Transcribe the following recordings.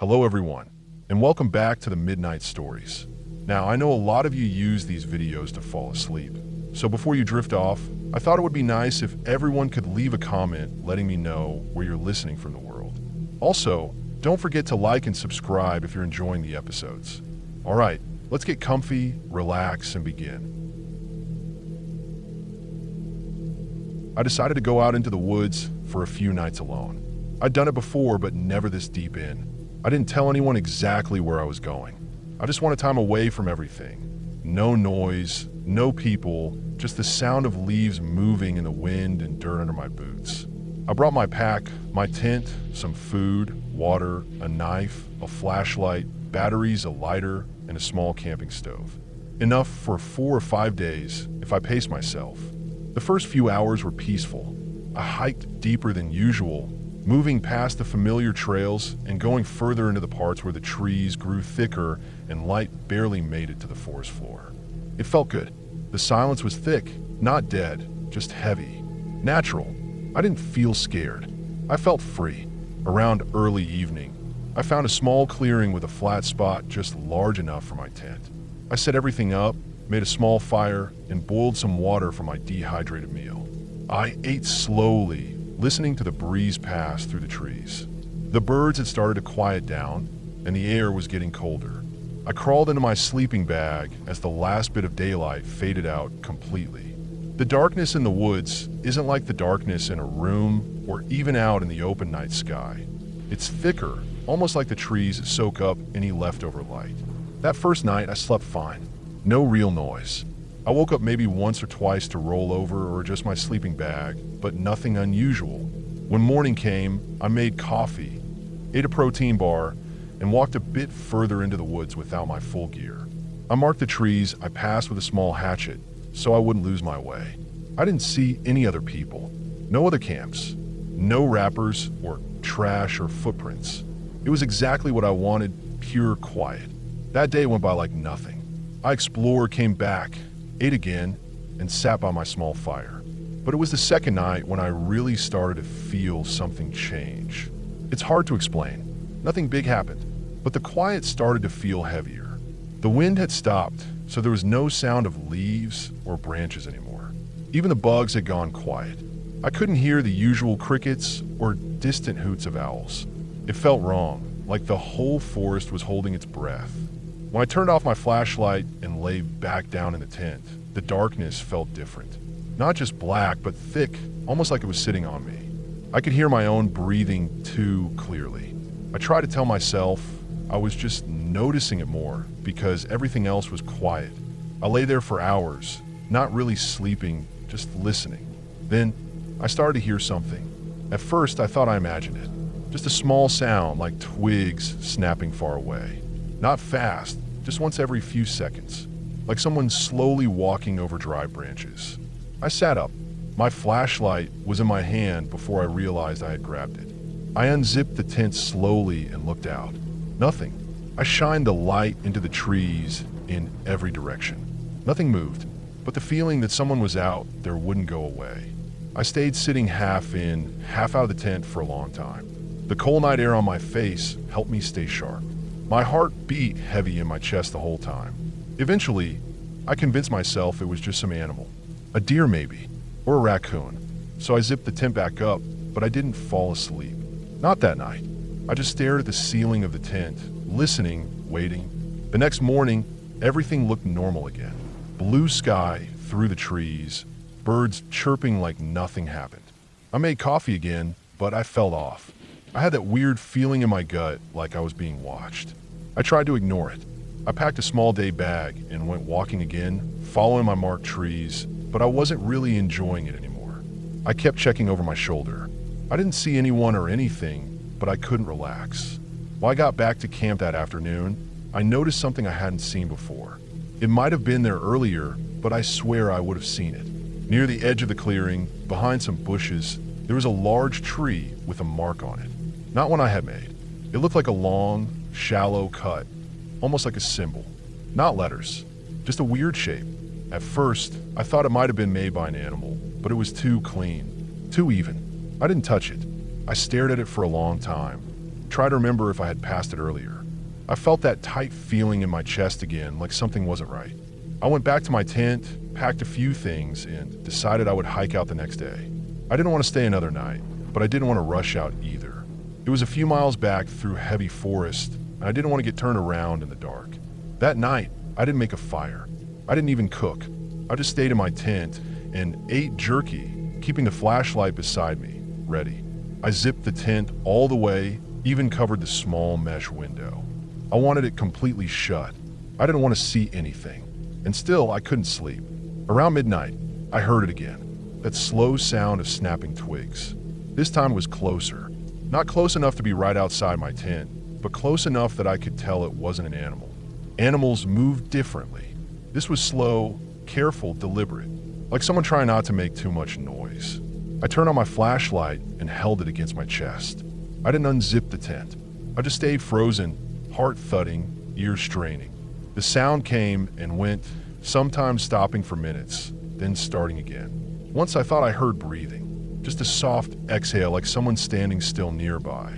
Hello everyone, and welcome back to the Midnight Stories. Now, I know a lot of you use these videos to fall asleep, so before you drift off, I thought it would be nice if everyone could leave a comment letting me know where you're listening from the world. Also, don't forget to like and subscribe if you're enjoying the episodes. Alright, let's get comfy, relax, and begin. I decided to go out into the woods for a few nights alone. I'd done it before, but never this deep in. I didn't tell anyone exactly where I was going. I just wanted time away from everything. No noise, no people, just the sound of leaves moving in the wind and dirt under my boots. I brought my pack, my tent, some food, water, a knife, a flashlight, batteries, a lighter, and a small camping stove. Enough for 4 or 5 days if I paced myself. The first few hours were peaceful. I hiked deeper than usual, moving past the familiar trails and going further into the parts where the trees grew thicker and light barely made it to the forest floor. It felt good. The silence was thick, not dead, just heavy. Natural. I didn't feel scared. I felt free. Around early evening, I found a small clearing with a flat spot just large enough for my tent. I set everything up, made a small fire, and boiled some water for my dehydrated meal. I ate slowly, listening to the breeze pass through the trees. The birds had started to quiet down, and the air was getting colder. I crawled into my sleeping bag as the last bit of daylight faded out completely. The darkness in the woods isn't like the darkness in a room or even out in the open night sky. It's thicker, almost like the trees soak up any leftover light. That first night, I slept fine. No real noise. I woke up maybe once or twice to roll over or adjust my sleeping bag, but nothing unusual. When morning came, I made coffee, ate a protein bar, and walked a bit further into the woods without my full gear. I marked the trees I passed with a small hatchet so I wouldn't lose my way. I didn't see any other people, no other camps, no rappers or trash or footprints. It was exactly what I wanted, pure quiet. That day went by like nothing. I explored, came back, ate again, and sat by my small fire. But it was the second night when I really started to feel something change. It's hard to explain. Nothing big happened, but the quiet started to feel heavier. The wind had stopped, so there was no sound of leaves or branches anymore. Even the bugs had gone quiet. I couldn't hear the usual crickets or distant hoots of owls. It felt wrong, like the whole forest was holding its breath. When I turned off my flashlight and lay back down in the tent, the darkness felt different. Not just black, but thick, almost like it was sitting on me. I could hear my own breathing too clearly. I tried to tell myself I was just noticing it more because everything else was quiet. I lay there for hours, not really sleeping, just listening. Then I started to hear something. At first, I thought I imagined it. Just a small sound like twigs snapping far away. Not fast, just once every few seconds, like someone slowly walking over dry branches. I sat up. My flashlight was in my hand before I realized I had grabbed it. I unzipped the tent slowly and looked out. Nothing. I shined the light into the trees in every direction. Nothing moved, but the feeling that someone was out there wouldn't go away. I stayed sitting half in, half out of the tent for a long time. The cold night air on my face helped me stay sharp. My heart beat heavy in my chest the whole time. Eventually, I convinced myself it was just some animal. A deer maybe, or a raccoon. So I zipped the tent back up, but I didn't fall asleep. Not that night. I just stared at the ceiling of the tent, listening, waiting. The next morning, everything looked normal again. Blue sky through the trees, birds chirping like nothing happened. I made coffee again, but I fell off. I had that weird feeling in my gut like I was being watched. I tried to ignore it. I packed a small day bag and went walking again, following my marked trees, but I wasn't really enjoying it anymore. I kept checking over my shoulder. I didn't see anyone or anything, but I couldn't relax. When I got back to camp that afternoon, I noticed something I hadn't seen before. It might have been there earlier, but I swear I would have seen it. Near the edge of the clearing, behind some bushes, there was a large tree with a mark on it. Not one I had made. It looked like a long, shallow cut, almost like a symbol. Not letters, just a weird shape. At first, I thought it might have been made by an animal, but it was too clean, too even. I didn't touch it. I stared at it for a long time, try to remember if I had passed it earlier. I felt that tight feeling in my chest again, like something wasn't right. I went back to my tent, packed a few things, and decided I would hike out the next day. I didn't want to stay another night, but I didn't want to rush out either. It was a few miles back through heavy forest, and I didn't want to get turned around in the dark. That night, I didn't make a fire. I didn't even cook. I just stayed in my tent and ate jerky, keeping the flashlight beside me, ready. I zipped the tent all the way, even covered the small mesh window. I wanted it completely shut. I didn't want to see anything. And still, I couldn't sleep. Around midnight, I heard it again. That slow sound of snapping twigs. This time it was closer. Not close enough to be right outside my tent, but close enough that I could tell it wasn't an animal. Animals moved differently. This was slow, careful, deliberate, like someone trying not to make too much noise. I turned on my flashlight and held it against my chest. I didn't unzip the tent. I just stayed frozen, heart thudding, ears straining. The sound came and went, sometimes stopping for minutes, then starting again. Once I thought I heard breathing, just a soft exhale like someone standing still nearby.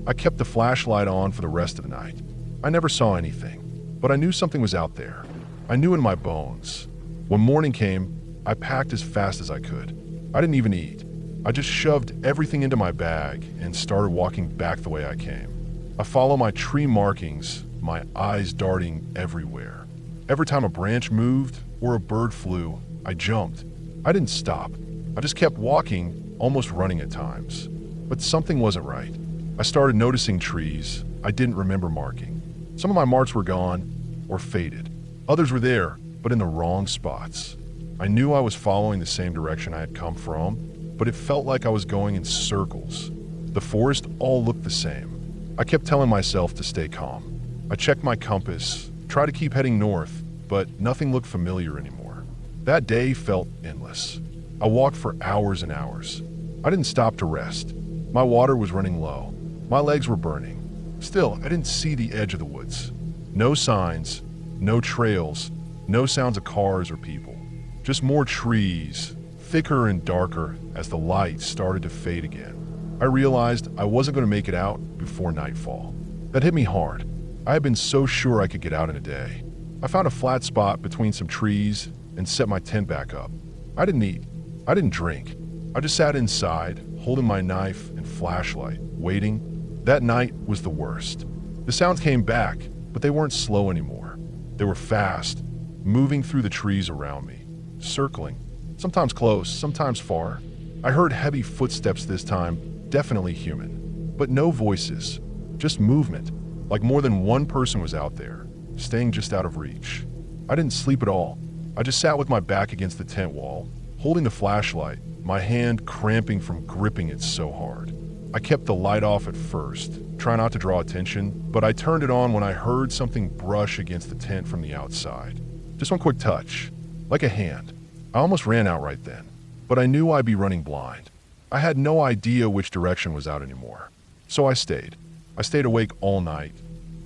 I kept the flashlight on for the rest of the night. I never saw anything, but I knew something was out there. I knew in my bones. When morning came, I packed as fast as I could. I didn't even eat. I just shoved everything into my bag and started walking back the way I came. I followed my tree markings, my eyes darting everywhere. Every time a branch moved or a bird flew, I jumped. I didn't stop. I just kept walking, almost running at times. But something wasn't right. I started noticing trees I didn't remember marking. Some of my marks were gone or faded. Others were there, but in the wrong spots. I knew I was following the same direction I had come from, but it felt like I was going in circles. The forest all looked the same. I kept telling myself to stay calm. I checked my compass, tried to keep heading north, but nothing looked familiar anymore. That day felt endless. I walked for hours and hours. I didn't stop to rest. My water was running low. My legs were burning. Still, I didn't see the edge of the woods. No signs, no trails, no sounds of cars or people. Just more trees, thicker and darker as the light started to fade again. I realized I wasn't going to make it out before nightfall. That hit me hard. I had been so sure I could get out in a day. I found a flat spot between some trees and set my tent back up. I didn't eat. I didn't drink. I just sat inside, holding my knife and flashlight, waiting. That night was the worst. The sounds came back, but they weren't slow anymore. They were fast, moving through the trees around me, circling, sometimes close, sometimes far. I heard heavy footsteps this time, definitely human, but no voices, just movement, like more than one person was out there, staying just out of reach. I didn't sleep at all. I just sat with my back against the tent wall, holding the flashlight, my hand cramping from gripping it so hard. I kept the light off at first, trying not to draw attention, but I turned it on when I heard something brush against the tent from the outside. Just one quick touch, like a hand. I almost ran out right then, but I knew I'd be running blind. I had no idea which direction was out anymore. So I stayed. I stayed awake all night,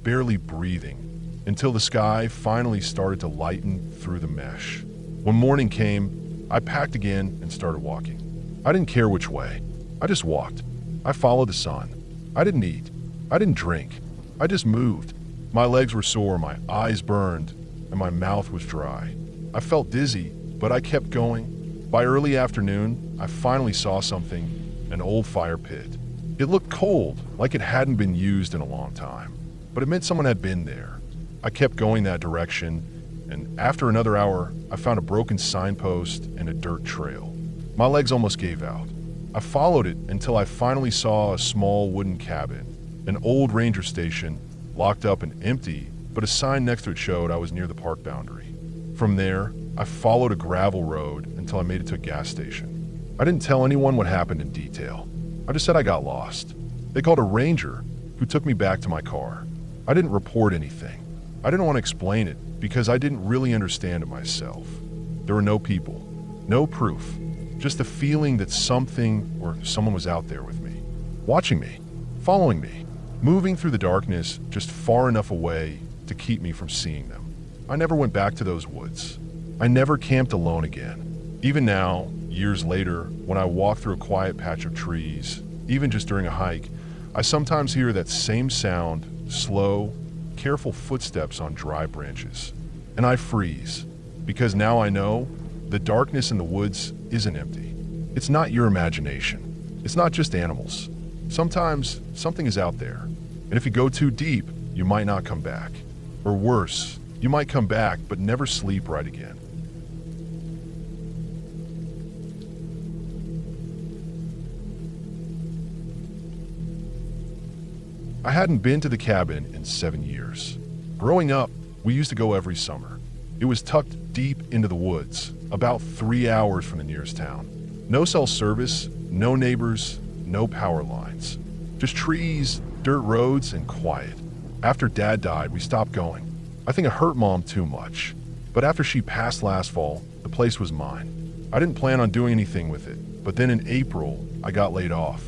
barely breathing, until the sky finally started to lighten through the mesh. When morning came, I packed again and started walking. I didn't care which way. I just walked. I followed the sun. I didn't eat. I didn't drink. I just moved. My legs were sore, my eyes burned, and my mouth was dry. I felt dizzy, but I kept going. By early afternoon, I finally saw something, an old fire pit. It looked cold, like it hadn't been used in a long time, but it meant someone had been there. I kept going that direction, and after another hour, I found a broken signpost and a dirt trail. My legs almost gave out. I followed it until I finally saw a small wooden cabin, an old ranger station, locked up and empty, but a sign next to it showed I was near the park boundary. From there, I followed a gravel road until I made it to a gas station. I didn't tell anyone what happened in detail. I just said I got lost. They called a ranger, who took me back to my car. I didn't report anything. I didn't want to explain it because I didn't really understand it myself. There were no people, no proof. Just the feeling that something or someone was out there with me, watching me, following me, moving through the darkness just far enough away to keep me from seeing them. I never went back to those woods. I never camped alone again. Even now, years later, when I walk through a quiet patch of trees, even just during a hike, I sometimes hear that same sound, slow, careful footsteps on dry branches. And I freeze, because now I know the darkness in the woods isn't empty. It's not your imagination. It's not just animals. Sometimes something is out there, and if you go too deep, you might not come back. Or worse, you might come back but never sleep right again. I hadn't been to the cabin in 7 years. Growing up, we used to go every summer. It was tucked deep into the woods, about 3 hours from the nearest town. No cell service, no neighbors, no power lines. Just trees, dirt roads, and quiet. After Dad died, we stopped going. I think it hurt Mom too much. But after she passed last fall, the place was mine. I didn't plan on doing anything with it, but then in April, I got laid off.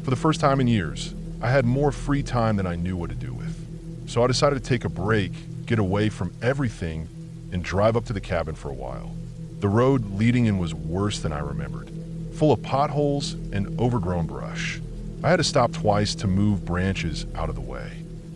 For the first time in years, I had more free time than I knew what to do with. So I decided to take a break, get away from everything, and drive up to the cabin for a while. The road leading in was worse than I remembered, full of potholes and overgrown brush. I had to stop twice to move branches out of the way.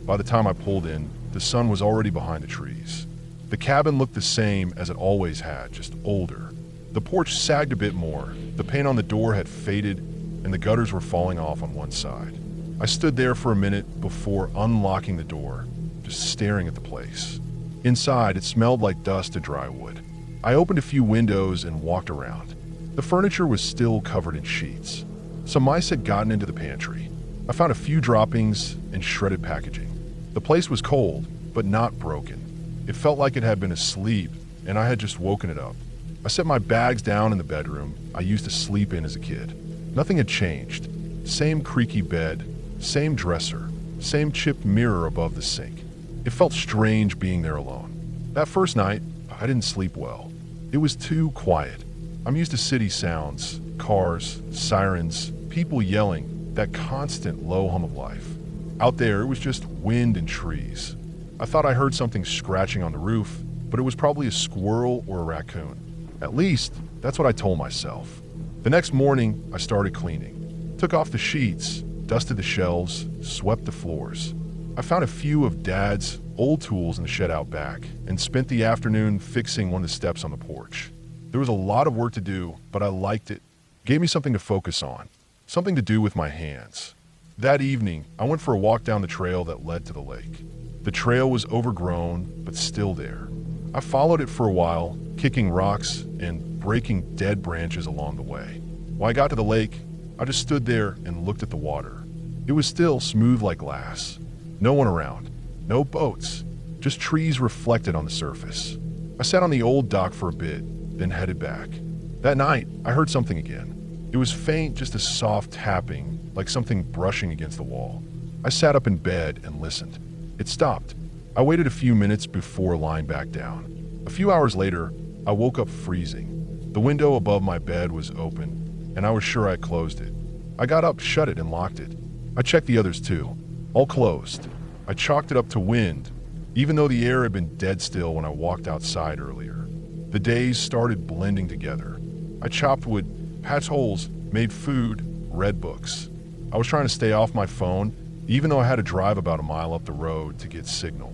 By the time I pulled in, the sun was already behind the trees. The cabin looked the same as it always had, just older. The porch sagged a bit more, the paint on the door had faded, and the gutters were falling off on one side. I stood there for a minute before unlocking the door, just staring at the place. Inside, it smelled like dust and dry wood. I opened a few windows and walked around. The furniture was still covered in sheets. Some mice had gotten into the pantry. I found a few droppings and shredded packaging. The place was cold, but not broken. It felt like it had been asleep, and I had just woken it up. I set my bags down in the bedroom I used to sleep in as a kid. Nothing had changed. Same creaky bed, same dresser, same chipped mirror above the sink. It felt strange being there alone. That first night, I didn't sleep well. It was too quiet. I'm used to city sounds, cars, sirens, people yelling, that constant low hum of life. Out there, it was just wind and trees. I thought I heard something scratching on the roof, but it was probably a squirrel or a raccoon. At least, that's what I told myself. The next morning, I started cleaning. Took off the sheets, dusted the shelves, swept the floors. I found a few of Dad's old tools in the shed out back and spent the afternoon fixing one of the steps on the porch. There was a lot of work to do, but I liked it. It gave me something to focus on, something to do with my hands. That evening, I went for a walk down the trail that led to the lake. The trail was overgrown, but still there. I followed it for a while, kicking rocks and breaking dead branches along the way. When I got to the lake, I just stood there and looked at the water. It was still smooth like glass. No one around. No boats. Just trees reflected on the surface. I sat on the old dock for a bit, then headed back. That night, I heard something again. It was faint, just a soft tapping, like something brushing against the wall. I sat up in bed and listened. It stopped. I waited a few minutes before lying back down. A few hours later, I woke up freezing. The window above my bed was open, and I was sure I had closed it. I got up, shut it, and locked it. I checked the others too. All closed. I chalked it up to wind, even though the air had been dead still when I walked outside earlier. The days started blending together. I chopped wood, patched holes, made food, read books. I was trying to stay off my phone, even though I had to drive about a mile up the road to get signal.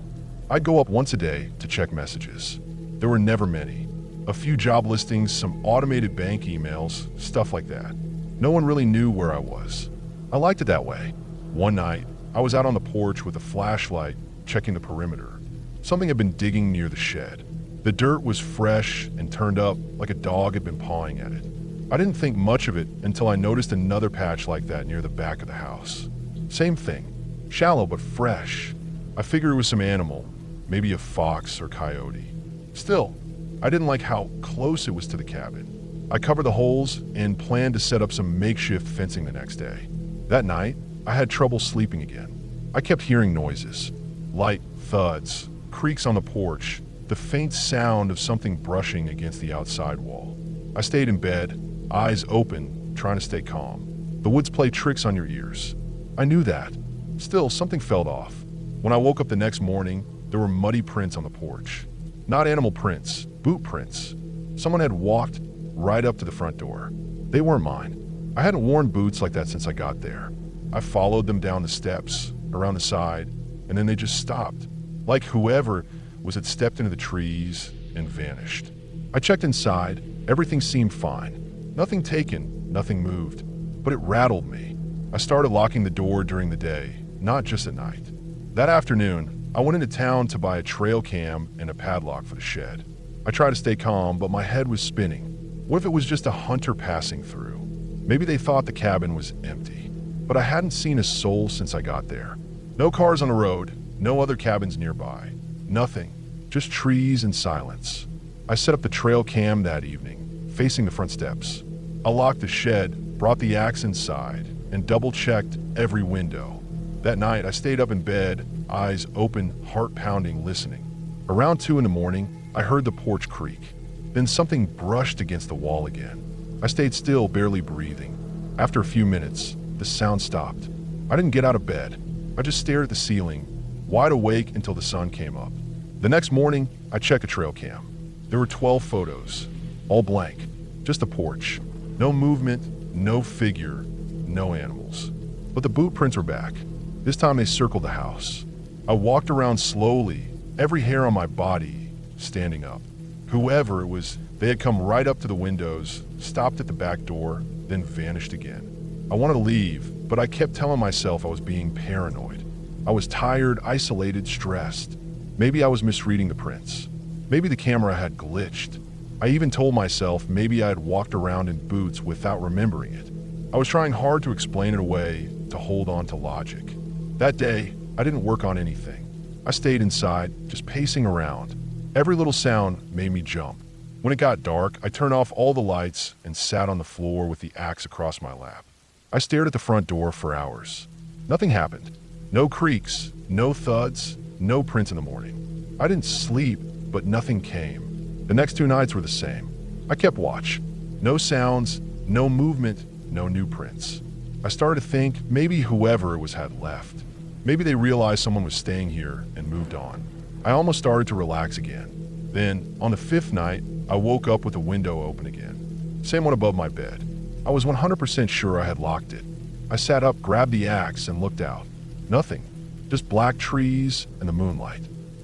I'd go up once a day to check messages. There were never many. A few job listings, some automated bank emails, stuff like that. No one really knew where I was. I liked it that way. One night, I was out on the porch with a flashlight, checking the perimeter. Something had been digging near the shed. The dirt was fresh and turned up like a dog had been pawing at it. I didn't think much of it until I noticed another patch like that near the back of the house. Same thing, shallow but fresh. I figured it was some animal, maybe a fox or coyote. Still, I didn't like how close it was to the cabin. I covered the holes and planned to set up some makeshift fencing the next day. That night, I had trouble sleeping again. I kept hearing noises, light thuds, creaks on the porch, the faint sound of something brushing against the outside wall. I stayed in bed, eyes open, trying to stay calm. The woods play tricks on your ears. I knew that. Still, something felt off. When I woke up the next morning, there were muddy prints on the porch. Not animal prints, boot prints. Someone had walked right up to the front door. They weren't mine. I hadn't worn boots like that since I got there. I followed them down the steps, around the side, and then they just stopped. Like whoever had stepped into the trees and vanished. I checked inside. Everything seemed fine. Nothing taken, nothing moved. But it rattled me. I started locking the door during the day, not just at night. That afternoon, I went into town to buy a trail cam and a padlock for the shed. I tried to stay calm, but my head was spinning. What if it was just a hunter passing through? Maybe they thought the cabin was empty. But I hadn't seen a soul since I got there. No cars on the road, no other cabins nearby. Nothing, just trees and silence. I set up the trail cam that evening, facing the front steps. I locked the shed, brought the axe inside, and double-checked every window. That night, I stayed up in bed, eyes open, heart pounding, listening. Around 2 a.m, I heard the porch creak. Then something brushed against the wall again. I stayed still, barely breathing. After a few minutes, the sound stopped. I didn't get out of bed. I just stared at the ceiling, wide awake until the sun came up. The next morning, I checked the trail cam. There were 12 photos, all blank, just a porch. No movement, no figure, no animals. But the boot prints were back. This time they circled the house. I walked around slowly, every hair on my body standing up. Whoever it was, they had come right up to the windows, stopped at the back door, then vanished again. I wanted to leave, but I kept telling myself I was being paranoid. I was tired, isolated, stressed. Maybe I was misreading the prints. Maybe the camera had glitched. I even told myself maybe I had walked around in boots without remembering it. I was trying hard to explain it away, to hold on to logic. That day, I didn't work on anything. I stayed inside, just pacing around. Every little sound made me jump. When it got dark, I turned off all the lights and sat on the floor with the axe across my lap. I stared at the front door for hours. Nothing happened. No creaks, no thuds, no prints in the morning. I didn't sleep, but nothing came. The next 2 nights were the same. I kept watch. No sounds, no movement, no new prints. I started to think maybe whoever it was had left. Maybe they realized someone was staying here and moved on. I almost started to relax again. Then, on the 5th night, I woke up with the window open again. Same one above my bed. I was 100% sure I had locked it. I sat up, grabbed the axe, and looked out. Nothing. Just black trees and the moonlight.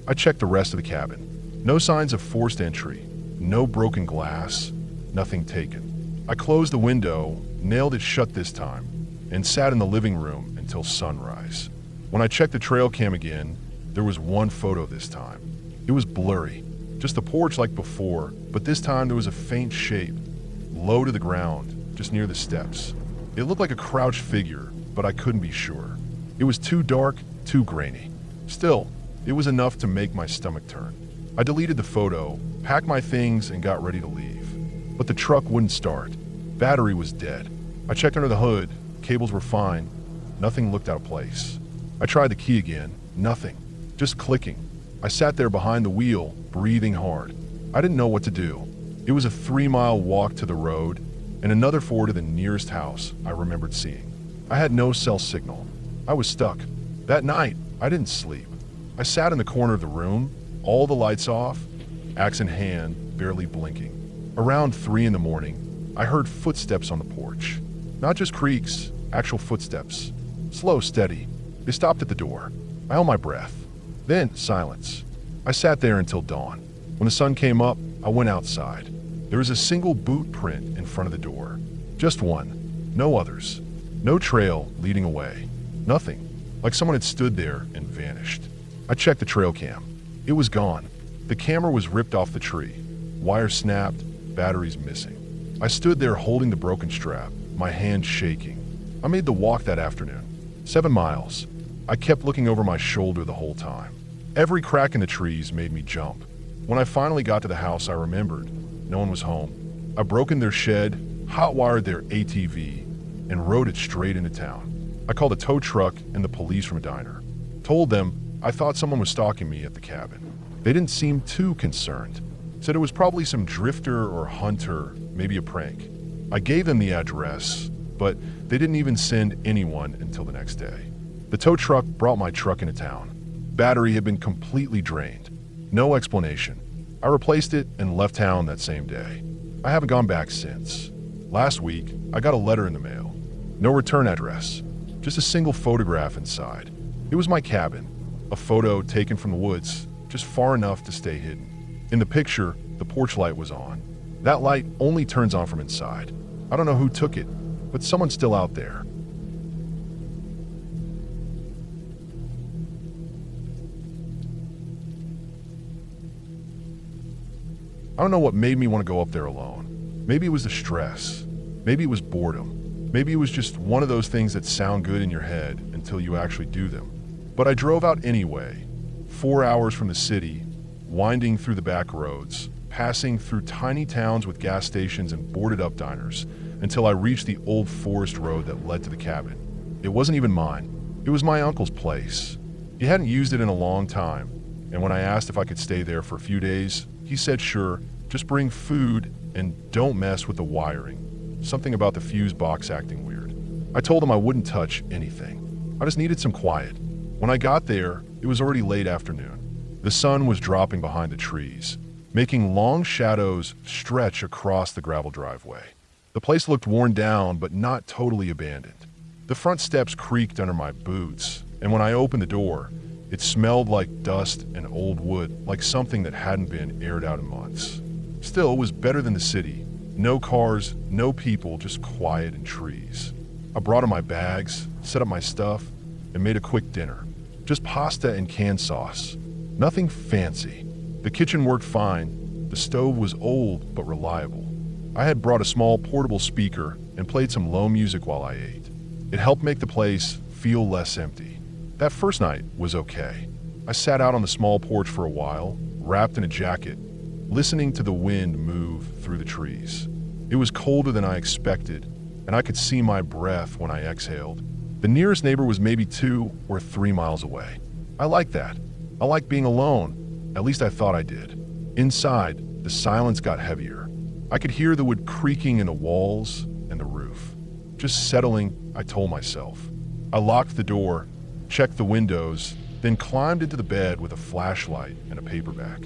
I checked the rest of the cabin. No signs of forced entry. No broken glass. Nothing taken. I closed the window, nailed it shut this time, and sat in the living room until sunrise. When I checked the trail cam again, there was 1 photo this time. It was blurry. Just the porch like before, but this time there was a faint shape, low to the ground, just near the steps. It looked like a crouched figure, but I couldn't be sure. It was too dark, too grainy. Still, it was enough to make my stomach turn. I deleted the photo, packed my things, and got ready to leave. But the truck wouldn't start. Battery was dead. I checked under the hood. Cables were fine. Nothing looked out of place. I tried the key again. Nothing. Just clicking. I sat there behind the wheel, breathing hard. I didn't know what to do. It was a 3-mile walk to the road and another 4 to the nearest house I remembered seeing. I had no cell signal. I was stuck. That night, I didn't sleep. I sat in the corner of the room, all the lights off, axe in hand, barely blinking. Around 3 a.m, I heard footsteps on the porch. Not just creaks, actual footsteps. Slow, steady. They stopped at the door. I held my breath. Then, silence. I sat there until dawn. When the sun came up, I went outside. There was a single boot print in front of the door. Just one. No others. No trail leading away. Nothing. Like someone had stood there and vanished. I checked the trail cam. It was gone. The camera was ripped off the tree. Wire snapped, batteries missing. I stood there holding the broken strap, my hand shaking. I made the walk that afternoon. 7 miles. I kept looking over my shoulder the whole time. Every crack in the trees made me jump. When I finally got to the house, I remembered. No one was home. I broke in their shed, hot-wired their ATV, and rode it straight into town. I called a tow truck and the police from a diner. Told them I thought someone was stalking me at the cabin. They didn't seem too concerned. Said it was probably some drifter or hunter, maybe a prank. I gave them the address, but they didn't even send anyone until the next day. The tow truck brought my truck into town. Battery had been completely drained. No explanation. I replaced it and left town that same day. I haven't gone back since. Last week, I got a letter in the mail. No return address. just a single photograph inside. It was my cabin, a photo taken from the woods, just far enough to stay hidden. In the picture, the porch light was on. That light only turns on from inside. I don't know who took it, but someone's still out there. I don't know what made me want to go up there alone. Maybe it was the stress. Maybe it was boredom. Maybe it was just one of those things that sound good in your head until you actually do them. But I drove out anyway, 4 hours from the city, winding through the back roads, passing through tiny towns with gas stations and boarded-up diners, until I reached the old forest road that led to the cabin. It wasn't even mine. It was my uncle's place. He hadn't used it in a long time, and when I asked if I could stay there for a few days, he said sure, just bring food and don't mess with the wiring. Something about the fuse box acting weird. I told him I wouldn't touch anything. I just needed some quiet. When I got there, it was already late afternoon. The sun was dropping behind the trees, making long shadows stretch across the gravel driveway. The place looked worn down, but not totally abandoned. The front steps creaked under my boots, and when I opened the door, it smelled like dust and old wood, like something that hadn't been aired out in months. Still, it was better than the city. No cars, no people, just quiet and trees. I brought in my bags, set up my stuff, and made a quick dinner. Just pasta and canned sauce. Nothing fancy. The kitchen worked fine. The stove was old but reliable. I had brought a small portable speaker and played some low music while I ate. It helped make the place feel less empty. That first night was okay. I sat out on the small porch for a while, wrapped in a jacket, listening to the wind move through the trees. It was colder than I expected, and I could see my breath when I exhaled. The nearest neighbor was maybe 2 or 3 miles away. I liked that. I liked being alone. At least I thought I did. Inside, the silence got heavier. I could hear the wood creaking in the walls and the roof. Just settling, I told myself. I locked the door, checked the windows, then climbed into the bed with a flashlight and a paperback.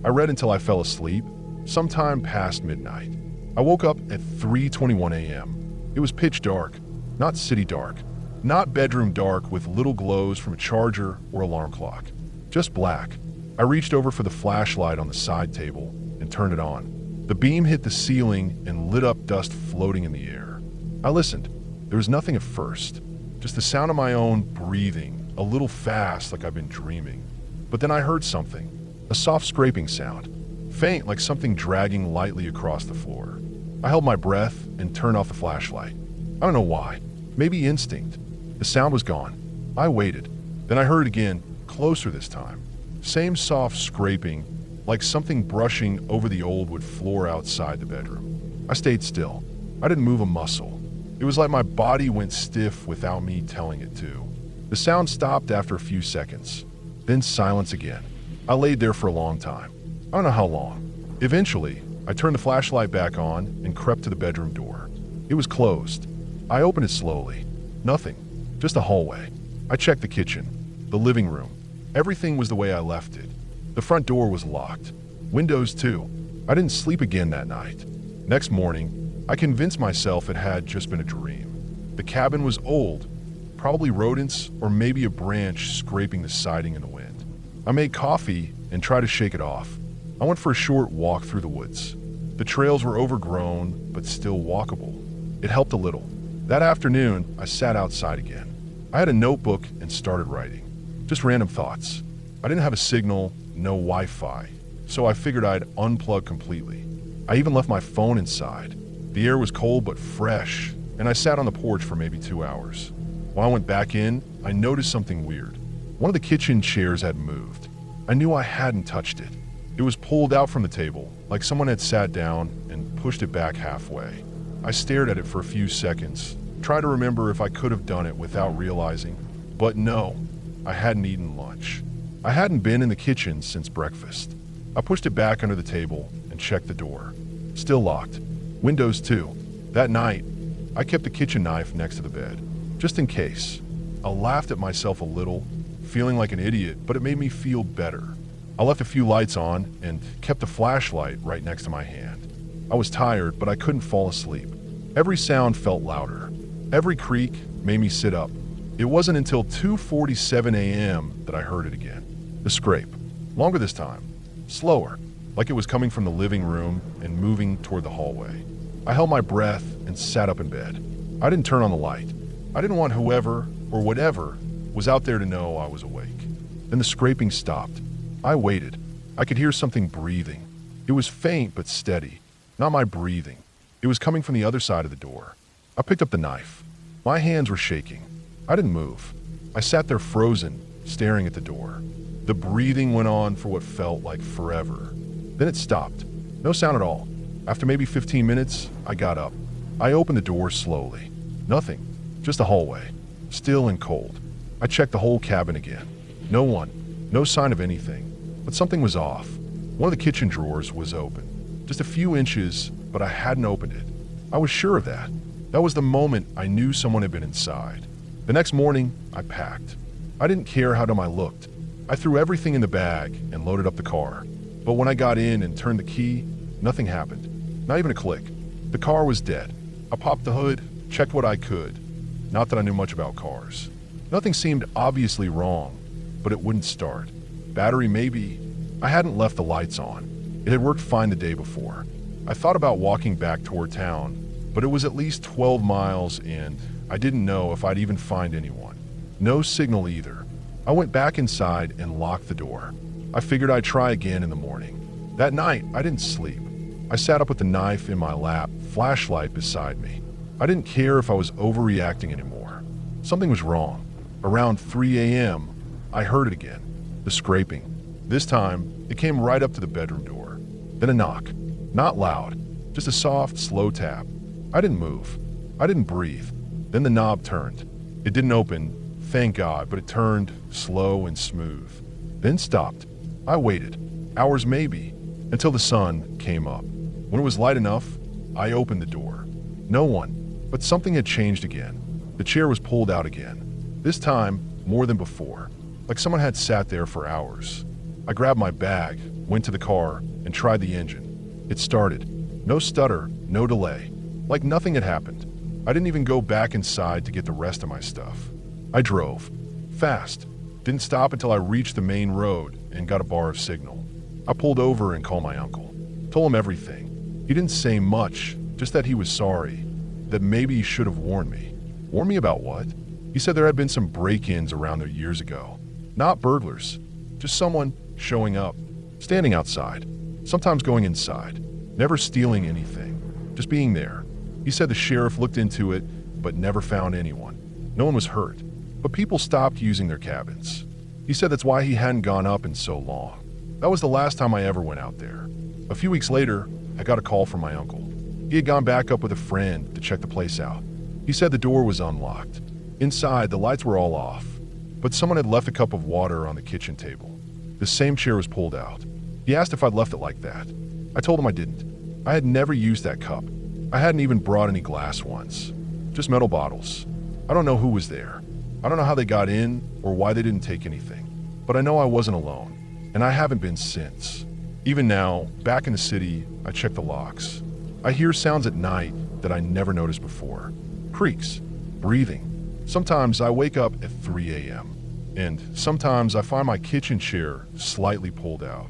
I read until I fell asleep, sometime past midnight. I woke up at 3:21 a.m. It was pitch dark, not city dark, not bedroom dark with little glows from a charger or alarm clock, just black. I reached over for the flashlight on the side table and turned it on. The beam hit the ceiling and lit up dust floating in the air. I listened. There was nothing at first, just the sound of my own breathing, a little fast like I've been dreaming. But then I heard something, a soft scraping sound, faint like something dragging lightly across the floor. I held my breath and turned off the flashlight. I don't know why, maybe instinct. The sound was gone. I waited. Then I heard it again, closer this time. Same soft scraping, like something brushing over the old wood floor outside the bedroom. I stayed still. I didn't move a muscle. It was like my body went stiff without me telling it to. The sound stopped after a few seconds. Then silence again. I laid there for a long time. I don't know how long. Eventually, I turned the flashlight back on and crept to the bedroom door. It was closed. I opened it slowly. Nothing. Just a hallway. I checked the kitchen, the living room. Everything was the way I left it. The front door was locked. Windows too. I didn't sleep again that night. Next morning, I convinced myself it had just been a dream. The cabin was old, probably rodents or maybe a branch scraping the siding in the wind. I made coffee and tried to shake it off. I went for a short walk through the woods. The trails were overgrown, but still walkable. It helped a little. That afternoon, I sat outside again. I had a notebook and started writing. Just random thoughts. I didn't have a signal, no Wi-Fi, so I figured I'd unplug completely. I even left my phone inside. The air was cold but fresh, and I sat on the porch for maybe 2 hours. When I went back in, I noticed something weird. One of the kitchen chairs had moved. I knew I hadn't touched it. It was pulled out from the table, like someone had sat down and pushed it back halfway. I stared at it for a few seconds, tried to remember if I could have done it without realizing, but no, I hadn't eaten lunch. I hadn't been in the kitchen since breakfast. I pushed it back under the table and checked the door. Still locked. Windows too. That night, I kept the kitchen knife next to the bed, just in case. I laughed at myself a little, feeling like an idiot, but it made me feel better. I left a few lights on and kept the flashlight right next to my hand. I was tired, but I couldn't fall asleep. Every sound felt louder. Every creak made me sit up. It wasn't until 2:47 a.m. that I heard it again. The scrape. Longer this time. Slower, like it was coming from the living room and moving toward the hallway. I held my breath and sat up in bed. I didn't turn on the light. I didn't want whoever or whatever was out there to know I was awake. Then the scraping stopped. I waited. I could hear something breathing. It was faint but steady. Not my breathing. It was coming from the other side of the door. I picked up the knife. My hands were shaking. I didn't move. I sat there frozen, staring at the door. The breathing went on for what felt like forever. Then it stopped. No sound at all. After maybe 15 minutes, I got up. I opened the door slowly. Nothing. Just a hallway. Still and cold. I checked the whole cabin again. No one. No sign of anything. But something was off. One of the kitchen drawers was open. Just a few inches, but I hadn't opened it. I was sure of that. That was the moment I knew someone had been inside. The next morning, I packed. I didn't care how dumb I looked. I threw everything in the bag and loaded up the car. But when I got in and turned the key, nothing happened. Not even a click. The car was dead. I popped the hood, checked what I could. Not that I knew much about cars. Nothing seemed obviously wrong, but it wouldn't start. Battery maybe. I hadn't left the lights on. It had worked fine the day before. I thought about walking back toward town, but it was at least 12 miles and I didn't know if I'd even find anyone. No signal either. I went back inside and locked the door. I figured I'd try again in the morning. That night, I didn't sleep. I sat up with the knife in my lap, flashlight beside me. I didn't care if I was overreacting anymore. Something was wrong. Around 3 a.m., I heard it again. The scraping. This time, it came right up to the bedroom door. Then a knock. Not loud. Just a soft, slow tap. I didn't move. I didn't breathe. Then the knob turned. It didn't open, thank God, but it turned slow and smooth. Then stopped. I waited. Hours maybe. Until the sun came up. When it was light enough, I opened the door. No one. But something had changed again. The chair was pulled out again. This time, more than before. Like someone had sat there for hours. I grabbed my bag, went to the car, and tried the engine. It started. No stutter, no delay. Like nothing had happened. I didn't even go back inside to get the rest of my stuff. I drove. Fast. Didn't stop until I reached the main road and got a bar of signal. I pulled over and called my uncle. Told him everything. He didn't say much, just that he was sorry. That maybe he should have warned me. Warned me about what? He said there had been some break-ins around there years ago. Not burglars. Just someone showing up. Standing outside. Sometimes going inside. Never stealing anything. Just being there. He said the sheriff looked into it, but never found anyone. No one was hurt. But people stopped using their cabins. He said that's why he hadn't gone up in so long. That was the last time I ever went out there. A few weeks later, I got a call from my uncle. He had gone back up with a friend to check the place out. He said the door was unlocked. Inside, the lights were all off, but someone had left a cup of water on the kitchen table. The same chair was pulled out. He asked if I'd left it like that. I told him I didn't. I had never used that cup. I hadn't even brought any glass ones. Just metal bottles. I don't know who was there. I don't know how they got in or why they didn't take anything. But I know I wasn't alone, and I haven't been since. Even now, back in the city, I check the locks. I hear sounds at night that I never noticed before. Creaks, breathing. Sometimes I wake up at 3 a.m. And sometimes I find my kitchen chair slightly pulled out.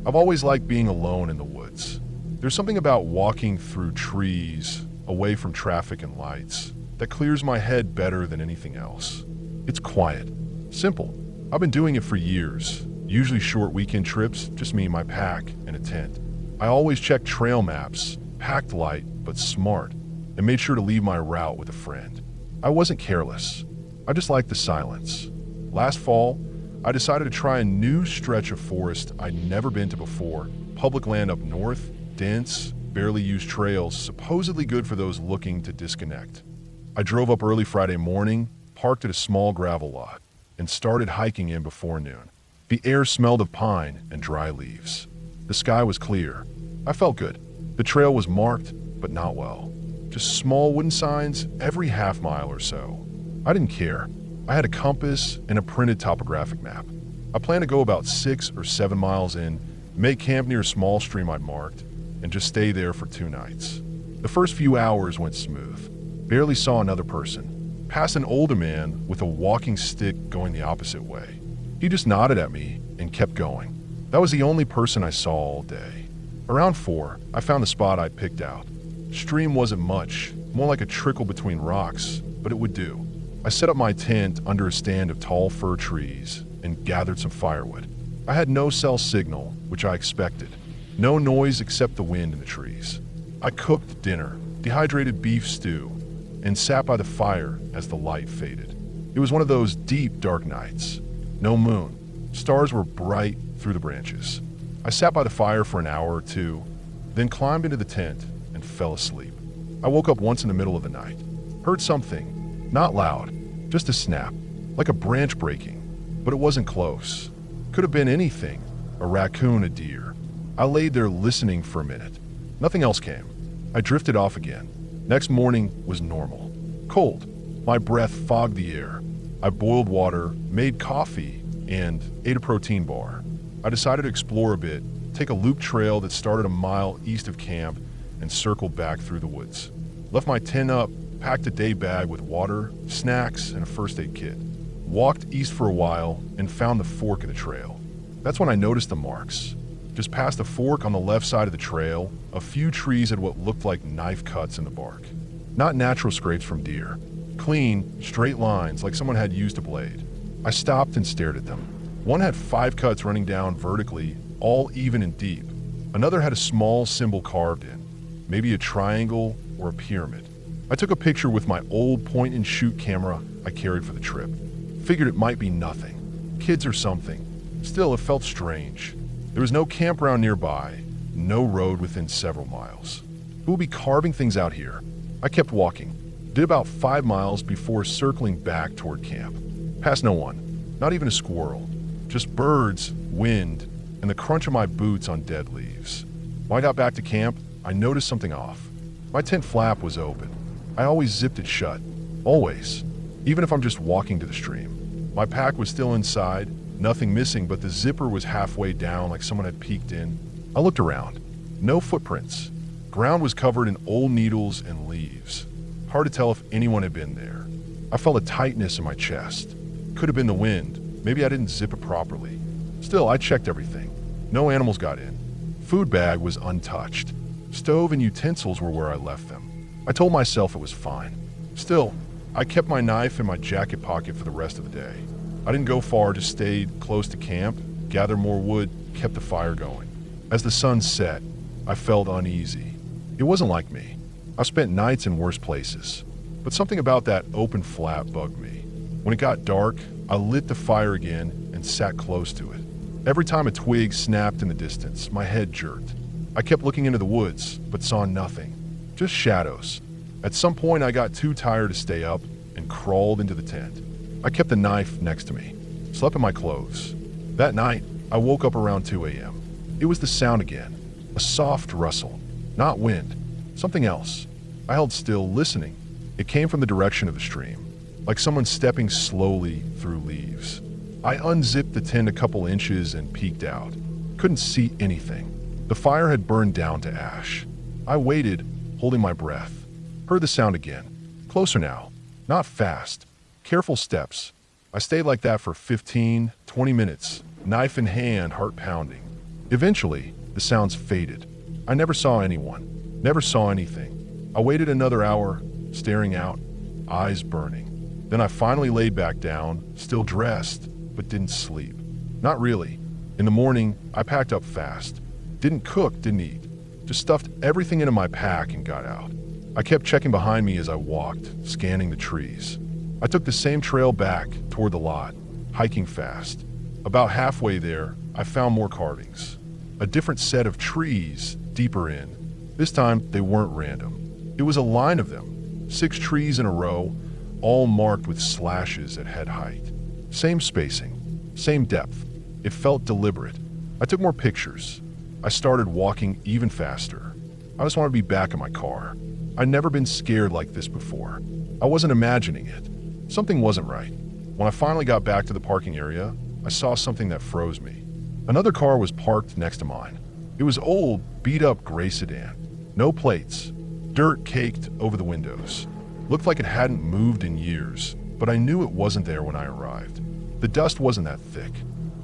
I've always liked being alone in the woods. There's something about walking through trees, away from traffic and lights, that clears my head better than anything else. It's quiet, simple. I've been doing it for years, usually short weekend trips, just me, my pack, and a tent. I always checked trail maps, packed light, but smart, and made sure to leave my route with a friend. I wasn't careless. I just liked the silence. Last fall, I decided to try a new stretch of forest I'd never been to before. Public land up north, dense, barely used trails, supposedly good for those looking to disconnect. I drove up early Friday morning, parked at a small gravel lot, and started hiking in before noon. The air smelled of pine and dry leaves. The sky was clear. I felt good. The trail was marked, but not well. Just small wooden signs every half mile or so. I didn't care. I had a compass and a printed topographic map. I planned to go about 6 or 7 miles in, make camp near a small stream I'd marked, and just stay there for 2 nights. The first few hours went smooth. Barely saw another person. Passed an older man with a walking stick going the opposite way. He just nodded at me and kept going. That was the only person I saw all day. Around 4, I found the spot I'd picked out. Stream wasn't much, more like a trickle between rocks, but it would do. I set up my tent under a stand of tall fir trees and gathered some firewood. I had no cell signal, which I expected. No noise except the wind in the trees. I cooked dinner, dehydrated beef stew, and sat by the fire as the light faded. It was one of those deep, dark nights. No moon. Stars were bright through the branches. I sat by the fire for an hour or 2, then climbed into the tent and fell asleep. I woke up once in the middle of the night. Heard something. Not loud, just a snap, like a branch breaking. But it wasn't close. Could have been anything. A raccoon, a deer. I laid there listening for a minute. Nothing else came. I drifted off again. Next morning was normal. Cold. My breath fogged the air. I boiled water, made coffee, and ate a protein bar. I decided to explore a bit, take a loop trail that started a mile east of camp, and circled back through the woods. Left my tent up, packed a day bag with water, snacks, and a first aid kit. Walked east for a while and found the fork of the trail. That's when I noticed the marks. Just past the fork on the left side of the trail, a few trees had what looked like knife cuts in the bark. Not natural scrapes from deer. Clean, straight lines like someone had used a blade. I stopped and stared at them. One had 5 cuts running down vertically, all even and deep. Another had a small symbol carved in, maybe a triangle or a pyramid. I took a picture with my old point-and-shoot camera I carried for the trip. Figured it might be nothing. Kids or something. Still, it felt strange. There was no campground nearby, no road within several miles. Who would be carving things out here? I kept walking. Did about 5 miles before circling back toward camp. Past no one. Not even a squirrel. Just birds, wind, and the crunch of my boots on dead leaves. When I got back to camp, I noticed something off. My tent flap was open. I always zipped it shut. Always. Even if I'm just walking to the stream. My pack was still inside, nothing missing, but the zipper was halfway down like someone had peeked in. I looked around. No footprints. Ground was covered in old needles and leaves. Hard to tell if anyone had been there. I felt a tightness in my chest. Could have been the wind. Maybe I didn't zip it properly. Still, I checked everything. No animals got in. Food bag was untouched. Stove and utensils were where I left them. I told myself it was fine. Still, I kept my knife in my jacket pocket for the rest of the day. I didn't go far, just stayed close to camp, gathered more wood, kept the fire going. As the sun set, I felt uneasy. It wasn't like me. I've spent nights in worse places, but something about that open flap bugged me. When it got dark, I lit the fire again and sat close to it. Every time a twig snapped in the distance, my head jerked. I kept looking into the woods, but saw nothing. Just shadows. At some point, I got too tired to stay up and crawled into the tent. I kept the knife next to me, slept in my clothes. That night, I woke up around 2 a.m. It was the sound again, a soft rustle, not wind, something else. I held still, listening. It came from the direction of the stream, like someone stepping slowly through leaves. I unzipped the tent a couple inches and peeked out. Couldn't see anything. The fire had burned down to ash. I waited, holding my breath. Heard the sound again. Closer now. Not fast. Careful steps. I stayed like that for 15, 20 minutes, knife in hand, heart pounding. Eventually, the sounds faded. I never saw anyone. Never saw anything. I waited another hour, staring out, eyes burning. Then I finally laid back down, still dressed, but didn't sleep. Not really. In the morning, I packed up fast. Didn't cook, didn't eat. Just stuffed everything into my pack and got out. I kept checking behind me as I walked, scanning the trees. I took the same trail back toward the lot, hiking fast. About halfway there, I found more carvings. A different set of trees deeper in. This time, they weren't random. It was a line of them, 6 trees in a row, all marked with slashes at head height. Same spacing, same depth. It felt deliberate. I took more pictures. I started walking even faster. I just wanted to be back in my car. I'd never been scared like this before. I wasn't imagining it. Something wasn't right. When I finally got back to the parking area, I saw something that froze me. Another car was parked next to mine. It was old, beat-up gray sedan. No plates. Dirt caked over the windows. Looked like it hadn't moved in years, but I knew it wasn't there when I arrived. The dust wasn't that thick,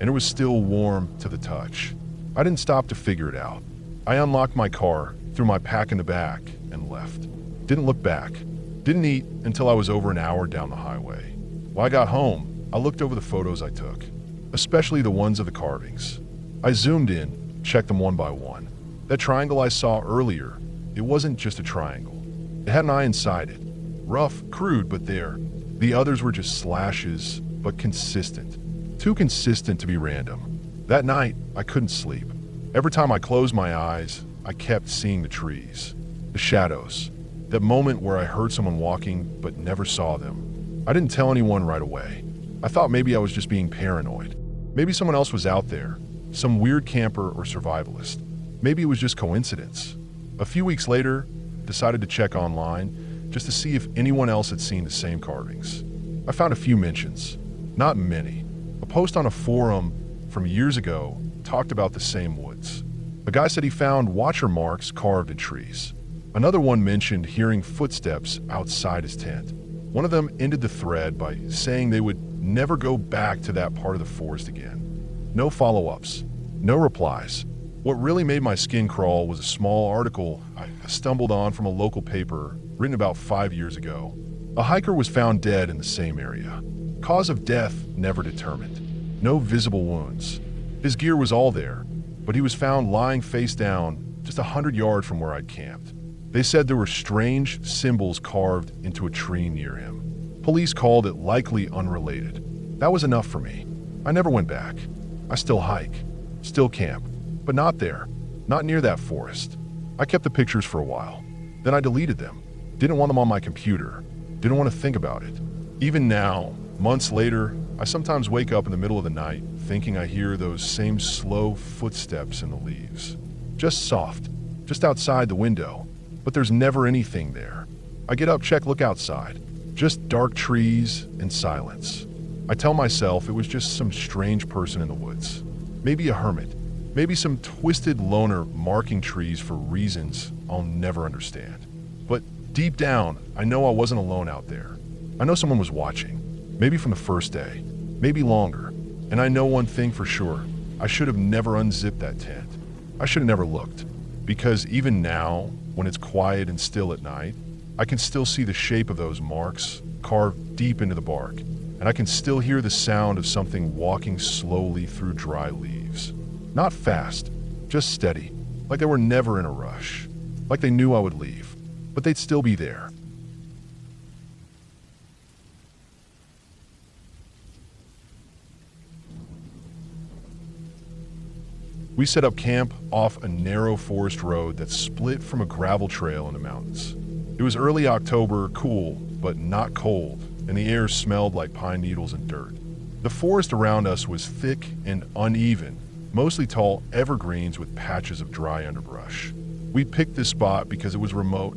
and it was still warm to the touch. I didn't stop to figure it out. I unlocked my car, threw my pack in the back, and left. Didn't look back. Didn't eat until I was over an hour down the highway. When I got home, I looked over the photos I took, especially the ones of the carvings. I zoomed in, checked them one by one. That triangle I saw earlier, it wasn't just a triangle. It had an eye inside it. Rough, crude, but there. The others were just slashes, but consistent. Too consistent to be random. That night, I couldn't sleep. Every time I closed my eyes, I kept seeing the trees, the shadows, that moment where I heard someone walking but never saw them. I didn't tell anyone right away. I thought maybe I was just being paranoid. Maybe someone else was out there, some weird camper or survivalist. Maybe it was just coincidence. A few weeks later, decided to check online just to see if anyone else had seen the same carvings. I found a few mentions, not many. A post on a forum from years ago talked about the same woods. A guy said he found watcher marks carved in trees. Another one mentioned hearing footsteps outside his tent. One of them ended the thread by saying they would never go back to that part of the forest again. No follow-ups, no replies. What really made my skin crawl was a small article I stumbled on from a local paper written about 5 years ago. A hiker was found dead in the same area. Cause of death never determined. No visible wounds. His gear was all there, but he was found lying face down just 100 yards from where I'd camped. They said there were strange symbols carved into a tree near him. Police called it likely unrelated. That was enough for me. I never went back. I still hike, still camp, but not there, not near that forest. I kept the pictures for a while. Then I deleted them. Didn't want them on my computer. Didn't want to think about it. Even now, months later, I sometimes wake up in the middle of the night thinking I hear those same slow footsteps in the leaves. Just soft, just outside the window, but there's never anything there. I get up, look outside. Just dark trees and silence. I tell myself it was just some strange person in the woods. Maybe a hermit. Maybe some twisted loner marking trees for reasons I'll never understand. But deep down, I know I wasn't alone out there. I know someone was watching. Maybe from the first day. Maybe longer. And I know one thing for sure. I should have never unzipped that tent. I should have never looked. Because even now, when it's quiet and still at night, I can still see the shape of those marks carved deep into the bark. And I can still hear the sound of something walking slowly through dry leaves. Not fast, just steady, like they were never in a rush, like they knew I would leave, but they'd still be there. We set up camp off a narrow forest road that split from a gravel trail in the mountains. It was early October, cool, but not cold, and the air smelled like pine needles and dirt. The forest around us was thick and uneven, mostly tall evergreens with patches of dry underbrush. We picked this spot because it was remote.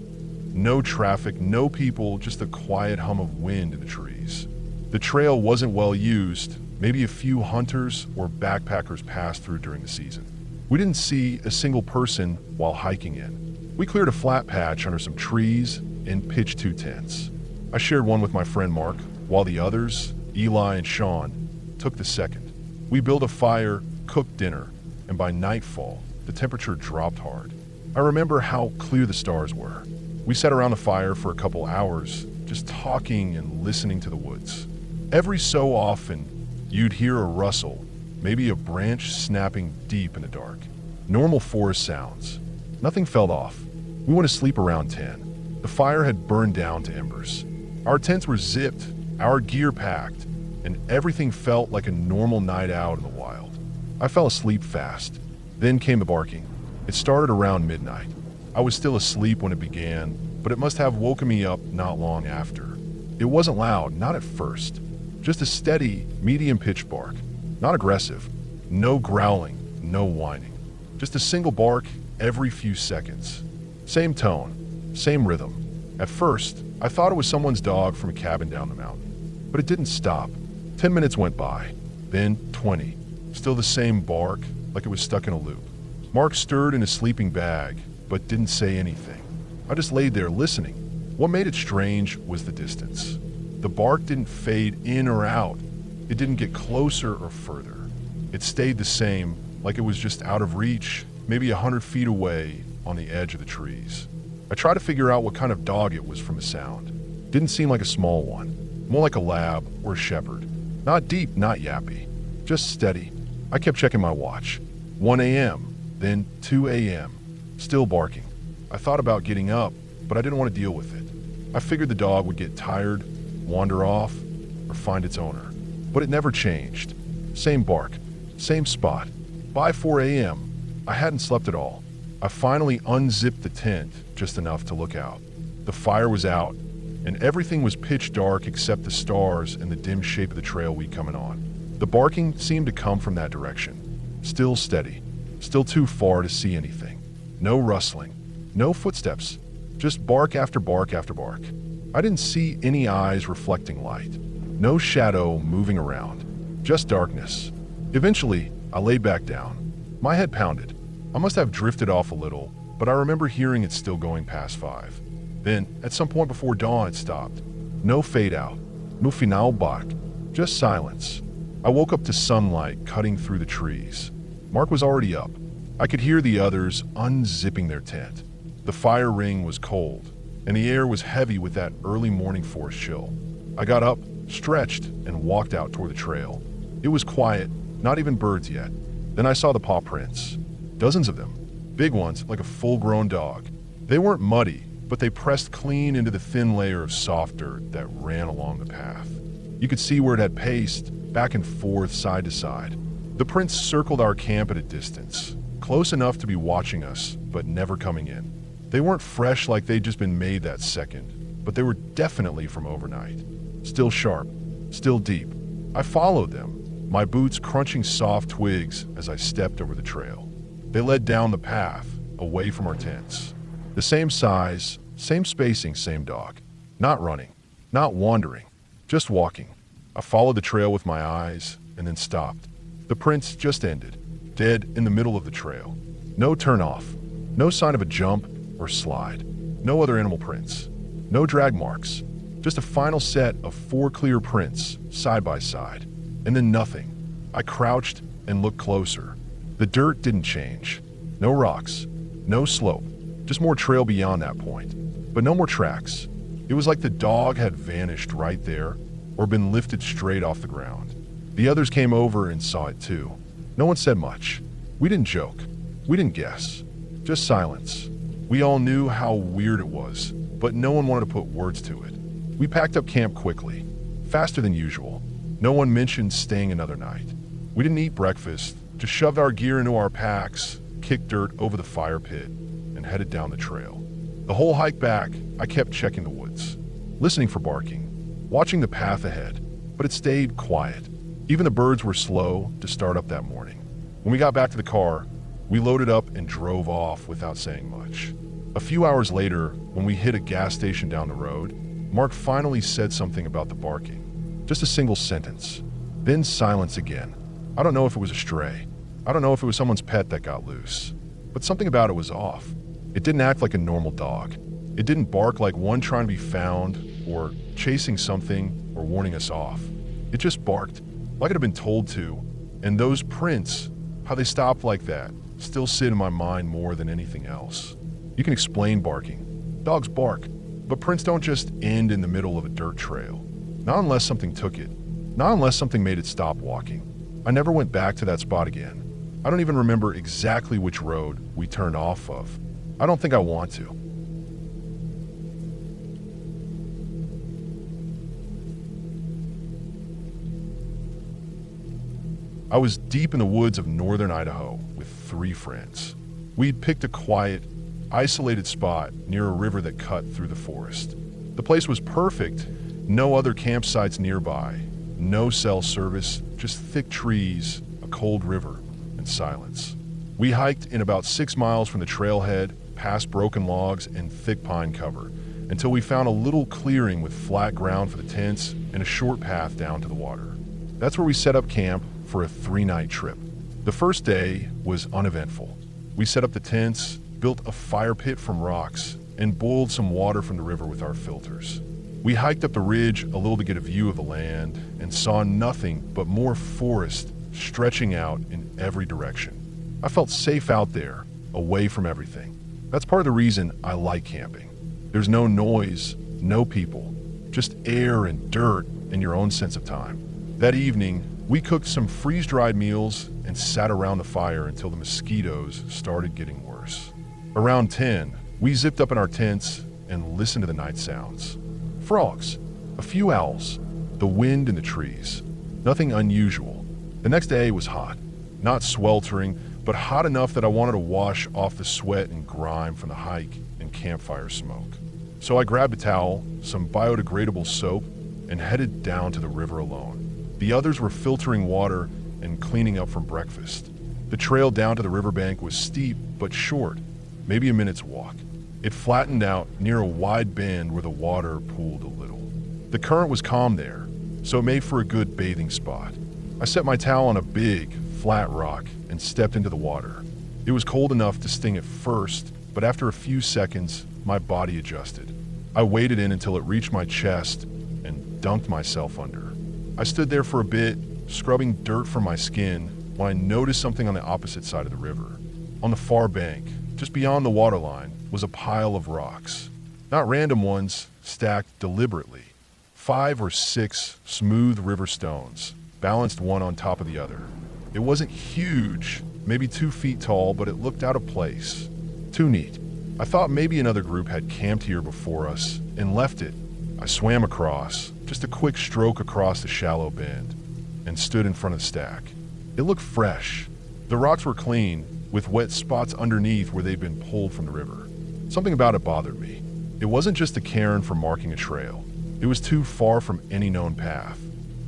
No traffic, no people, just the quiet hum of wind in the trees. The trail wasn't well used. Maybe a few hunters or backpackers passed through during the season. We didn't see a single person while hiking in. We cleared a flat patch under some trees and pitched 2 tents. I shared one with my friend Mark, while the others, Eli and Sean, took the second. We built a fire, cooked dinner, and by nightfall, the temperature dropped hard. I remember how clear the stars were. We sat around the fire for a couple hours, just talking and listening to the woods. Every so often, you'd hear a rustle, maybe a branch snapping deep in the dark. Normal forest sounds. Nothing felt off. We went to sleep around 10. The fire had burned down to embers. Our tents were zipped, our gear packed, and everything felt like a normal night out in the wild. I fell asleep fast. Then came the barking. It started around midnight. I was still asleep when it began, but it must have woken me up not long after. It wasn't loud, not at first. Just a steady, medium-pitched bark. Not aggressive. No growling, no whining. Just a single bark every few seconds. Same tone, same rhythm. At first, I thought it was someone's dog from a cabin down the mountain. But it didn't stop. 10 minutes went by, then 20. Still the same bark, like it was stuck in a loop. Mark stirred in his sleeping bag, but didn't say anything. I just laid there listening. What made it strange was the distance. The bark didn't fade in or out. It didn't get closer or further. It stayed the same, like it was just out of reach, maybe 100 feet away on the edge of the trees. I tried to figure out what kind of dog it was from the sound. Didn't seem like a small one, more like a lab or a shepherd. Not deep, not yappy, just steady. I kept checking my watch. 1 a.m., then 2 a.m., still barking. I thought about getting up, but I didn't want to deal with it. I figured the dog would get tired, wander off, or find its owner. But it never changed. Same bark, same spot. By 4 a.m., I hadn't slept at all. I finally unzipped the tent just enough to look out. The fire was out, and everything was pitch dark except the stars and the dim shape of the trail we'd coming on. The barking seemed to come from that direction. Still steady, still too far to see anything. No rustling, no footsteps, just bark after bark after bark. I didn't see any eyes reflecting light. No shadow moving around, just darkness. Eventually, I laid back down. My head pounded. I must have drifted off a little, but I remember hearing it still going past 5. Then, at some point before dawn, it stopped. No fade out, no final bark, just silence. I woke up to sunlight cutting through the trees. Mark was already up. I could hear the others unzipping their tent. The fire ring was cold, and the air was heavy with that early morning forest chill. I got up, stretched, and walked out toward the trail. It was quiet, not even birds yet. Then I saw the paw prints. Dozens of them. Big ones, like a full-grown dog. They weren't muddy, but they pressed clean into the thin layer of soft dirt that ran along the path. You could see where it had paced, back and forth, side to side. The prints circled our camp at a distance, close enough to be watching us, but never coming in. They weren't fresh like they'd just been made that second, but they were definitely from overnight. Still sharp, still deep. I followed them, my boots crunching soft twigs as I stepped over the trail. They led down the path, away from our tents. The same size, same spacing, same dog. Not running, not wandering, just walking. I followed the trail with my eyes and then stopped. The prints just ended, dead in the middle of the trail. No turnoff, no sign of a jump or slide. No other animal prints, no drag marks. Just a final set of 4 clear prints, side by side. And then nothing. I crouched and looked closer. The dirt didn't change. No rocks, no slope, just more trail beyond that point. But no more tracks. It was like the dog had vanished right there or been lifted straight off the ground. The others came over and saw it too. No one said much. We didn't joke. We didn't guess. Just silence. We all knew how weird it was, but no one wanted to put words to it. We packed up camp quickly, faster than usual. No one mentioned staying another night. We didn't eat breakfast, just shoved our gear into our packs, kicked dirt over the fire pit, and headed down the trail. The whole hike back, I kept checking the woods, listening for barking, watching the path ahead, but it stayed quiet. Even the birds were slow to start up that morning. When we got back to the car, we loaded up and drove off without saying much. A few hours later, when we hit a gas station down the road, Mark finally said something about the barking. Just a single sentence. Then silence again. I don't know if it was a stray. I don't know if it was someone's pet that got loose. But something about it was off. It didn't act like a normal dog. It didn't bark like one trying to be found, or chasing something, or warning us off. It just barked, like it had been told to. And those prints, how they stopped like that, still sit in my mind more than anything else. You can explain barking. Dogs bark, but prints don't just end in the middle of a dirt trail. Not unless something took it. Not unless something made it stop walking. I never went back to that spot again. I don't even remember exactly which road we turned off of. I don't think I want to. I was deep in the woods of northern Idaho with 3 friends. We'd picked a quiet, isolated spot near a river that cut through the forest. The place was perfect. No other campsites nearby. No cell service, just thick trees, a cold river, and silence. We hiked in about 6 miles from the trailhead, past broken logs and thick pine cover, until we found a little clearing with flat ground for the tents and a short path down to the water. That's where we set up camp for a 3-night trip. The first day was uneventful. We set up the tents, built a fire pit from rocks, and boiled some water from the river with our filters. We hiked up the ridge a little to get a view of the land and saw nothing but more forest stretching out in every direction. I felt safe out there, away from everything. That's part of the reason I like camping. There's no noise, no people, just air and dirt and your own sense of time. That evening, we cooked some freeze-dried meals and sat around the fire until the mosquitoes started getting worse. Around 10, we zipped up in our tents and listened to the night sounds. Frogs, a few owls, the wind in the trees. Nothing unusual. The next day was hot. Not sweltering, but hot enough that I wanted to wash off the sweat and grime from the hike and campfire smoke. So I grabbed a towel, some biodegradable soap, and headed down to the river alone. The others were filtering water and cleaning up from breakfast. The trail down to the riverbank was steep but short, maybe a minute's walk. It flattened out near a wide bend where the water pooled a little. The current was calm there, so it made for a good bathing spot. I set my towel on a big, flat rock and stepped into the water. It was cold enough to sting at first, but after a few seconds, my body adjusted. I waded in until it reached my chest and dunked myself under. I stood there for a bit, scrubbing dirt from my skin, when I noticed something on the opposite side of the river. On the far bank, just beyond the waterline, was a pile of rocks. Not random ones, stacked deliberately. 5 or 6 smooth river stones, balanced one on top of the other. It wasn't huge, maybe 2 feet tall, but it looked out of place. Too neat. I thought maybe another group had camped here before us and left it. I swam across, just a quick stroke across the shallow bend, and stood in front of the stack. It looked fresh. The rocks were clean, with wet spots underneath where they'd been pulled from the river. Something about it bothered me. It wasn't just a cairn for marking a trail. It was too far from any known path.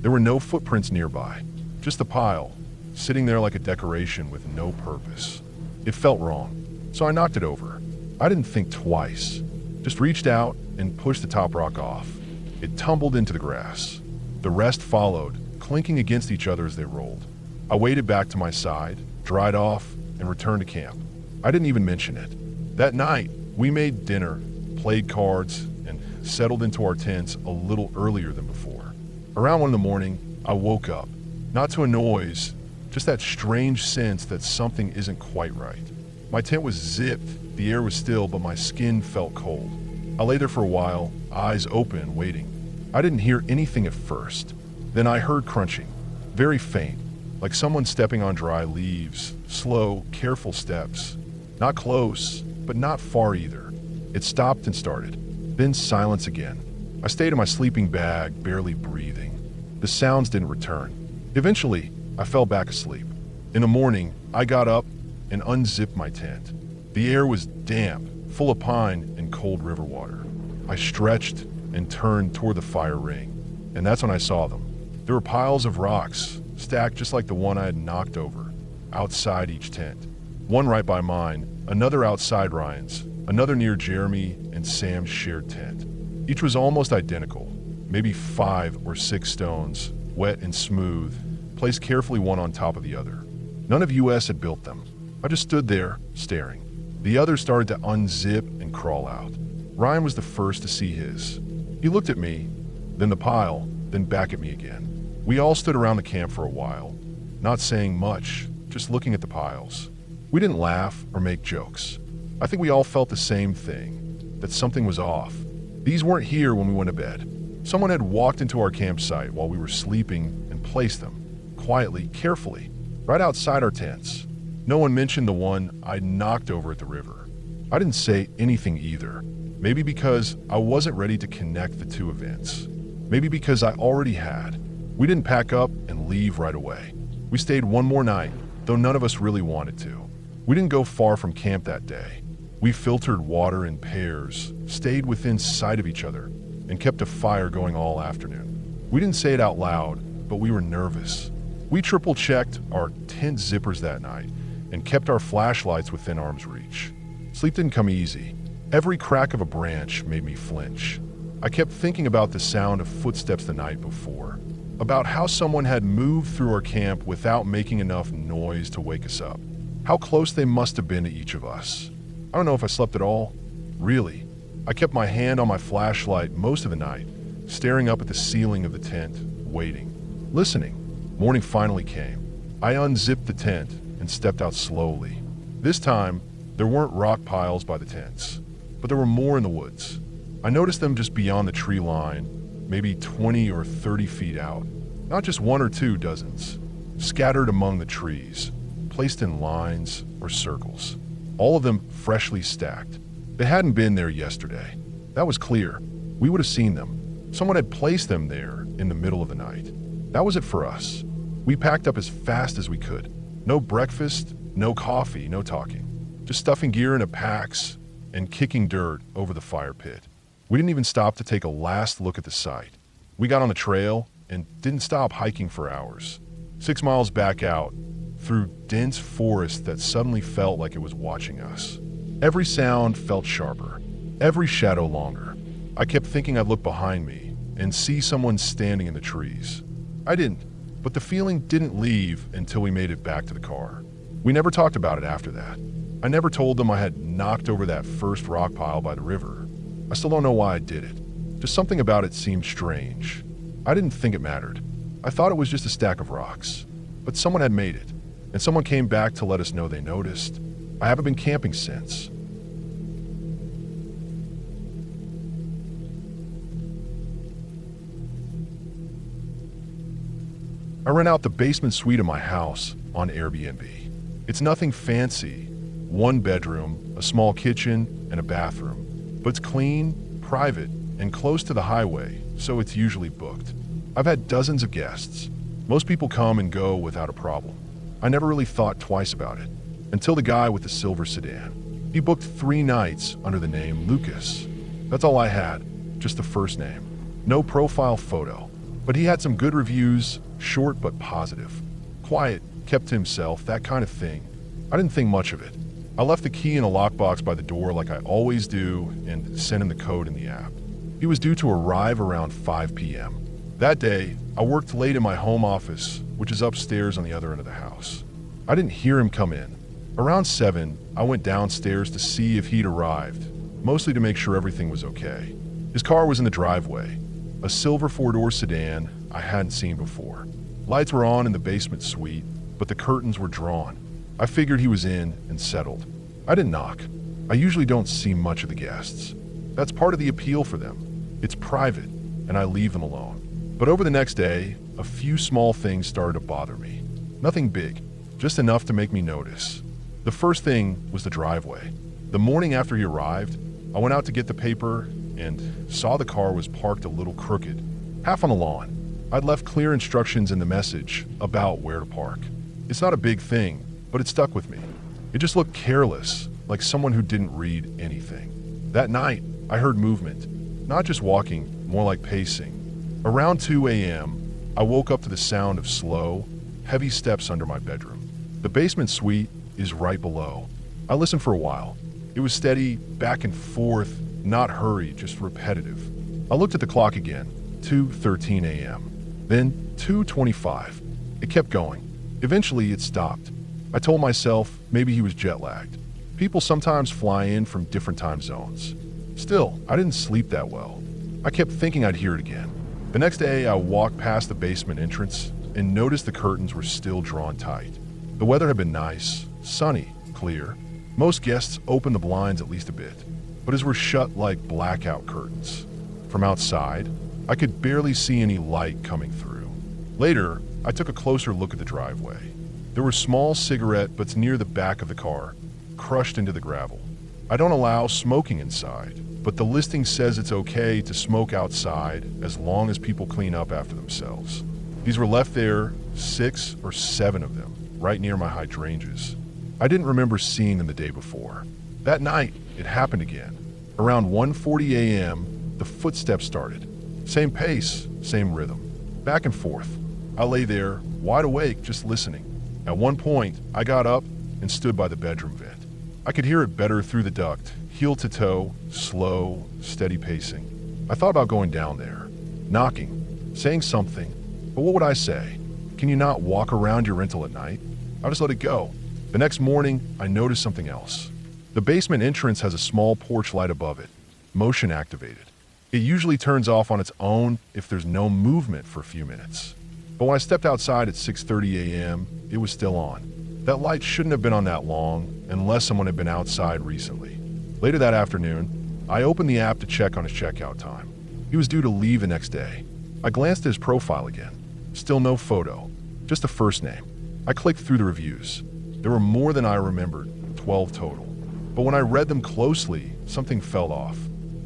There were no footprints nearby, just a pile, sitting there like a decoration with no purpose. It felt wrong, so I knocked it over. I didn't think twice, just reached out and pushed the top rock off. It tumbled into the grass. The rest followed, clinking against each other as they rolled. I waded back to my side, dried off, and returned to camp. I didn't even mention it. That night, we made dinner, played cards, and settled into our tents a little earlier than before. Around 1 in the morning, I woke up, not to a noise, just that strange sense that something isn't quite right. My tent was zipped, the air was still, but my skin felt cold. I lay there for a while, eyes open, waiting. I didn't hear anything at first. Then I heard crunching, very faint, like someone stepping on dry leaves, slow, careful steps. Not close, but not far either. It stopped and started, then silence again. I stayed in my sleeping bag, barely breathing. The sounds didn't return. Eventually, I fell back asleep. In the morning, I got up and unzipped my tent. The air was damp, full of pine and cold river water. I stretched and turned toward the fire ring, and that's when I saw them. There were piles of rocks, stacked just like the one I had knocked over, outside each tent. One right by mine, another outside Ryan's, another near Jeremy and Sam's shared tent. Each was almost identical, maybe 5 or 6 stones, wet and smooth, placed carefully one on top of the other. None of US had built them. I just stood there, staring. The others started to unzip and crawl out. Ryan was the first to see his. He looked at me, then the pile, then back at me again. We all stood around the camp for a while, not saying much, just looking at the piles. We didn't laugh or make jokes. I think we all felt the same thing, that something was off. These weren't here when we went to bed. Someone had walked into our campsite while we were sleeping and placed them, quietly, carefully, right outside our tents. No one mentioned the one I knocked over at the river. I didn't say anything either. Maybe because I wasn't ready to connect the two events. Maybe because I already had. We didn't pack up and leave right away. We stayed one more night, though none of us really wanted to. We didn't go far from camp that day. We filtered water in pairs, stayed within sight of each other, and kept a fire going all afternoon. We didn't say it out loud, but we were nervous. We triple-checked our tent zippers that night and kept our flashlights within arm's reach. Sleep didn't come easy. Every crack of a branch made me flinch. I kept thinking about the sound of footsteps the night before. about how someone had moved through our camp without making enough noise to wake us up. How close they must have been to each of us. I don't know if I slept at all. Really. I kept my hand on my flashlight most of the night, staring up at the ceiling of the tent, waiting, listening. Morning finally came. I unzipped the tent and stepped out slowly. This time, there weren't rock piles by the tents, but there were more in the woods. I noticed them just beyond the tree line, maybe 20 or 30 feet out. Not just one or two dozens, scattered among the trees, placed in lines or circles. All of them freshly stacked. They hadn't been there yesterday. That was clear. We would have seen them. Someone had placed them there in the middle of the night. That was it for us. We packed up as fast as we could. No breakfast, no coffee, no talking. Just stuffing gear into packs and kicking dirt over the fire pit. We didn't even stop to take a last look at the site. We got on the trail and didn't stop hiking for hours. 6 miles back out, through dense forest that suddenly felt like it was watching us. Every sound felt sharper, every shadow longer. I kept thinking I'd look behind me and see someone standing in the trees. I didn't, but the feeling didn't leave until we made it back to the car. We never talked about it after that. I never told them I had knocked over that first rock pile by the river. I still don't know why I did it. Just something about it seemed strange. I didn't think it mattered. I thought it was just a stack of rocks. But someone had made it, and someone came back to let us know they noticed. I haven't been camping since. I rent out the basement suite of my house on Airbnb. It's nothing fancy. 1 bedroom, a small kitchen, and a bathroom. But it's clean, private, and close to the highway, so it's usually booked. I've had dozens of guests. Most people come and go without a problem. I never really thought twice about it, until the guy with the silver sedan. He booked 3 nights under the name Lucas. That's all I had, just the first name. No profile photo. But he had some good reviews, short but positive. Quiet, kept to himself, that kind of thing. I didn't think much of it. I left the key in a lockbox by the door like I always do and sent him the code in the app. He was due to arrive around 5 p.m. That day, I worked late in my home office, which is upstairs on the other end of the house. I didn't hear him come in. Around 7, I went downstairs to see if he'd arrived, mostly to make sure everything was okay. His car was in the driveway, a silver 4-door sedan I hadn't seen before. Lights were on in the basement suite, but the curtains were drawn. I figured he was in and settled. I didn't knock. I usually don't see much of the guests. That's part of the appeal for them. It's private, and I leave them alone. But over the next day, a few small things started to bother me. Nothing big, just enough to make me notice. The first thing was the driveway. The morning after he arrived, I went out to get the paper and saw the car was parked a little crooked, half on the lawn. I'd left clear instructions in the message about where to park. It's not a big thing, but it stuck with me. It just looked careless, like someone who didn't read anything. That night, I heard movement, not just walking, more like pacing. Around 2 a.m., I woke up to the sound of slow, heavy steps under my bedroom. The basement suite is right below. I listened for a while. It was steady, back and forth, not hurried, just repetitive. I looked at the clock again, 2:13 a.m., then 2:25. It kept going. Eventually, it stopped. I told myself maybe he was jet-lagged. People sometimes fly in from different time zones. Still, I didn't sleep that well. I kept thinking I'd hear it again. The next day, I walked past the basement entrance and noticed the curtains were still drawn tight. The weather had been nice, sunny, clear. Most guests opened the blinds at least a bit, but his were shut like blackout curtains. From outside, I could barely see any light coming through. Later, I took a closer look at the driveway. There were small cigarette butts near the back of the car, crushed into the gravel. I don't allow smoking inside, but the listing says it's okay to smoke outside as long as people clean up after themselves. These were left there, 6 or 7 of them, right near my hydrangeas. I didn't remember seeing them the day before. That night, it happened again. Around 1:40 a.m., the footsteps started. Same pace, same rhythm. Back and forth. I lay there, wide awake, just listening. At one point, I got up and stood by the bedroom vent. I could hear it better through the duct, heel to toe, slow, steady pacing. I thought about going down there, knocking, saying something, But what would I say? Can you not walk around your rental at night? I just let it go. The next morning, I noticed something else. The basement entrance has a small porch light above it, motion activated. It usually turns off on its own if there's no movement for a few minutes. But when I stepped outside at 6:30 a.m., it was still on. That light shouldn't have been on that long unless someone had been outside recently. Later that afternoon, I opened the app to check on his checkout time. He was due to leave the next day. I glanced at his profile again. Still no photo, just a first name. I clicked through the reviews. There were more than I remembered, 12 total. But when I read them closely, something fell off.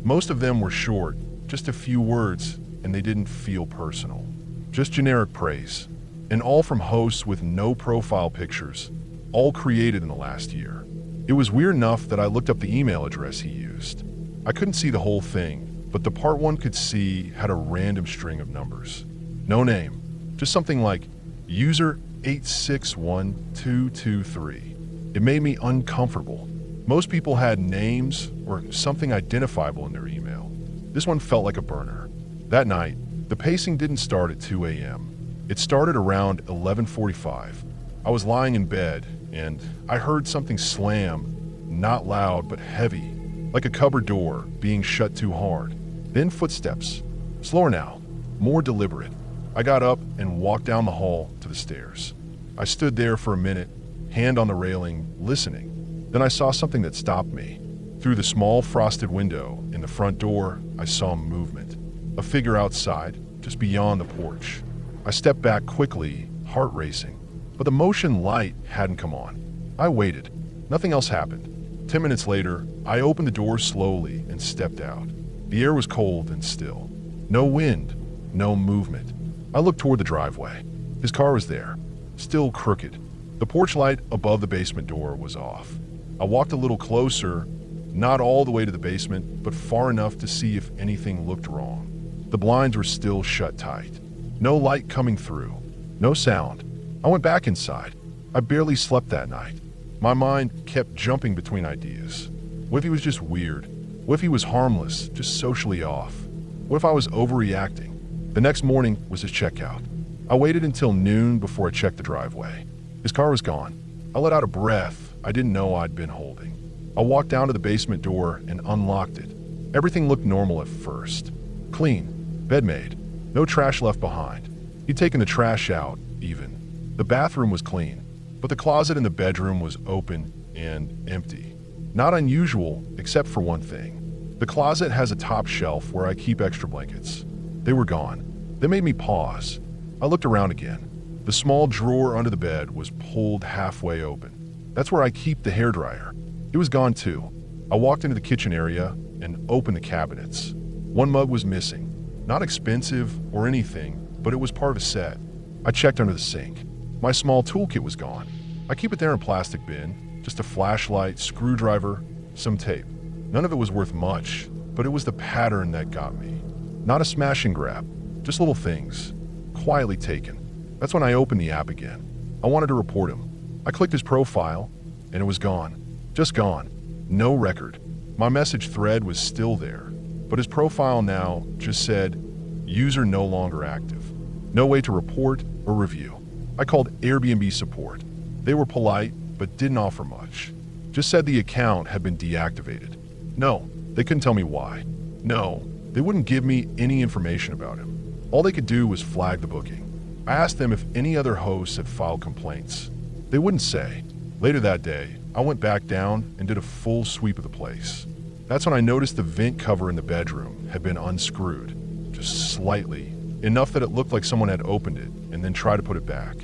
Most of them were short, just a few words, and they didn't feel personal. Just generic praise. And all from hosts with no profile pictures, all created in the last year. It was weird enough that I looked up the email address he used. I couldn't see the whole thing, but the part one could see had a random string of numbers. No name, just something like user 861223. It made me uncomfortable. Most people had names or something identifiable in their email. This one felt like a burner. That night, the pacing didn't start at 2 a.m. It started around 11:45. I was lying in bed and I heard something slam, not loud but heavy, like a cupboard door being shut too hard. Then footsteps, slower now, more deliberate. I got up and walked down the hall to the stairs. I stood there for a minute, hand on the railing, listening. Then I saw something that stopped me. Through the small frosted window in the front door, I saw movement. A figure outside, just beyond the porch. I stepped back quickly, heart racing. But the motion light hadn't come on. I waited. Nothing else happened. 10 minutes later, I opened the door slowly and stepped out. The air was cold and still. No wind, no movement. I looked toward the driveway. His car was there, still crooked. The porch light above the basement door was off. I walked a little closer, not all the way to the basement, but far enough to see if anything looked wrong. The blinds were still shut tight. No light coming through. No sound. I went back inside. I barely slept that night. My mind kept jumping between ideas. What if he was just weird? What if he was harmless, just socially off? What if I was overreacting? The next morning was his checkout. I waited until noon before I checked the driveway. His car was gone. I let out a breath I didn't know I'd been holding. I walked down to the basement door and unlocked it. Everything looked normal at first. Clean, bed made, no trash left behind. He'd taken the trash out, even. The bathroom was clean, but the closet in the bedroom was open and empty. Not unusual, except for one thing. The closet has a top shelf where I keep extra blankets. They were gone. They made me pause. I looked around again. The small drawer under the bed was pulled halfway open. That's where I keep the hairdryer. It was gone too. I walked into the kitchen area and opened the cabinets. One mug was missing. Not expensive or anything, but it was part of a set. I checked under the sink. My small toolkit was gone. I keep it there in a plastic bin, just a flashlight, screwdriver, some tape. None of it was worth much, but it was the pattern that got me. Not a smash and grab, just little things, quietly taken. That's when I opened the app again. I wanted to report him. I clicked his profile, and it was gone. Just gone. No record. My message thread was still there, but his profile now just said, user no longer active. No way to report or review. I called Airbnb support. They were polite, but didn't offer much. Just said the account had been deactivated. No, they couldn't tell me why. No, they wouldn't give me any information about him. All they could do was flag the booking. I asked them if any other hosts had filed complaints. They wouldn't say. Later that day, I went back down and did a full sweep of the place. That's when I noticed the vent cover in the bedroom had been unscrewed, just slightly, enough that it looked like someone had opened it and then tried to put it back.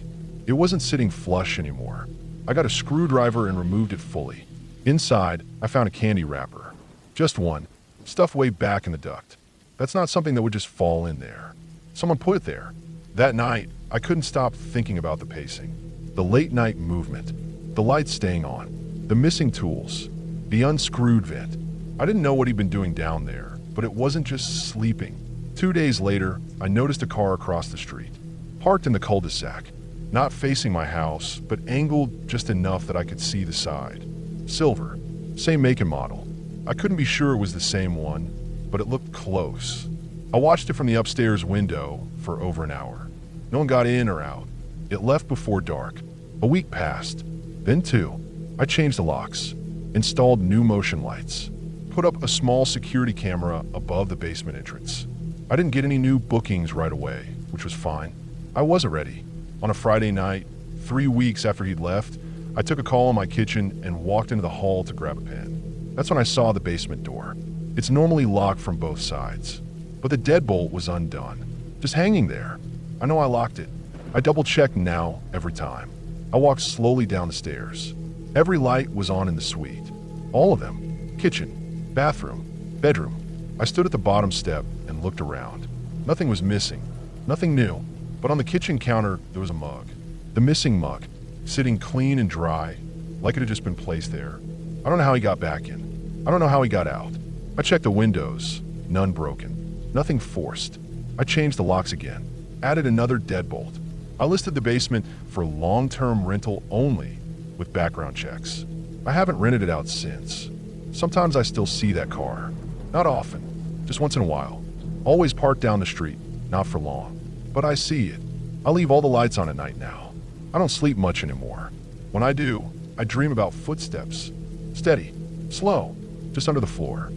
It wasn't sitting flush anymore. I got a screwdriver and removed it fully. Inside, I found a candy wrapper. Just one, stuffed way back in the duct. That's not something that would just fall in there. Someone put it there. That night, I couldn't stop thinking about the pacing. The late night movement, the lights staying on, the missing tools, the unscrewed vent. I didn't know what he'd been doing down there, but it wasn't just sleeping. 2 days later, I noticed a car across the street, parked in the cul-de-sac, not facing my house, but angled just enough that I could see the side. Silver, same make and model. I couldn't be sure it was the same one, but it looked close. I watched it from the upstairs window for over an hour. No one got in or out. It left before dark. A week passed. Then two. I changed the locks, installed new motion lights, put up a small security camera above the basement entrance. I didn't get any new bookings right away, which was fine. I wasn't ready. On a Friday night, 3 weeks after he'd left, I took a call in my kitchen and walked into the hall to grab a pen. That's when I saw the basement door. It's normally locked from both sides, but the deadbolt was undone, just hanging there. I know I locked it. I double-checked now every time. I walked slowly down the stairs. Every light was on in the suite. All of them. Kitchen, bathroom, bedroom. I stood at the bottom step and looked around. Nothing was missing. Nothing new. But on the kitchen counter, there was a mug. The missing mug, sitting clean and dry, like it had just been placed there. I don't know how he got back in. I don't know how he got out. I checked the windows. None broken. Nothing forced. I changed the locks again. Added another deadbolt. I listed the basement for long-term rental only with background checks. I haven't rented it out since. Sometimes I still see that car. Not often, just once in a while. Always parked down the street, not for long. But I see it. I leave all the lights on at night now. I don't sleep much anymore. When I do, I dream about footsteps. Steady, slow, just under the floor.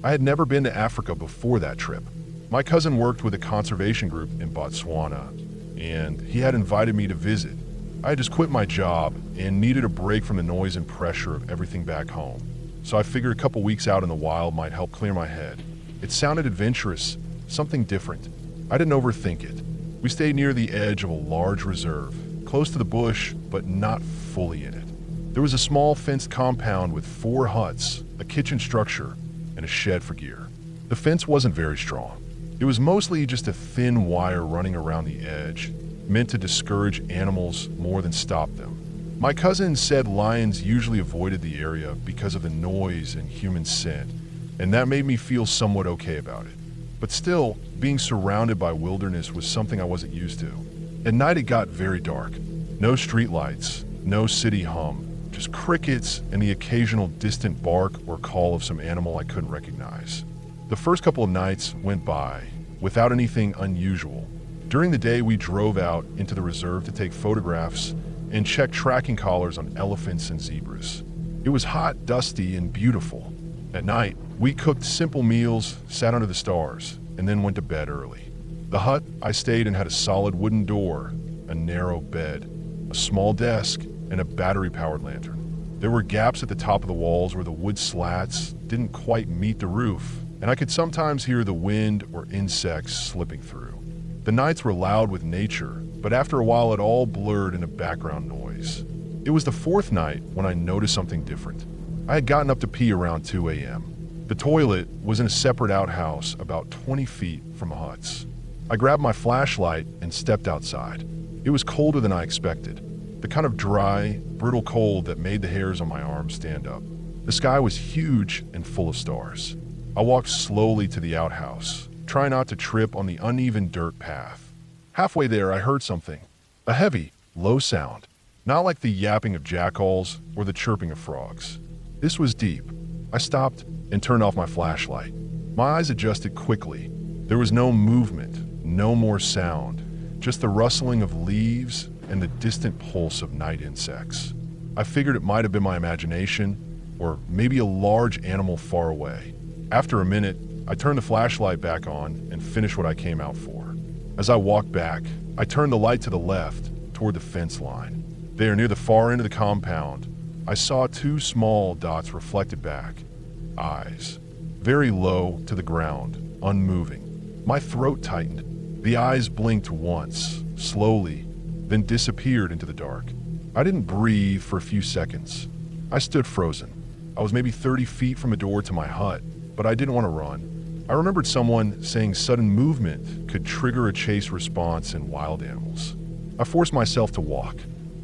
I had never been to Africa before that trip. My cousin worked with a conservation group in Botswana, and he had invited me to visit. I had just quit my job and needed a break from the noise and pressure of everything back home. So I figured a couple weeks out in the wild might help clear my head. It sounded adventurous, something different. I didn't overthink it. We stayed near the edge of a large reserve, close to the bush, but not fully in it. There was a small fenced compound with 4 huts, a kitchen structure, and a shed for gear. The fence wasn't very strong. It was mostly just a thin wire running around the edge, meant to discourage animals more than stop them. My cousin said lions usually avoided the area because of the noise and human scent, and that made me feel somewhat okay about it. But still, being surrounded by wilderness was something I wasn't used to. At night it got very dark. No streetlights, no city hum, just crickets and the occasional distant bark or call of some animal I couldn't recognize. The first couple of nights went by without anything unusual. During the day, we drove out into the reserve to take photographs and check tracking collars on elephants and zebras. It was hot, dusty, and beautiful. At night, we cooked simple meals, sat under the stars, and then went to bed early. The hut I stayed in had a solid wooden door, a narrow bed, a small desk, and a battery-powered lantern. There were gaps at the top of the walls where the wood slats didn't quite meet the roof, and I could sometimes hear the wind or insects slipping through. The nights were loud with nature, but after a while it all blurred into background noise. It was the 4th night when I noticed something different. I had gotten up to pee around 2 a.m. The toilet was in a separate outhouse about 20 feet from the huts. I grabbed my flashlight and stepped outside. It was colder than I expected, the kind of dry, brittle cold that made the hairs on my arms stand up. The sky was huge and full of stars. I walked slowly to the outhouse, trying not to trip on the uneven dirt path. Halfway there, I heard something. A heavy, low sound. Not like the yapping of jackals or the chirping of frogs. This was deep. I stopped and turned off my flashlight. My eyes adjusted quickly. There was no movement, no more sound, just the rustling of leaves and the distant pulse of night insects. I figured it might have been my imagination, or maybe a large animal far away. After a minute, I turned the flashlight back on and finished what I came out for. As I walked back, I turned the light to the left, toward the fence line. There, near the far end of the compound, I saw 2 small dots reflected back. Eyes. Very low to the ground, unmoving. My throat tightened. The eyes blinked once, slowly, then disappeared into the dark. I didn't breathe for a few seconds. I stood frozen. I was maybe 30 feet from a door to my hut, but I didn't want to run. I remembered someone saying sudden movement could trigger a chase response in wild animals. I forced myself to walk,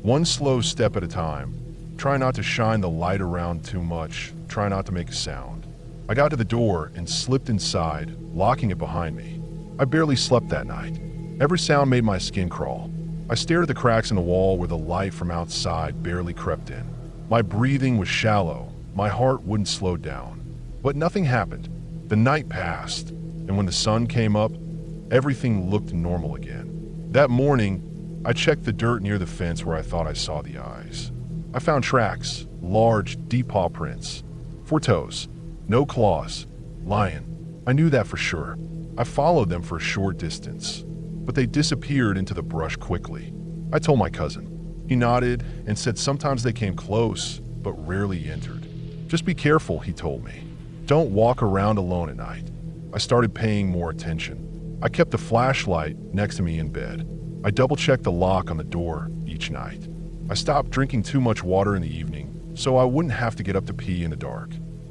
one slow step at a time. Try not to shine the light around too much, try not to make a sound. I got to the door and slipped inside, locking it behind me. I barely slept that night. Every sound made my skin crawl. I stared at the cracks in the wall where the light from outside barely crept in. My breathing was shallow, My heart wouldn't slow down. But nothing happened. The night passed, and when the sun came up, everything looked normal again. That morning, I checked the dirt near the fence where I thought I saw the eyes. I found tracks, large, deep paw prints. 4 toes, no claws. Lion. I knew that for sure. I followed them for a short distance, but they disappeared into the brush quickly. I told my cousin. He nodded and said sometimes they came close, but rarely entered. Just be careful, he told me. Don't walk around alone at night. I started paying more attention. I kept the flashlight next to me in bed. I double-checked the lock on the door each night. I stopped drinking too much water in the evening, so I wouldn't have to get up to pee in the dark.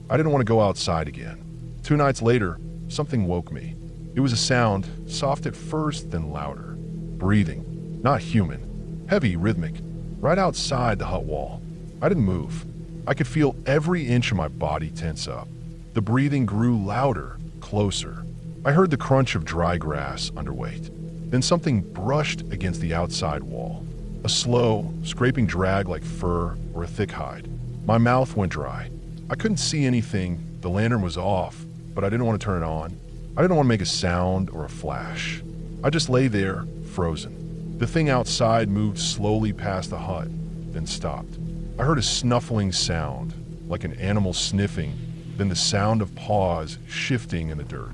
I didn't want to go outside again. 2 nights later, something woke me. It was a sound, soft at first, then louder. Breathing, not human, heavy, rhythmic, right outside the hut wall. I didn't move. I could feel every inch of my body tense up. The breathing grew louder, closer. I heard the crunch of dry grass underweight. Then something brushed against the outside wall. A slow, scraping drag like fur or a thick hide. My mouth went dry. I couldn't see anything. The lantern was off, but I didn't want to turn it on. I didn't want to make a sound or a flash. I just lay there, frozen. The thing outside moved slowly past the hut, then stopped. I heard a snuffling sound, like an animal sniffing, then the sound of paws shifting in the dirt.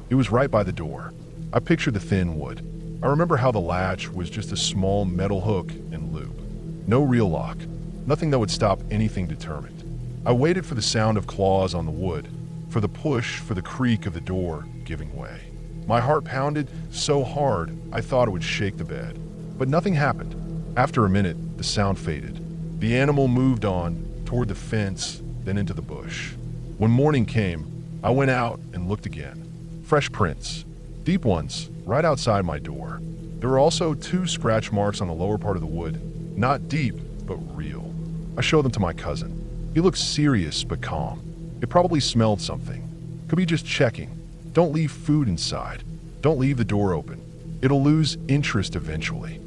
It was right by the door. I pictured the thin wood. I remember how the latch was just a small metal hook and loop. No real lock, nothing that would stop anything determined. I waited for the sound of claws on the wood, for the push, for the creak of the door giving way. My heart pounded so hard I thought it would shake the bed. But nothing happened. After a minute, the sound faded. The animal moved on, toward the fence, then into the bush. When morning came, I went out and looked again. Fresh prints, deep ones, right outside my door. There were also 2 scratch marks on the lower part of the wood, not deep, but real. I showed them to my cousin. He looked serious but calm. It probably smelled something. Could be just checking. Don't leave food inside. Don't leave the door open. It'll lose interest eventually.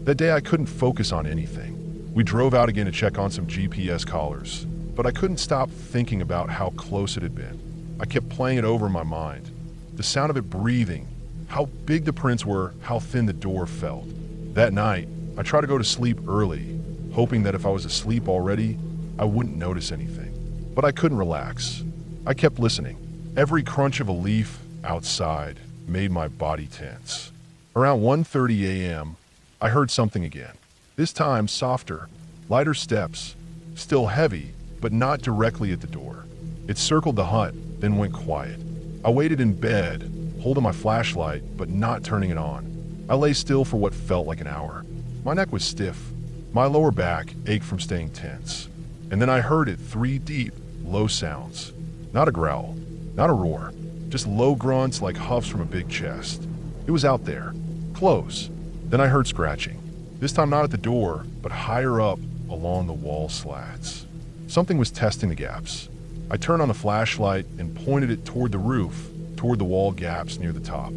That day I couldn't focus on anything. We drove out again to check on some GPS collars, but I couldn't stop thinking about how close it had been. I kept playing it over in my mind. The sound of it breathing, how big the prints were, how thin the door felt. That night, I tried to go to sleep early, hoping that if I was asleep already, I wouldn't notice anything. But I couldn't relax. I kept listening. Every crunch of a leaf outside made my body tense. Around 1:30 a.m., I heard something again. This time softer, lighter steps, still heavy, but not directly at the door. It circled the hut, then went quiet. I waited in bed, holding my flashlight, but not turning it on. I lay still for what felt like an hour. My neck was stiff. My lower back ached from staying tense. And then I heard it, 3 deep, low sounds. Not a growl, not a roar, just low grunts like huffs from a big chest. It was out there, close. Then I heard scratching. This time not at the door, but higher up along the wall slats. Something was testing the gaps. I turned on the flashlight and pointed it toward the roof, toward the wall gaps near the top.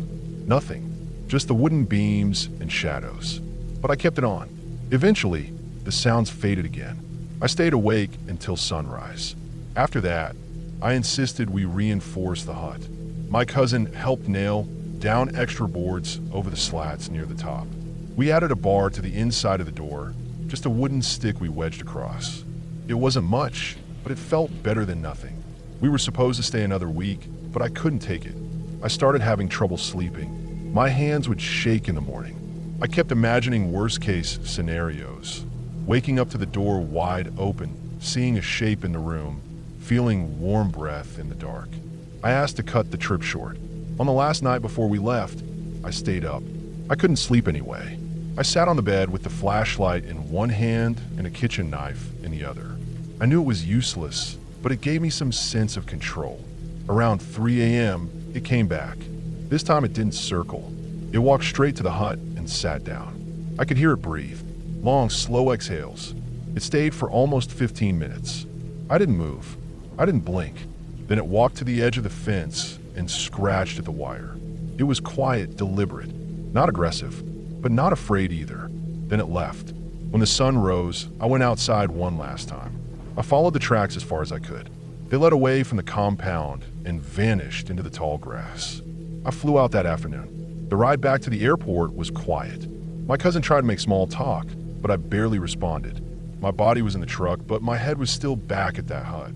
Nothing, just the wooden beams and shadows. But I kept it on. Eventually, the sounds faded again. I stayed awake until sunrise. After that, I insisted we reinforce the hut. My cousin helped nail down extra boards over the slats near the top. We added a bar to the inside of the door, just a wooden stick we wedged across. It wasn't much, but it felt better than nothing. We were supposed to stay another week, but I couldn't take it. I started having trouble sleeping. My hands would shake in the morning. I kept imagining worst-case scenarios. Waking up to the door wide open, seeing a shape in the room, feeling warm breath in the dark. I asked to cut the trip short. On the last night before we left, I stayed up. I couldn't sleep anyway. I sat on the bed with the flashlight in one hand and a kitchen knife in the other. I knew it was useless, but it gave me some sense of control. Around 3 a.m., it came back. This time it didn't circle. It walked straight to the hut and sat down. I could hear it breathe. Long, slow exhales. It stayed for almost 15 minutes. I didn't move. I didn't blink. Then it walked to the edge of the fence and scratched at the wire. It was quiet, deliberate, not aggressive, but not afraid either. Then it left. When the sun rose, I went outside one last time. I followed the tracks as far as I could. They led away from the compound and vanished into the tall grass. I flew out that afternoon. The ride back to the airport was quiet. My cousin tried to make small talk, but I barely responded. My body was in the truck, but my head was still back at that hut.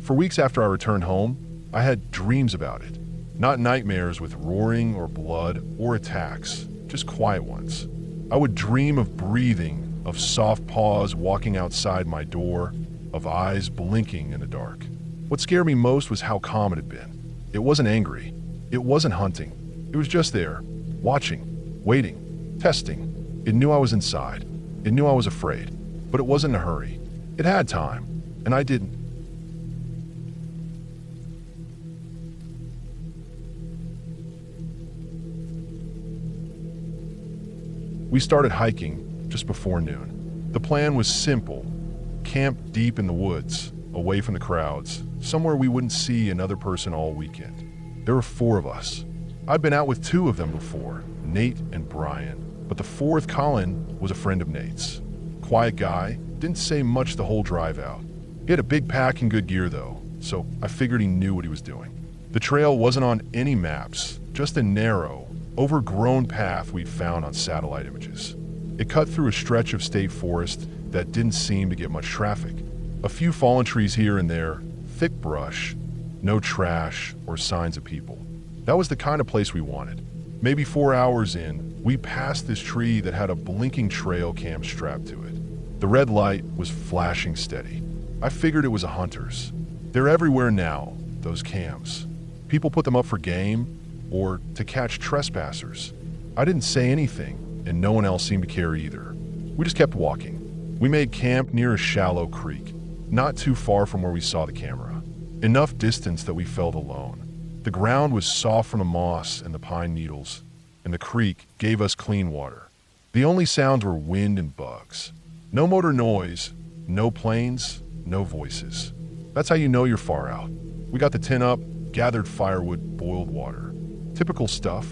For weeks after I returned home, I had dreams about it. Not nightmares with roaring or blood or attacks, just quiet ones. I would dream of breathing, of soft paws walking outside my door, of eyes blinking in the dark. What scared me most was how calm it had been. It wasn't angry. It wasn't hunting. It was just there, watching, waiting, testing. It knew I was inside. It knew I was afraid, but it wasn't in a hurry. It had time, and I didn't. We started hiking just before noon. The plan was simple: camp deep in the woods, away from the crowds, somewhere we wouldn't see another person all weekend. There were 4 of us. I'd been out with 2 of them before, Nate and Brian, but the 4th, Colin, was a friend of Nate's. Quiet guy, didn't say much the whole drive out. He had a big pack and good gear though, so I figured he knew what he was doing. The trail wasn't on any maps, just a narrow, overgrown path we'd found on satellite images. It cut through a stretch of state forest that didn't seem to get much traffic. A few fallen trees here and there, thick brush, no trash or signs of people. That was the kind of place we wanted. Maybe 4 hours in, we passed this tree that had a blinking trail cam strapped to it. The red light was flashing steady. I figured it was a hunter's. They're everywhere now, those cams. People put them up for game or to catch trespassers. I didn't say anything, and no one else seemed to care either. We just kept walking. We made camp near a shallow creek, not too far from where we saw the camera. Enough distance that we felt alone. The ground was soft from the moss and the pine needles, and the creek gave us clean water. The only sounds were wind and bugs. No motor noise, no planes, no voices. That's how you know you're far out. We got the tent up, gathered firewood, boiled water. Typical stuff.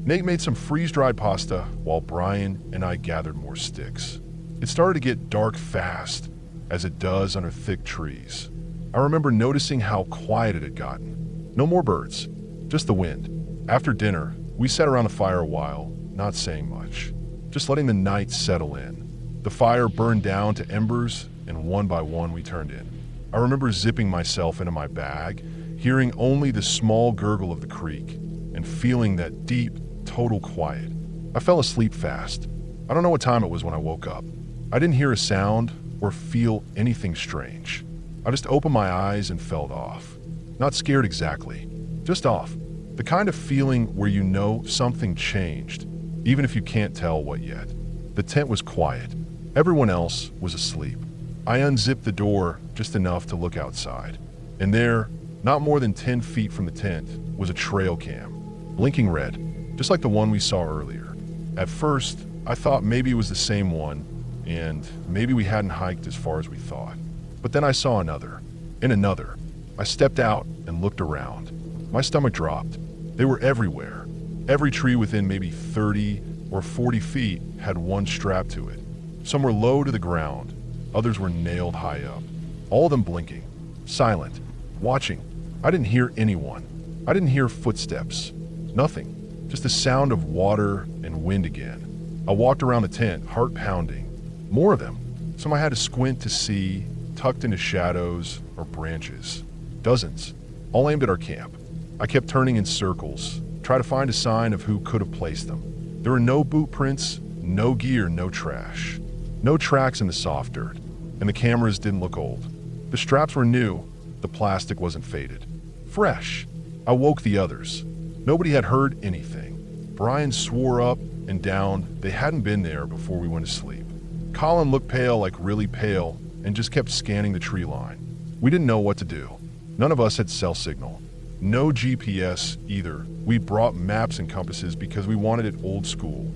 Nate made some freeze-dried pasta while Brian and I gathered more sticks. It started to get dark fast, as it does under thick trees. I remember noticing how quiet it had gotten. No more birds, just the wind. After dinner, we sat around the fire a while, not saying much, just letting the night settle in. The fire burned down to embers, and one by one we turned in. I remember zipping myself into my bag, hearing only the small gurgle of the creek, and feeling that deep, total quiet. I fell asleep fast. I don't know what time it was when I woke up. I didn't hear a sound or feel anything strange. I just opened my eyes and felt off. Not scared exactly, just off. The kind of feeling where you know something changed, even if you can't tell what yet. The tent was quiet. Everyone else was asleep. I unzipped the door just enough to look outside. And there, not more than 10 feet from the tent, was a trail cam, blinking red, just like the one we saw earlier. At first, I thought maybe it was the same one, and maybe we hadn't hiked as far as we thought. But then I saw another, and another. I stepped out and looked around. My stomach dropped. They were everywhere. Every tree within maybe 30 or 40 feet had one strapped to it. Some were low to the ground. Others were nailed high up. All of them blinking, silent, watching. I didn't hear anyone. I didn't hear footsteps. Nothing. Just the sound of water and wind again. I walked around the tent, heart pounding. More of them. Some I had to squint to see, tucked into shadows or branches. Dozens, all aimed at our camp. I kept turning in circles, try to find a sign of who could have placed them. There were no boot prints, no gear, no trash. No tracks in the soft dirt, and the cameras didn't look old. The straps were new, the plastic wasn't faded. Fresh. I woke the others. Nobody had heard anything. Brian swore up and down they hadn't been there before we went to sleep. Colin looked pale, like really pale, and just kept scanning the tree line. We didn't know what to do. None of us had cell signal. No GPS either. We brought maps and compasses because we wanted it old school.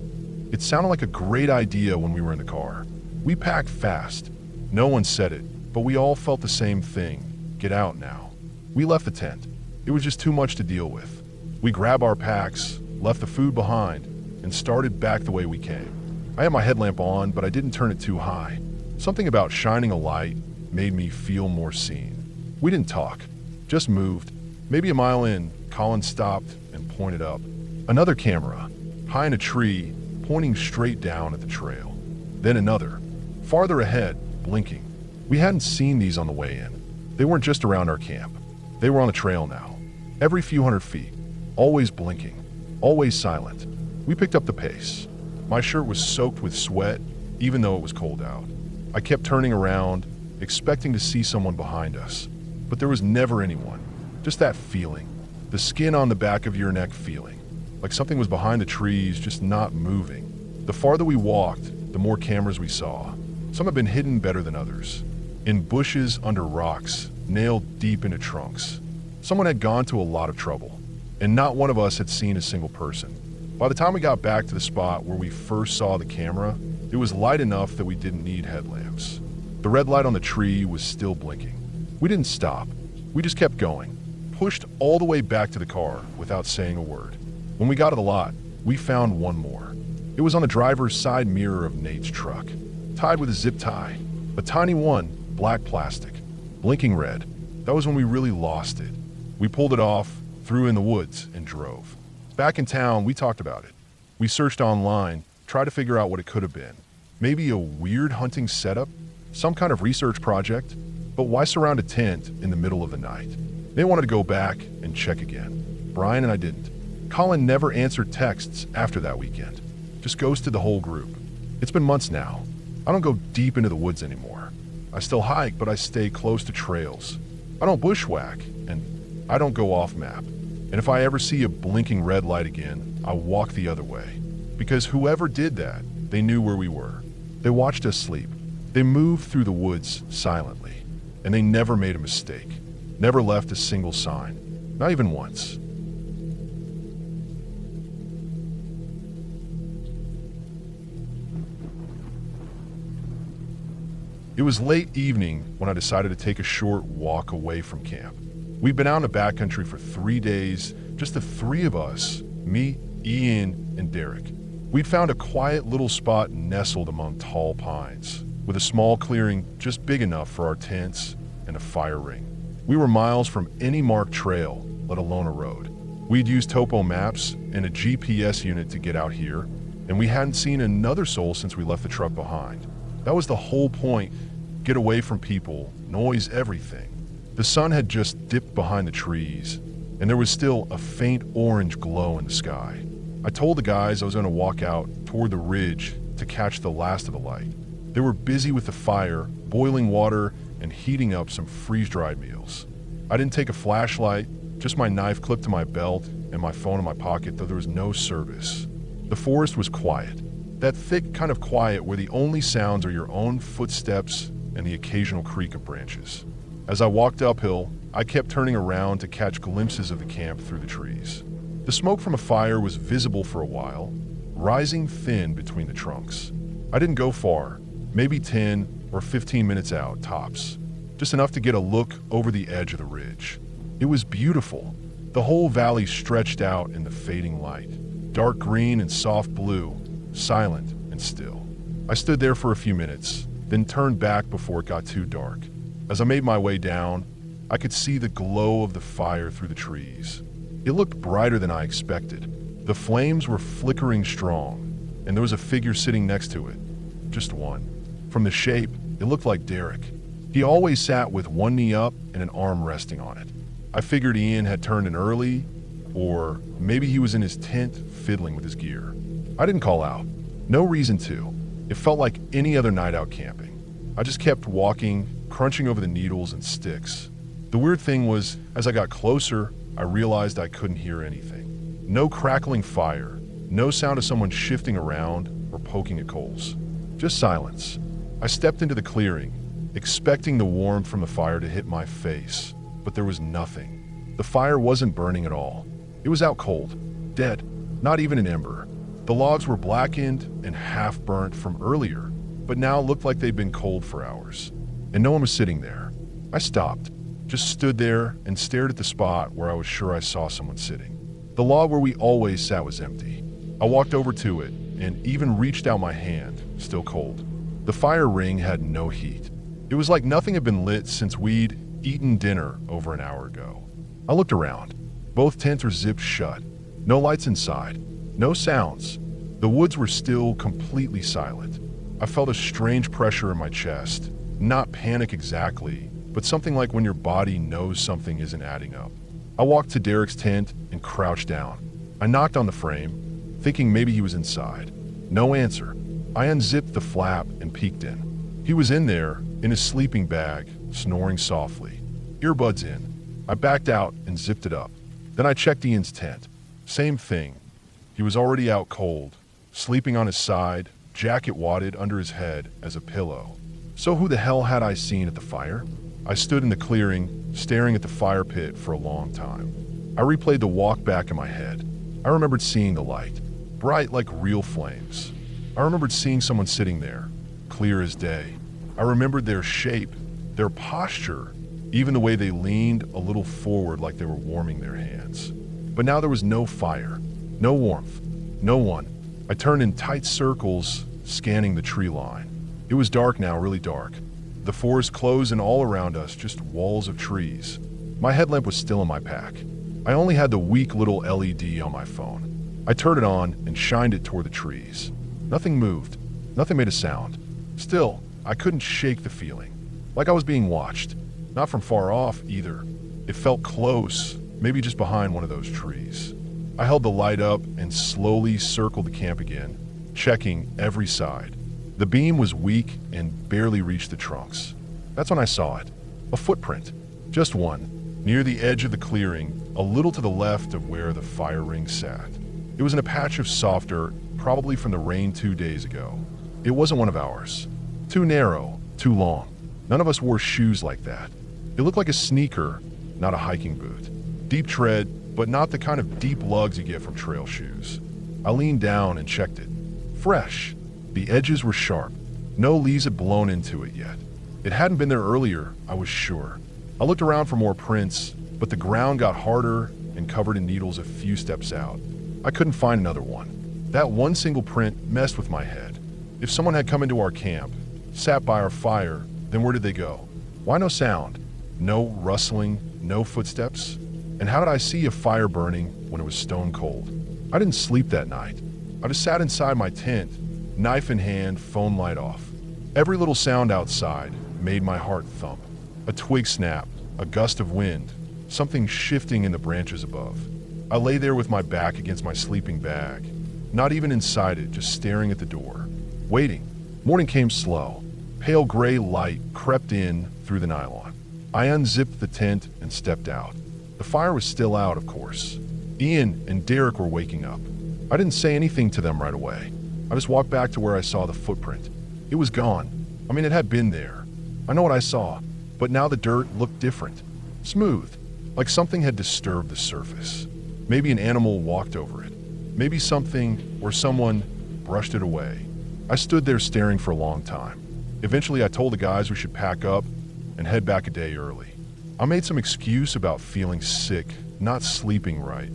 It sounded like a great idea when we were in the car. We packed fast. No one said it, but we all felt the same thing. Get out now. We left the tent. It was just too much to deal with. We grabbed our packs, left the food behind, and started back the way we came. I had my headlamp on, but I didn't turn it too high. Something about shining a light made me feel more seen. We didn't talk. Just moved. Maybe a mile in, Colin stopped and pointed up. Another camera, high in a tree, pointing straight down at the trail. Then another, farther ahead, blinking. We hadn't seen these on the way in. They weren't just around our camp. They were on the trail now. Every few hundred feet. Always blinking. Always silent. We picked up the pace. My shirt was soaked with sweat, even though it was cold out. I kept turning around, expecting to see someone behind us. But there was never anyone. Just that feeling. The skin on the back of your neck feeling. Like something was behind the trees, just not moving. The farther we walked, the more cameras we saw. Some have been hidden better than others. In bushes, under rocks, nailed deep into trunks. Someone had gone to a lot of trouble, and not one of us had seen a single person. By the time we got back to the spot where we first saw the camera, it was light enough that we didn't need headlamps. The red light on the tree was still blinking. We didn't stop. We just kept going, pushed all the way back to the car without saying a word. When we got to the lot, we found one more. It was on the driver's side mirror of Nate's truck, tied with a zip tie. A tiny one, black plastic, blinking red. That was when we really lost it. We pulled it off, threw it in the woods, and drove. Back in town, we talked about it. We searched online, tried to figure out what it could have been. Maybe a weird hunting setup? Some kind of research project? But why surround a tent in the middle of the night? They wanted to go back and check again. Brian and I didn't. Colin never answered texts after that weekend. Just ghosted the whole group. It's been months now. I don't go deep into the woods anymore. I still hike, but I stay close to trails. I don't bushwhack, and I don't go off map. And if I ever see a blinking red light again, I walk the other way. Because whoever did that, they knew where we were. They watched us sleep. They moved through the woods silently. And they never made a mistake. Never left a single sign. Not even once. It was late evening when I decided to take a short walk away from camp. We'd been out in the backcountry for 3 days, just the three of us, me, Ian, and Derek. We'd found a quiet little spot nestled among tall pines, with a small clearing just big enough for our tents and a fire ring. We were miles from any marked trail, let alone a road. We'd used topo maps and a GPS unit to get out here, and we hadn't seen another soul since we left the truck behind. That was the whole point. Get away from people, noise, everything. The sun had just dipped behind the trees, and there was still a faint orange glow in the sky. I told the guys I was going to walk out toward the ridge to catch the last of the light. They were busy with the fire, boiling water, and heating up some freeze-dried meals. I didn't take a flashlight, just my knife clipped to my belt and my phone in my pocket, though there was no service. The forest was quiet. That thick kind of quiet where the only sounds are your own footsteps and the occasional creak of branches. As I walked uphill, I kept turning around to catch glimpses of the camp through the trees. The smoke from a fire was visible for a while, rising thin between the trunks. I didn't go far, maybe 10 or 15 minutes out, tops. Just enough to get a look over the edge of the ridge. It was beautiful. The whole valley stretched out in the fading light, dark green and soft blue, silent and still. I stood there for a few minutes, then turned back before it got too dark. As I made my way down, I could see the glow of the fire through the trees. It looked brighter than I expected. The flames were flickering strong, and there was a figure sitting next to it. Just one. From the shape, it looked like Derek. He always sat with one knee up and an arm resting on it. I figured Ian had turned in early, or maybe he was in his tent fiddling with his gear. I didn't call out. No reason to. It felt like any other night out camping. I just kept walking, crunching over the needles and sticks. The weird thing was, as I got closer, I realized I couldn't hear anything. No crackling fire, no sound of someone shifting around or poking at coals. Just silence. I stepped into the clearing, expecting the warmth from the fire to hit my face, but there was nothing. The fire wasn't burning at all. It was out cold, dead, not even an ember. The logs were blackened and half burnt from earlier, but now looked like they'd been cold for hours. And no one was sitting there. I stopped, just stood there and stared at the spot where I was sure I saw someone sitting. The log where we always sat was empty. I walked over to it and even reached out my hand, still cold. The fire ring had no heat. It was like nothing had been lit since we'd, eaten dinner over an hour ago. I looked around. Both tents are zipped shut. No lights inside. No sounds. The woods were still completely silent. I felt a strange pressure in my chest. Not panic exactly, but something like when your body knows something isn't adding up. I walked to Derek's tent and crouched down. I knocked on the frame, thinking maybe he was inside. No answer. I unzipped the flap and peeked in. He was in there, in his sleeping bag, snoring softly. Earbuds in. I backed out and zipped it up. Then I checked Ian's tent. Same thing. He was already out cold, sleeping on his side, jacket wadded under his head as a pillow. So who the hell had I seen at the fire? I stood in the clearing, staring at the fire pit for a long time. I replayed the walk back in my head. I remembered seeing the light, bright like real flames. I remembered seeing someone sitting there, clear as day. I remembered their shape, their posture, even the way they leaned a little forward like they were warming their hands. But now there was no fire, no warmth, no one. I turned in tight circles, scanning the tree line. It was dark now, really dark. The forest closed and all around us, just walls of trees. My headlamp was still in my pack. I only had the weak little LED on my phone. I turned it on and shined it toward the trees. Nothing moved. Nothing made a sound. Still, I couldn't shake the feeling. Like I was being watched. Not from far off, either. It felt close, maybe just behind one of those trees. I held the light up and slowly circled the camp again, checking every side. The beam was weak and barely reached the trunks. That's when I saw it. A footprint. Just one. Near the edge of the clearing, a little to the left of where the fire ring sat. It was in a patch of soft dirt, probably from the rain 2 days ago. It wasn't one of ours. Too narrow, too long. None of us wore shoes like that. It looked like a sneaker, not a hiking boot. Deep tread, but not the kind of deep lugs you get from trail shoes. I leaned down and checked it. Fresh. The edges were sharp. No leaves had blown into it yet. It hadn't been there earlier, I was sure. I looked around for more prints, but the ground got harder and covered in needles a few steps out. I couldn't find another one. That one single print messed with my head. If someone had come into our camp, sat by our fire, then where did they go? Why no sound? No rustling, no footsteps? And how did I see a fire burning when it was stone cold? I didn't sleep that night. I just sat inside my tent, knife in hand, phone light off. Every little sound outside made my heart thump. A twig snap, a gust of wind, something shifting in the branches above. I lay there with my back against my sleeping bag, not even inside it, just staring at the door, waiting. Morning came slow. Pale gray light crept in through the nylon. I unzipped the tent and stepped out. The fire was still out, of course. Ian and Derek were waking up. I didn't say anything to them right away. I just walked back to where I saw the footprint. It was gone. I mean, it had been there. I know what I saw, but now the dirt looked different. Smooth, like something had disturbed the surface. Maybe an animal walked over it. Maybe something or someone brushed it away. I stood there staring for a long time. Eventually, I told the guys we should pack up and head back a day early. I made some excuse about feeling sick, not sleeping right,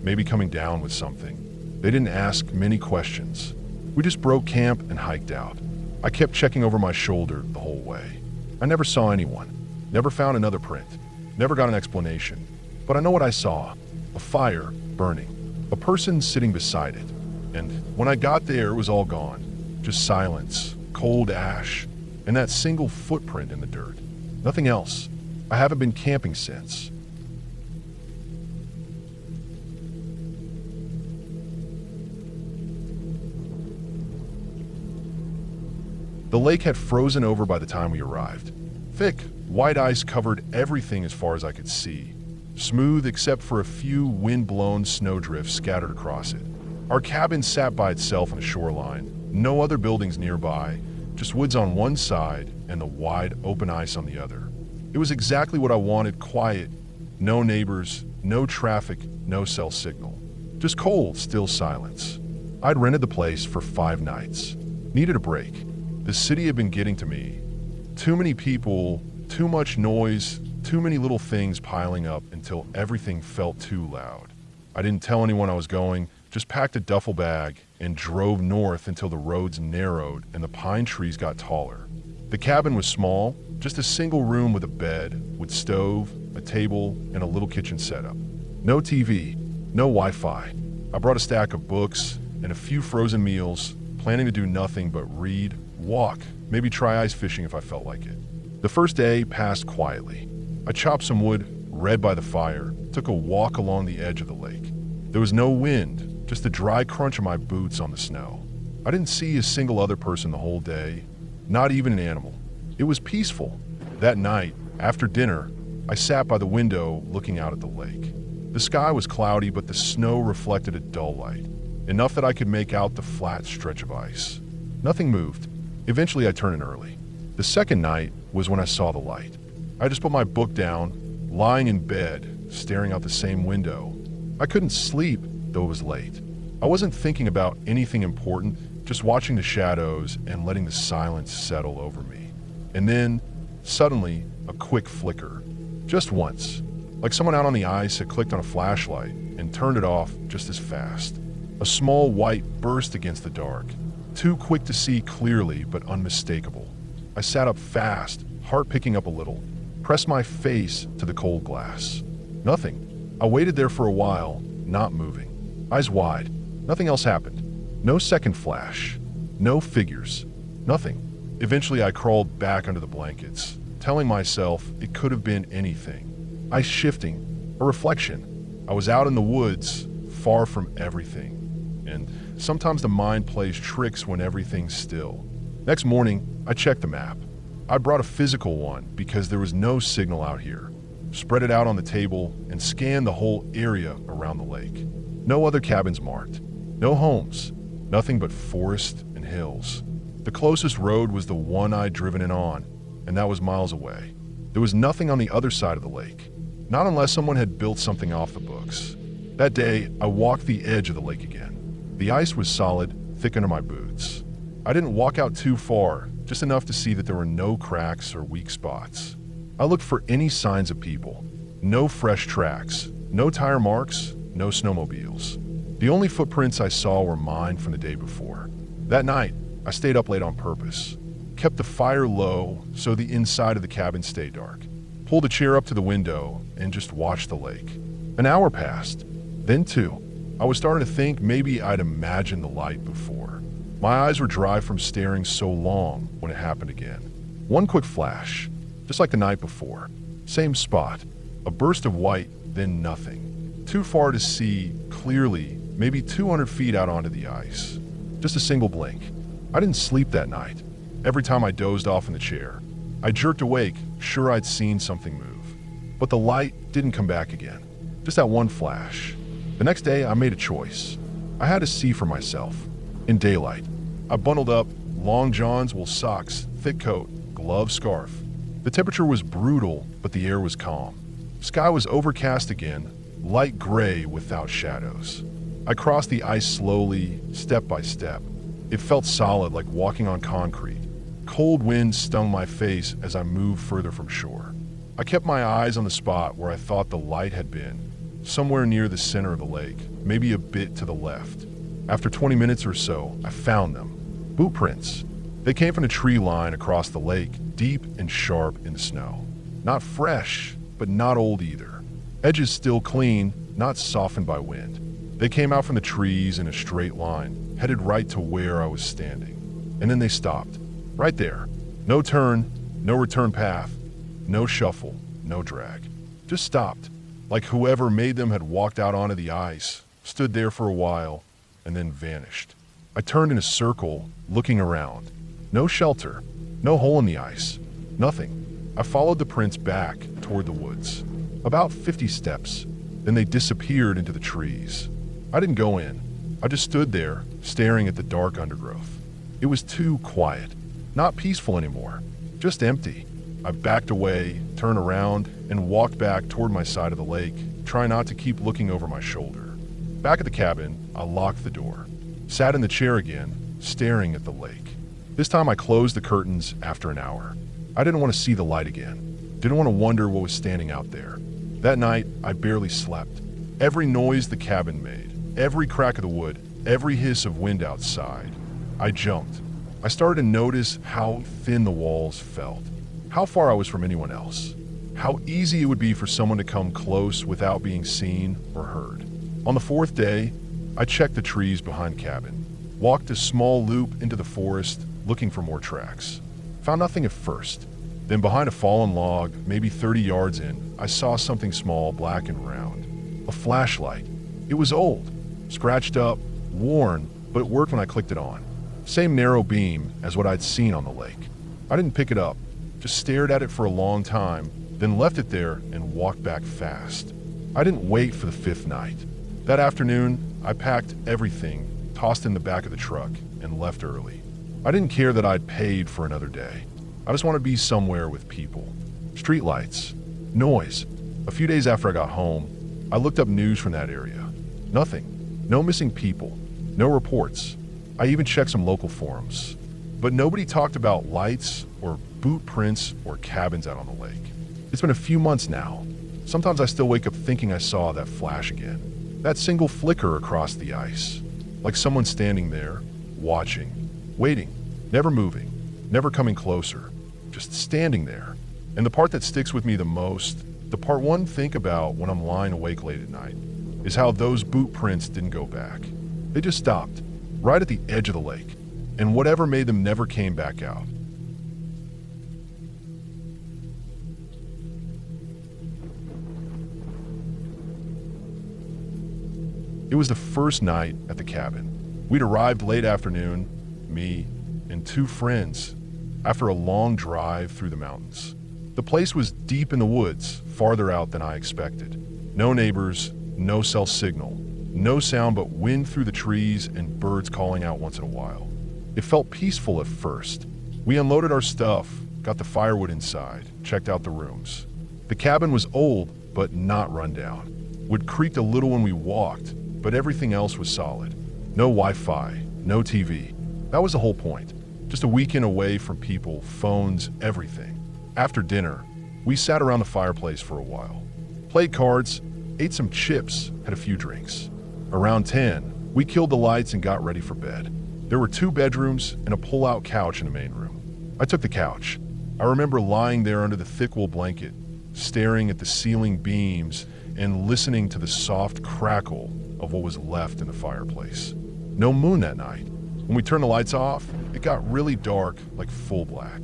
maybe coming down with something. They didn't ask many questions. We just broke camp and hiked out. I kept checking over my shoulder the whole way. I never saw anyone, never found another print, never got an explanation. But I know what I saw. A fire burning, a person sitting beside it. And when I got there, it was all gone. Just silence, cold ash, and that single footprint in the dirt. Nothing else. I haven't been camping since. The lake had frozen over by the time we arrived. Thick, white ice covered everything as far as I could see. Smooth except for a few wind-blown snowdrifts scattered across it. Our cabin sat by itself on a shoreline. No other buildings nearby, just woods on one side and the wide open ice on the other. It was exactly what I wanted, quiet. No neighbors, no traffic, no cell signal. Just cold, still silence. I'd rented the place for 5 nights. Needed a break. The city had been getting to me. Too many people, too much noise, too many little things piling up until everything felt too loud. I didn't tell anyone I was going, just packed a duffel bag and drove north until the roads narrowed and the pine trees got taller. The cabin was small, Just a single room with a bed, with stove, a table, and a little kitchen setup. No TV, no Wi-Fi. I brought a stack of books and a few frozen meals, planning to do nothing but read, walk, maybe try ice fishing if I felt like it. The first day passed quietly. I chopped some wood, read by the fire, took a walk along the edge of the lake. There was no wind, just the dry crunch of my boots on the snow. I didn't see a single other person the whole day, not even an animal. It was peaceful. That night, after dinner, I sat by the window looking out at the lake. The sky was cloudy, but the snow reflected a dull light, enough that I could make out the flat stretch of ice. Nothing moved. Eventually, I turned in early. The second night was when I saw the light. I just put my book down, lying in bed, staring out the same window. I couldn't sleep, though it was late. I wasn't thinking about anything important, just watching the shadows and letting the silence settle over me. And then, suddenly, a quick flicker. Just once. Like someone out on the ice had clicked on a flashlight and turned it off just as fast. A small white burst against the dark. Too quick to see clearly, but unmistakable. I sat up fast, heart picking up a little, pressed my face to the cold glass. Nothing. I waited there for a while, not moving. Eyes wide. Nothing else happened. No second flash. No figures. Nothing. Eventually, I crawled back under the blankets, telling myself it could have been anything. Ice shifting. A reflection. I was out in the woods, far from everything. And sometimes the mind plays tricks when everything's still. Next morning, I checked the map. I brought a physical one because there was no signal out here. Spread it out on the table and scanned the whole area around the lake. No other cabins marked. No homes. Nothing but forest and hills. The closest road was the one I'd driven in on, and that was miles away. There was nothing on the other side of the lake. Not unless someone had built something off the books. That day, I walked the edge of the lake again. The ice was solid, thick under my boots. I didn't walk out too far, just enough to see that there were no cracks or weak spots. I looked for any signs of people. No fresh tracks, no tire marks, no snowmobiles. The only footprints I saw were mine from the day before. That night, I stayed up late on purpose. Kept the fire low so the inside of the cabin stayed dark. Pulled a chair up to the window and just watched the lake. An hour passed, then two. I was starting to think maybe I'd imagined the light before. My eyes were dry from staring so long when it happened again. One quick flash, just like the night before. Same spot, a burst of white, then nothing. Too far to see clearly, maybe 200 feet out onto the ice. Just a single blink. I didn't sleep that night. Every time I dozed off in the chair, I jerked awake, sure I'd seen something move. But the light didn't come back again. Just that one flash. The next day, I made a choice. I had to see for myself. In daylight, I bundled up, long johns, wool socks, thick coat, glove, scarf. The temperature was brutal, but the air was calm. Sky was overcast again, light gray without shadows. I crossed the ice slowly, step by step. It felt solid, like walking on concrete. Cold wind stung my face as I moved further from shore. I kept my eyes on the spot where I thought the light had been, somewhere near the center of the lake, maybe a bit to the left. After 20 minutes or so, I found them. Boot prints. They came from the tree line across the lake, deep and sharp in the snow. Not fresh, but not old either. Edges still clean, not softened by wind. They came out from the trees in a straight line, headed right to where I was standing. And then they stopped. Right there. No turn, no return path, no shuffle, no drag. Just stopped. Like whoever made them had walked out onto the ice, stood there for a while, and then vanished. I turned in a circle, looking around. No shelter, no hole in the ice, nothing. I followed the prints back toward the woods. About 50 steps, then they disappeared into the trees. I didn't go in. I just stood there, staring at the dark undergrowth. It was too quiet, not peaceful anymore, just empty. I backed away, turned around, and walked back toward my side of the lake, trying not to keep looking over my shoulder. Back at the cabin, I locked the door, sat in the chair again, staring at the lake. This time I closed the curtains after an hour. I didn't want to see the light again. Didn't want to wonder what was standing out there. That night, I barely slept. Every noise the cabin made, every crack of the wood, every hiss of wind outside. I jumped. I started to notice how thin the walls felt, how far I was from anyone else, how easy it would be for someone to come close without being seen or heard. On the fourth day, I checked the trees behind cabin, walked a small loop into the forest looking for more tracks. Found nothing at first. Then behind a fallen log, maybe 30 yards in, I saw something small, black and round. A flashlight. It was old, scratched up, worn, but it worked when I clicked it on. Same narrow beam as what I'd seen on the lake. I didn't pick it up, just stared at it for a long time, then left it there and walked back fast. I didn't wait for the fifth night. That afternoon, I packed everything, tossed in the back of the truck, and left early. I didn't care that I'd paid for another day. I just wanted to be somewhere with people. Streetlights, noise. A few days after I got home, I looked up news from that area. Nothing. No missing people. No reports. I even checked some local forums. But nobody talked about lights or boot prints or cabins out on the lake. It's been a few months now. Sometimes I still wake up thinking I saw that flash again. That single flicker across the ice. Like someone standing there, watching, waiting, never moving, never coming closer, just standing there. And the part that sticks with me the most, the part one think about when I'm lying awake late at night, is how those boot prints didn't go back. They just stopped, right at the edge of the lake, and whatever made them never came back out. It was the first night at the cabin. We'd arrived late afternoon, me and two friends, after a long drive through the mountains. The place was deep in the woods, farther out than I expected. No neighbors, no cell signal, no sound but wind through the trees and birds calling out once in a while. It felt peaceful at first. We unloaded our stuff, got the firewood inside, checked out the rooms. The cabin was old, but not run down. Wood creaked a little when we walked, but everything else was solid. No Wi-Fi, no TV. That was the whole point. Just a weekend away from people, phones, everything. After dinner, we sat around the fireplace for a while. Played cards, ate some chips, had a few drinks. Around 10, we killed the lights and got ready for bed. There were 2 bedrooms and a pull-out couch in the main room. I took the couch. I remember lying there under the thick wool blanket, staring at the ceiling beams and listening to the soft crackle of what was left in the fireplace. No moon that night. When we turned the lights off, it got really dark, like full black.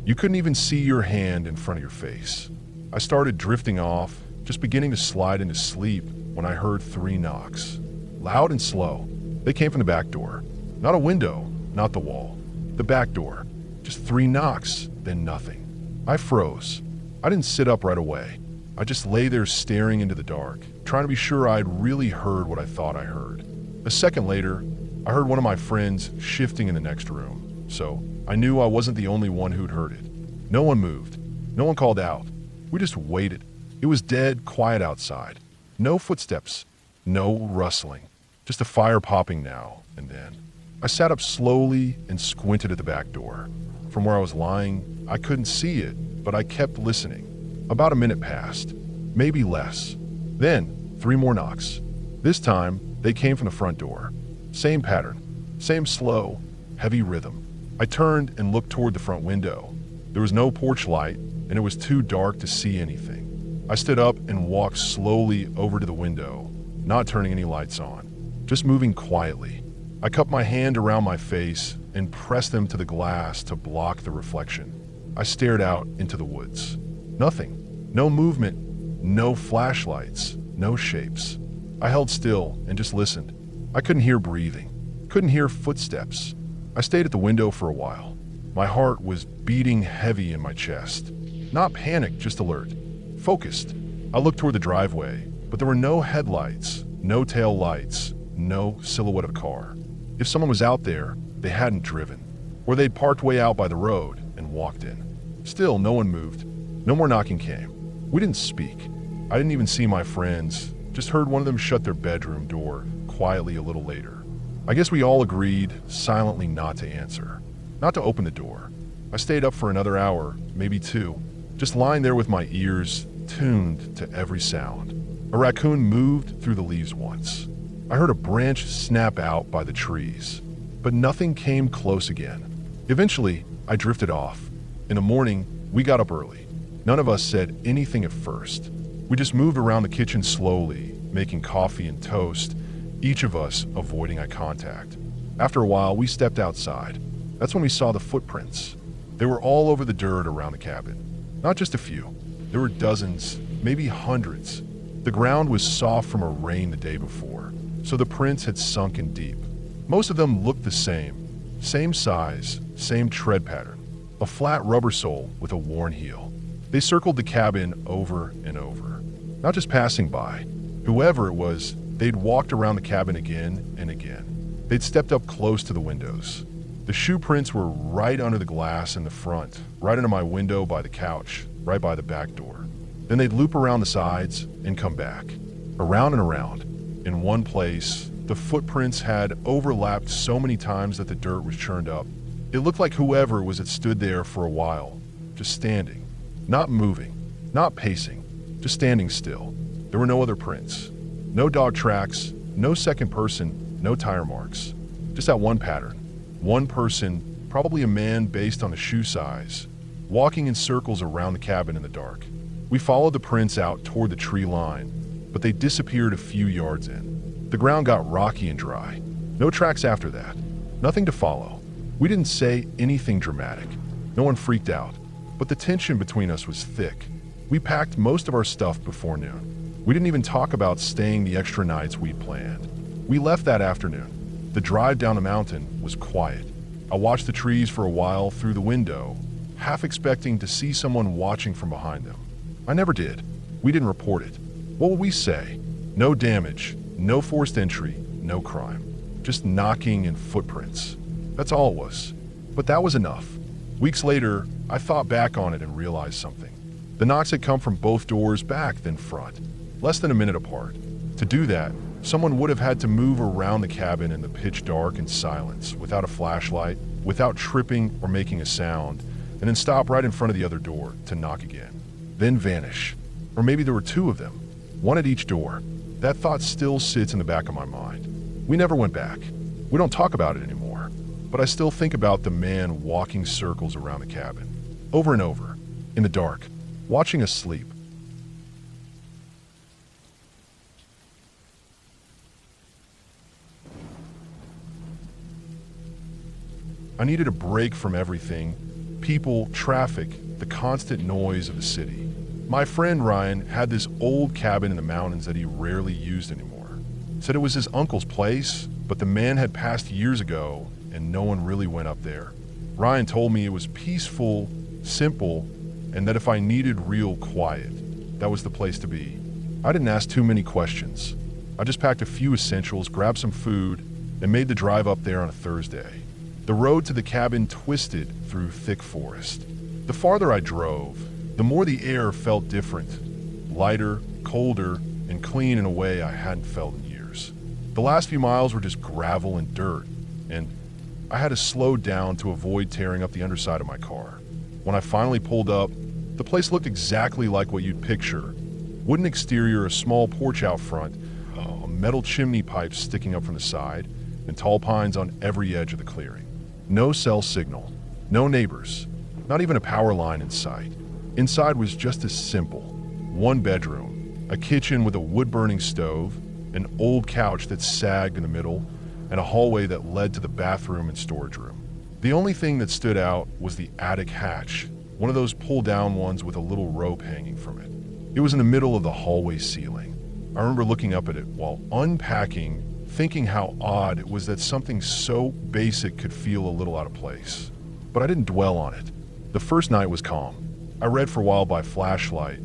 You couldn't even see your hand in front of your face. I started drifting off, just beginning to slide into sleep when I heard 3 knocks. Loud and slow. They came from the back door. Not a window, not the wall. The back door. Just 3 knocks, then nothing. I froze. I didn't sit up right away. I just lay there staring into the dark, trying to be sure I'd really heard what I thought I heard. A second later, I heard one of my friends shifting in the next room, so I knew I wasn't the only one who'd heard it. No one moved. No one called out. We just waited. It was dead quiet outside. No footsteps. No rustling. Just a fire popping now and then. I sat up slowly and squinted at the back door. From where I was lying, I couldn't see it, but I kept listening. About a minute passed, maybe less. Then, 3 more knocks. This time, they came from the front door. Same pattern, same slow, heavy rhythm. I turned and looked toward the front window. There was no porch light, and it was too dark to see anything. I stood up and walked slowly over to the window, not turning any lights on, just moving quietly. I cupped my hand around my face and pressed them to the glass to block the reflection. I stared out into the woods. Nothing. No movement. No flashlights. No shapes. I held still and just listened. I couldn't hear breathing. Couldn't hear footsteps. I stayed at the window for a while. My heart was beating heavy in my chest. Not panicked, just alert. Focused. I looked toward the driveway, but there were no headlights, no tail lights, no silhouette of a car. If someone was out there, they hadn't driven, or they'd parked way out by the road and walked in. Still, no one moved. No more knocking came. We didn't speak. I didn't even see my friends, just heard one of them shut their bedroom door quietly a little later. I guess we all agreed, silently, not to answer, not to open the door. I stayed up for another hour, maybe 2, just lying there with my ears tuned to every sound. A raccoon moved through the leaves once. I heard a branch snap out by the trees, but nothing came close again. Eventually, I drifted off. In the morning, We got up early. None of us said anything at first. We just moved around the kitchen slowly, making coffee and toast, each of us avoiding eye contact. After a while, we stepped outside. That's when we saw the footprints. They were all over the dirt around the cabin. Not just a few. There were dozens, maybe hundreds. The ground was soft from a rain the day before, so the prints had sunk in deep. Most of them looked the same. Same size, same tread pattern. A flat rubber sole with a worn heel. They circled the cabin over and over. Not just passing by. Whoever it was, they'd walked around the cabin again and again. They'd stepped up close to the windows. The shoe prints were right under the glass in the front, right under my window by the couch, right by the back door. Then they'd loop around the sides and come back. Around and around. In one place, the footprints had overlapped so many times that the dirt was churned up. It looked like whoever was had stood there for a while, just standing, not moving, not pacing, just standing still. There were no other prints. No dog tracks, no second person, no tire marks. Just that one pattern. One person, probably a man based on the shoe size, walking in circles around the cabin in the dark. We followed the prints out toward the tree line, but they disappeared a few yards in. The ground got rocky and dry. No tracks after that. Nothing to follow. We didn't say anything dramatic. No one freaked out, but the tension between us was thick. We packed most of our stuff before noon. We didn't even talk about staying the extra nights we'd planned. We left that afternoon. The drive down the mountain was quiet. I watched the trees for a while through the window, half expecting to see someone watching from behind them. I never did. We didn't report it. What would we say? No damage, no forced entry, no crime. Just knocking and footprints. That's all it was. But that was enough. Weeks later, I thought back on it and realized something. The knocks had come from both doors, back then front, less than a minute apart. To do that, someone would have had to move around the cabin in the pitch dark and silence, without a flashlight, without tripping or making a sound, and then stop right in front of the other door to knock again. Then vanish. Or maybe there were two of them, one at each door. That thought still sits in the back of my mind. We never went back. We don't talk about it anymore. But I still think about the man walking circles around the cabin, over and over, in the dark, watching us sleep. I needed a break from everything, people, traffic, the constant noise of the city. My friend Ryan had this old cabin in the mountains that he rarely used anymore. Said it was his uncle's place, but the man had passed years ago and no one really went up there. Ryan told me it was peaceful, simple, and that if I needed real quiet, that was the place to be. I didn't ask too many questions. I just packed a few essentials, grabbed some food, and made the drive up there on a Thursday. The road to the cabin twisted through thick forest. The farther I drove, the more the air felt different, lighter, colder, and clean in a way I hadn't felt in years. The last few miles were just gravel and dirt, and I had to slow down to avoid tearing up the underside of my car. When I finally pulled up, the place looked exactly like what you'd picture. Wooden exterior, a small porch out front, a metal chimney pipe sticking up from the side, and tall pines on every edge of the clearing. No cell signal, no neighbors, not even a power line in sight. Inside was just as simple. One bedroom, a kitchen with a wood-burning stove, an old couch that sagged in the middle, and a hallway that led to the bathroom and storage room. The only thing that stood out was the attic hatch, one of those pull-down ones with a little rope hanging from it. It was in the middle of the hallway ceiling. I remember looking up at it while unpacking, thinking how odd it was that something so basic could feel a little out of place. But I didn't dwell on it. The first night was calm. I read for a while by flashlight,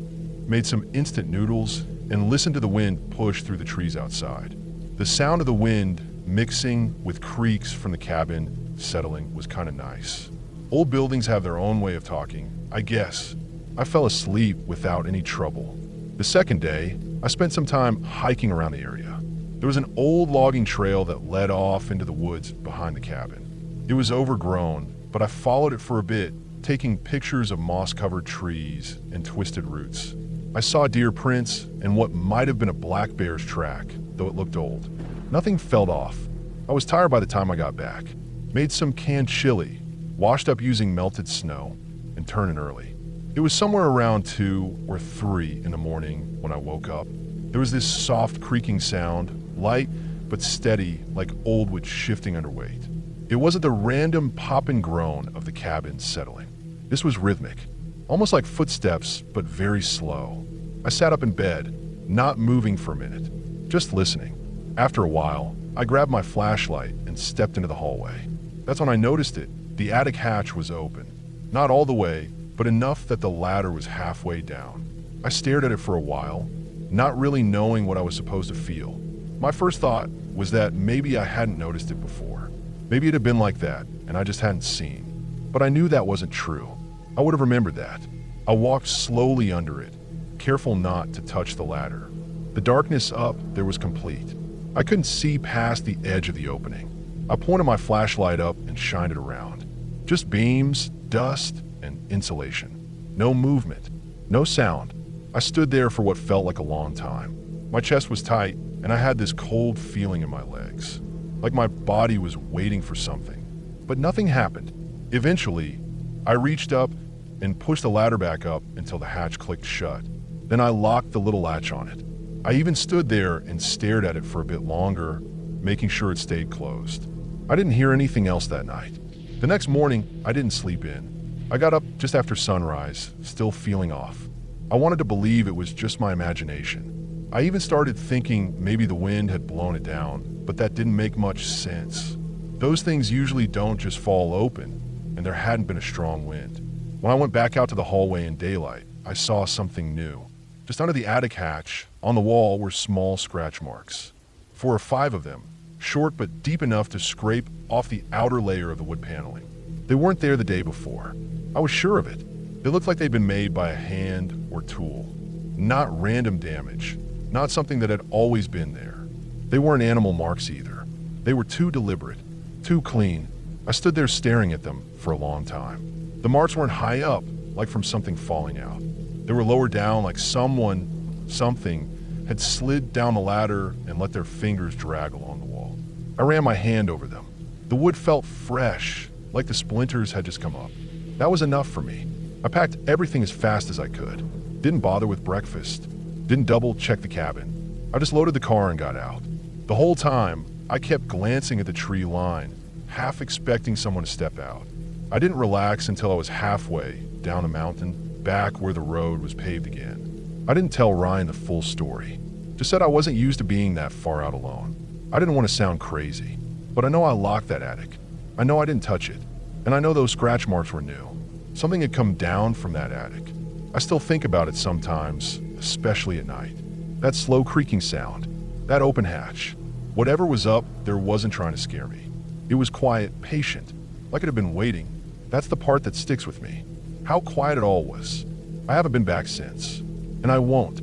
made some instant noodles, and listened to the wind push through the trees outside. The sound of the wind mixing with creaks from the cabin settling was kind of nice. Old buildings have their own way of talking, I guess. I fell asleep without any trouble. The second day, I spent some time hiking around the area. There was an old logging trail that led off into the woods behind the cabin. It was overgrown, but I followed it for a bit, taking pictures of moss-covered trees and twisted roots. I saw deer prints and what might have been a black bear's track, though it looked old. Nothing felt off. I was tired by the time I got back. Made some canned chili, washed up using melted snow, and turned in early. It was somewhere around 2 or 3 in the morning when I woke up. There was this soft creaking sound, light but steady, like old wood shifting under weight. It wasn't the random pop and groan of the cabin settling. This was rhythmic, almost like footsteps, but very slow. I sat up in bed, not moving for a minute, just listening. After a while, I grabbed my flashlight and stepped into the hallway. That's when I noticed it. The attic hatch was open. Not all the way, but enough that the ladder was halfway down. I stared at it for a while, not really knowing what I was supposed to feel. My first thought was that maybe I hadn't noticed it before. Maybe it had been like that, and I just hadn't seen. But I knew that wasn't true. I would have remembered that. I walked slowly under it, careful not to touch the ladder. The darkness up there was complete. I couldn't see past the edge of the opening. I pointed my flashlight up and shined it around. Just beams, dust, and insulation. No movement, no sound. I stood there for what felt like a long time. My chest was tight, and I had this cold feeling in my legs, like my body was waiting for something. But nothing happened. Eventually, I reached up and pushed the ladder back up until the hatch clicked shut. Then I locked the little latch on it. I even stood there and stared at it for a bit longer, making sure it stayed closed. I didn't hear anything else that night. The next morning, I didn't sleep in. I got up just after sunrise, still feeling off. I wanted to believe it was just my imagination. I even started thinking maybe the wind had blown it down, but that didn't make much sense. Those things usually don't just fall open, and there hadn't been a strong wind. When I went back out to the hallway in daylight, I saw something new. Just under the attic hatch, on the wall were small scratch marks. 4 or 5 of them, short but deep enough to scrape off the outer layer of the wood paneling. They weren't there the day before. I was sure of it. They looked like they'd been made by a hand or tool. Not random damage, not something that had always been there. They weren't animal marks either. They were too deliberate, too clean. I stood there staring at them for a long time. The marks weren't high up, like from something falling out. They were lower down, like something had slid down the ladder and let their fingers drag along the wall. I ran my hand over them. The wood felt fresh, like the splinters had just come up. That was enough for me. I packed everything as fast as I could. Didn't bother with breakfast. Didn't double check the cabin. I just loaded the car and got out. The whole time, I kept glancing at the tree line, half expecting someone to step out. I didn't relax until I was halfway down the mountain, back where the road was paved again. I didn't tell Ryan the full story. Just said I wasn't used to being that far out alone. I didn't want to sound crazy, but I know I locked that attic. I know I didn't touch it, and I know those scratch marks were new. Something had come down from that attic. I still think about it sometimes, especially at night. That slow creaking sound, that open hatch. Whatever was up, there wasn't trying to scare me. It was quiet, patient, like it had been waiting. That's the part that sticks with me. How quiet it all was. I haven't been back since, and I won't.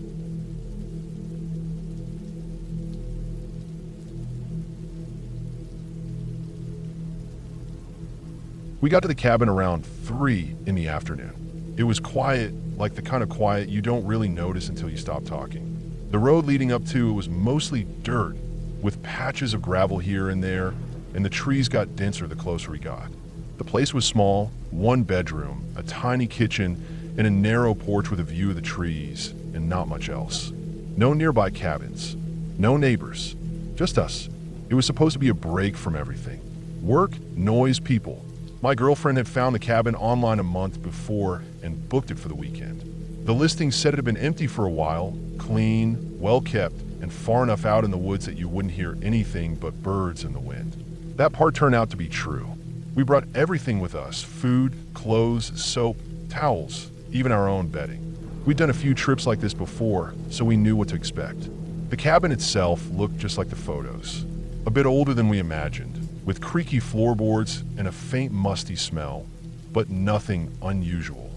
We got to the cabin around 3 in the afternoon. It was quiet, like the kind of quiet you don't really notice until you stop talking. The road leading up to it was mostly dirt, with patches of gravel here and there, and the trees got denser the closer we got. The place was small, 1 bedroom, a tiny kitchen, and a narrow porch with a view of the trees, and not much else. No nearby cabins, no neighbors, just us. It was supposed to be a break from everything. Work, noise, people. My girlfriend had found the cabin online a month before and booked it for the weekend. The listing said it had been empty for a while, clean, well kept, and far enough out in the woods that you wouldn't hear anything but birds in the wind. That part turned out to be true. We brought everything with us: food, clothes, soap, towels, even our own bedding. We'd done a few trips like this before, so we knew what to expect. The cabin itself looked just like the photos. A bit older than we imagined, with creaky floorboards and a faint musty smell, but nothing unusual.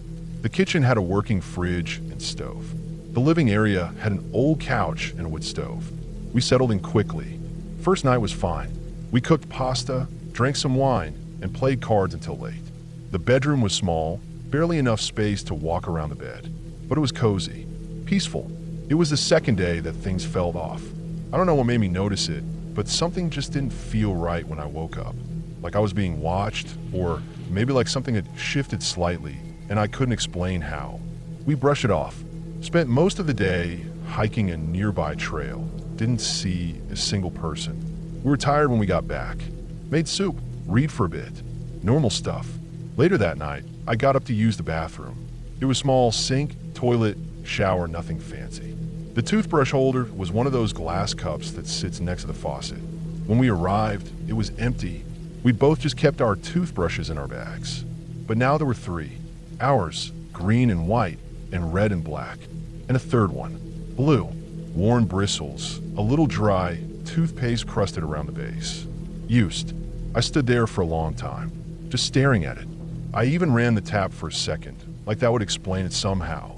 The kitchen had a working fridge and stove. The living area had an old couch and a wood stove. We settled in quickly. First night was fine. We cooked pasta, drank some wine, and played cards until late. The bedroom was small, barely enough space to walk around the bed, but it was cozy, peaceful. It was the second day that things fell off. I don't know what made me notice it, but something just didn't feel right when I woke up. Like I was being watched, or maybe like something had shifted slightly, and I couldn't explain how. We brushed it off. Spent most of the day hiking a nearby trail. Didn't see a single person. We were tired when we got back. Made soup, read for a bit. Normal stuff. Later that night, I got up to use the bathroom. It was small, sink, toilet, shower, nothing fancy. The toothbrush holder was one of those glass cups that sits next to the faucet. When we arrived, it was empty. We'd both just kept our toothbrushes in our bags. But now there were three. Ours, green and white, and red and black. And a third one, blue. Worn bristles, a little dry, toothpaste crusted around the base. Used. I stood there for a long time, just staring at it. I even ran the tap for a second, like that would explain it somehow.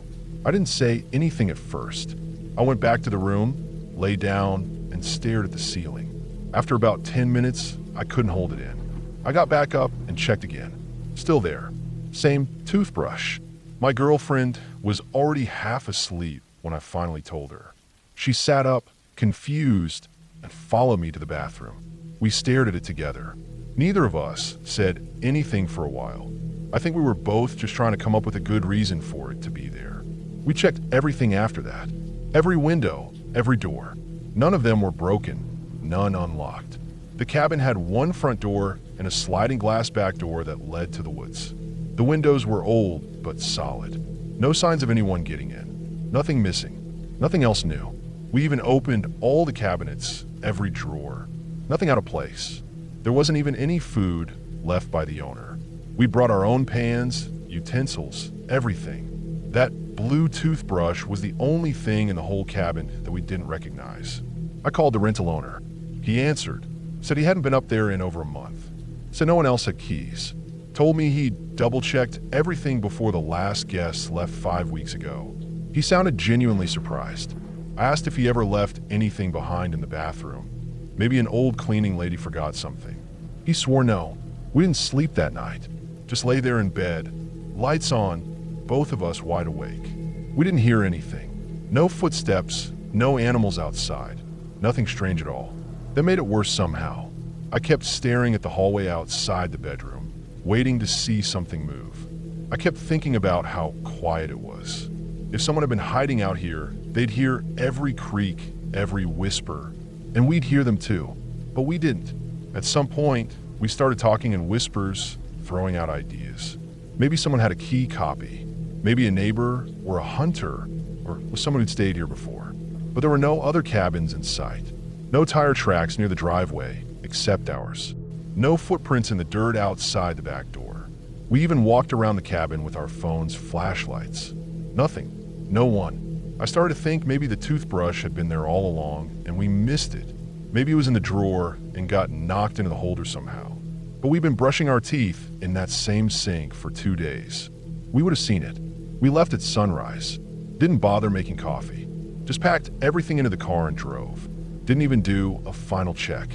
I didn't say anything at first. I went back to the room, lay down, and stared at the ceiling. After about 10 minutes, I couldn't hold it in. I got back up and checked again. Still there. Same toothbrush. My girlfriend was already half asleep when I finally told her. She sat up, confused, and followed me to the bathroom. We stared at it together. Neither of us said anything for a while. I think we were both just trying to come up with a good reason for it to be there. We checked everything after that. Every window, every door. None of them were broken, none unlocked. The cabin had one front door and a sliding glass back door that led to the woods. The windows were old but solid. No signs of anyone getting in. Nothing missing. Nothing else new. We even opened all the cabinets, every drawer. Nothing out of place. There wasn't even any food left by the owner. We brought our own pans, utensils, everything. That blue toothbrush was the only thing in the whole cabin that we didn't recognize. I called the rental owner. He answered, said he hadn't been up there in over a month. Said no one else had keys. Told me he double-checked everything before the last guest left 5 weeks ago. He sounded genuinely surprised. I asked if he ever left anything behind in the bathroom. Maybe an old cleaning lady forgot something. He swore no. We didn't sleep that night. Just lay there in bed, lights on, both of us wide awake. We didn't hear anything. No footsteps, no animals outside. Nothing strange at all. That made it worse somehow. I kept staring at the hallway outside the bedroom, waiting to see something move. I kept thinking about how quiet it was. If someone had been hiding out here, they'd hear every creak, every whisper, and we'd hear them too. But we didn't. At some point, we started talking in whispers, throwing out ideas. Maybe someone had a key copy. Maybe a neighbor or a hunter, or was someone who'd stayed here before. But there were no other cabins in sight. No tire tracks near the driveway, except ours. No footprints in the dirt outside the back door. We even walked around the cabin with our phones' flashlights. Nothing. No one. I started to think maybe the toothbrush had been there all along and we missed it. Maybe it was in the drawer and got knocked into the holder somehow. But we've been brushing our teeth in that same sink for 2 days. We would have seen it. We left at sunrise. Didn't bother making coffee. Just packed everything into the car and drove. Didn't even do a final check.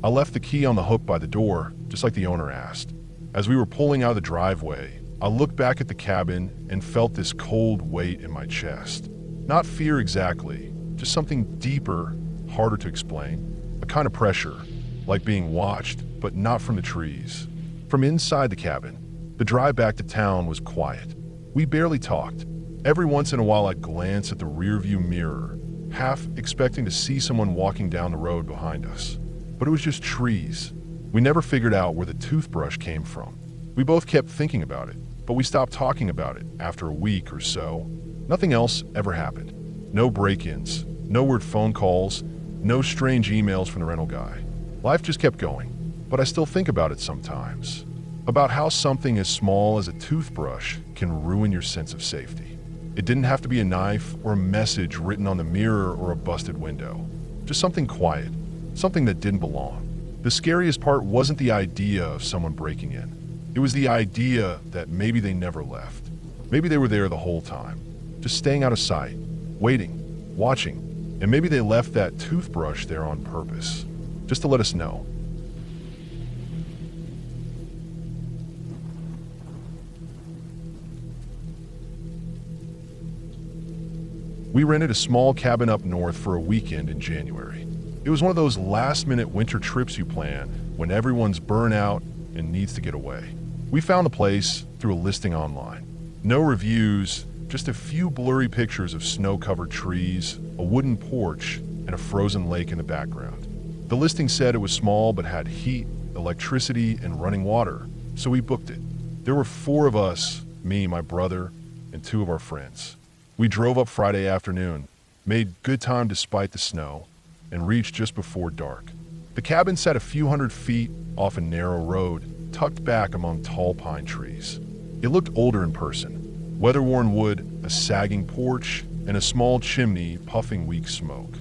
I left the key on the hook by the door, just like the owner asked. As we were pulling out of the driveway, I looked back at the cabin and felt this cold weight in my chest. Not fear exactly, just something deeper, harder to explain. A kind of pressure, like being watched, but not from the trees. From inside the cabin, the drive back to town was quiet. We barely talked. Every once in a while I'd glance at the rearview mirror, half expecting to see someone walking down the road behind us. But it was just trees. We never figured out where the toothbrush came from. We both kept thinking about it, but we stopped talking about it after a week or so. Nothing else ever happened. No break-ins, no weird phone calls, no strange emails from the rental guy. Life just kept going, but I still think about it sometimes. About how something as small as a toothbrush can ruin your sense of safety. It didn't have to be a knife or a message written on the mirror or a busted window. Just something quiet, something that didn't belong. The scariest part wasn't the idea of someone breaking in. It was the idea that maybe they never left. Maybe they were there the whole time, just staying out of sight, waiting, watching, and maybe they left that toothbrush there on purpose, just to let us know. We rented a small cabin up north for a weekend in January. It was one of those last-minute winter trips you plan when everyone's burnt out and needs to get away. We found the place through a listing online. No reviews, just a few blurry pictures of snow-covered trees, a wooden porch, and a frozen lake in the background. The listing said it was small but had heat, electricity, and running water, so we booked it. There were 4 of us, me, my brother, and 2 of our friends. We drove up Friday afternoon, made good time despite the snow, and reached just before dark. The cabin sat a few hundred feet off a narrow road, tucked back among tall pine trees. It looked older in person. Weather-worn wood, a sagging porch, and a small chimney puffing weak smoke.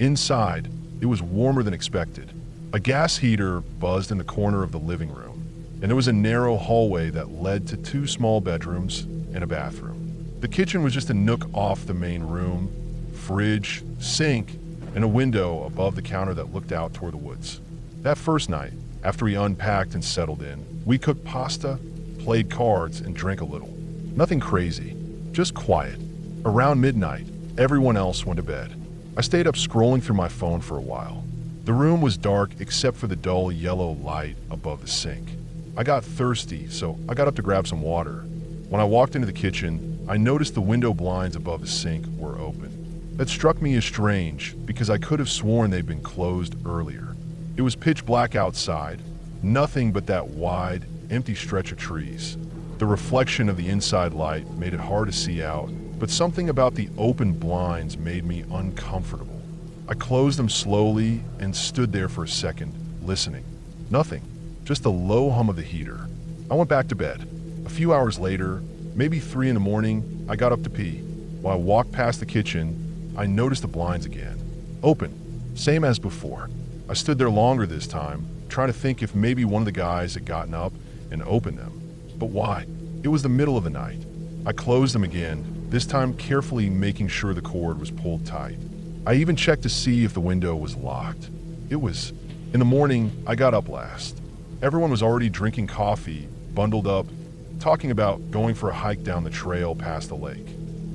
Inside, it was warmer than expected. A gas heater buzzed in the corner of the living room, and there was a narrow hallway that led to 2 small bedrooms and a bathroom. The kitchen was just a nook off the main room, fridge, sink, and a window above the counter that looked out toward the woods. That first night, after we unpacked and settled in, we cooked pasta, played cards, and drank a little. Nothing crazy, just quiet. Around midnight, everyone else went to bed. I stayed up scrolling through my phone for a while. The room was dark except for the dull yellow light above the sink. I got thirsty, so I got up to grab some water. When I walked into the kitchen, I noticed the window blinds above the sink were open. That struck me as strange because I could have sworn they'd been closed earlier. It was pitch black outside, nothing but that wide, empty stretch of trees. The reflection of the inside light made it hard to see out, but something about the open blinds made me uncomfortable. I closed them slowly and stood there for a second, listening. Nothing, just the low hum of the heater. I went back to bed. A few hours later, maybe 3 in the morning, I got up to pee. While I walked past the kitchen, I noticed the blinds again. Open, same as before. I stood there longer this time, trying to think if maybe one of the guys had gotten up and opened them. But why? It was the middle of the night. I closed them again, this time carefully making sure the cord was pulled tight. I even checked to see if the window was locked. It was. In the morning, I got up last. Everyone was already drinking coffee, bundled up, talking about going for a hike down the trail past the lake.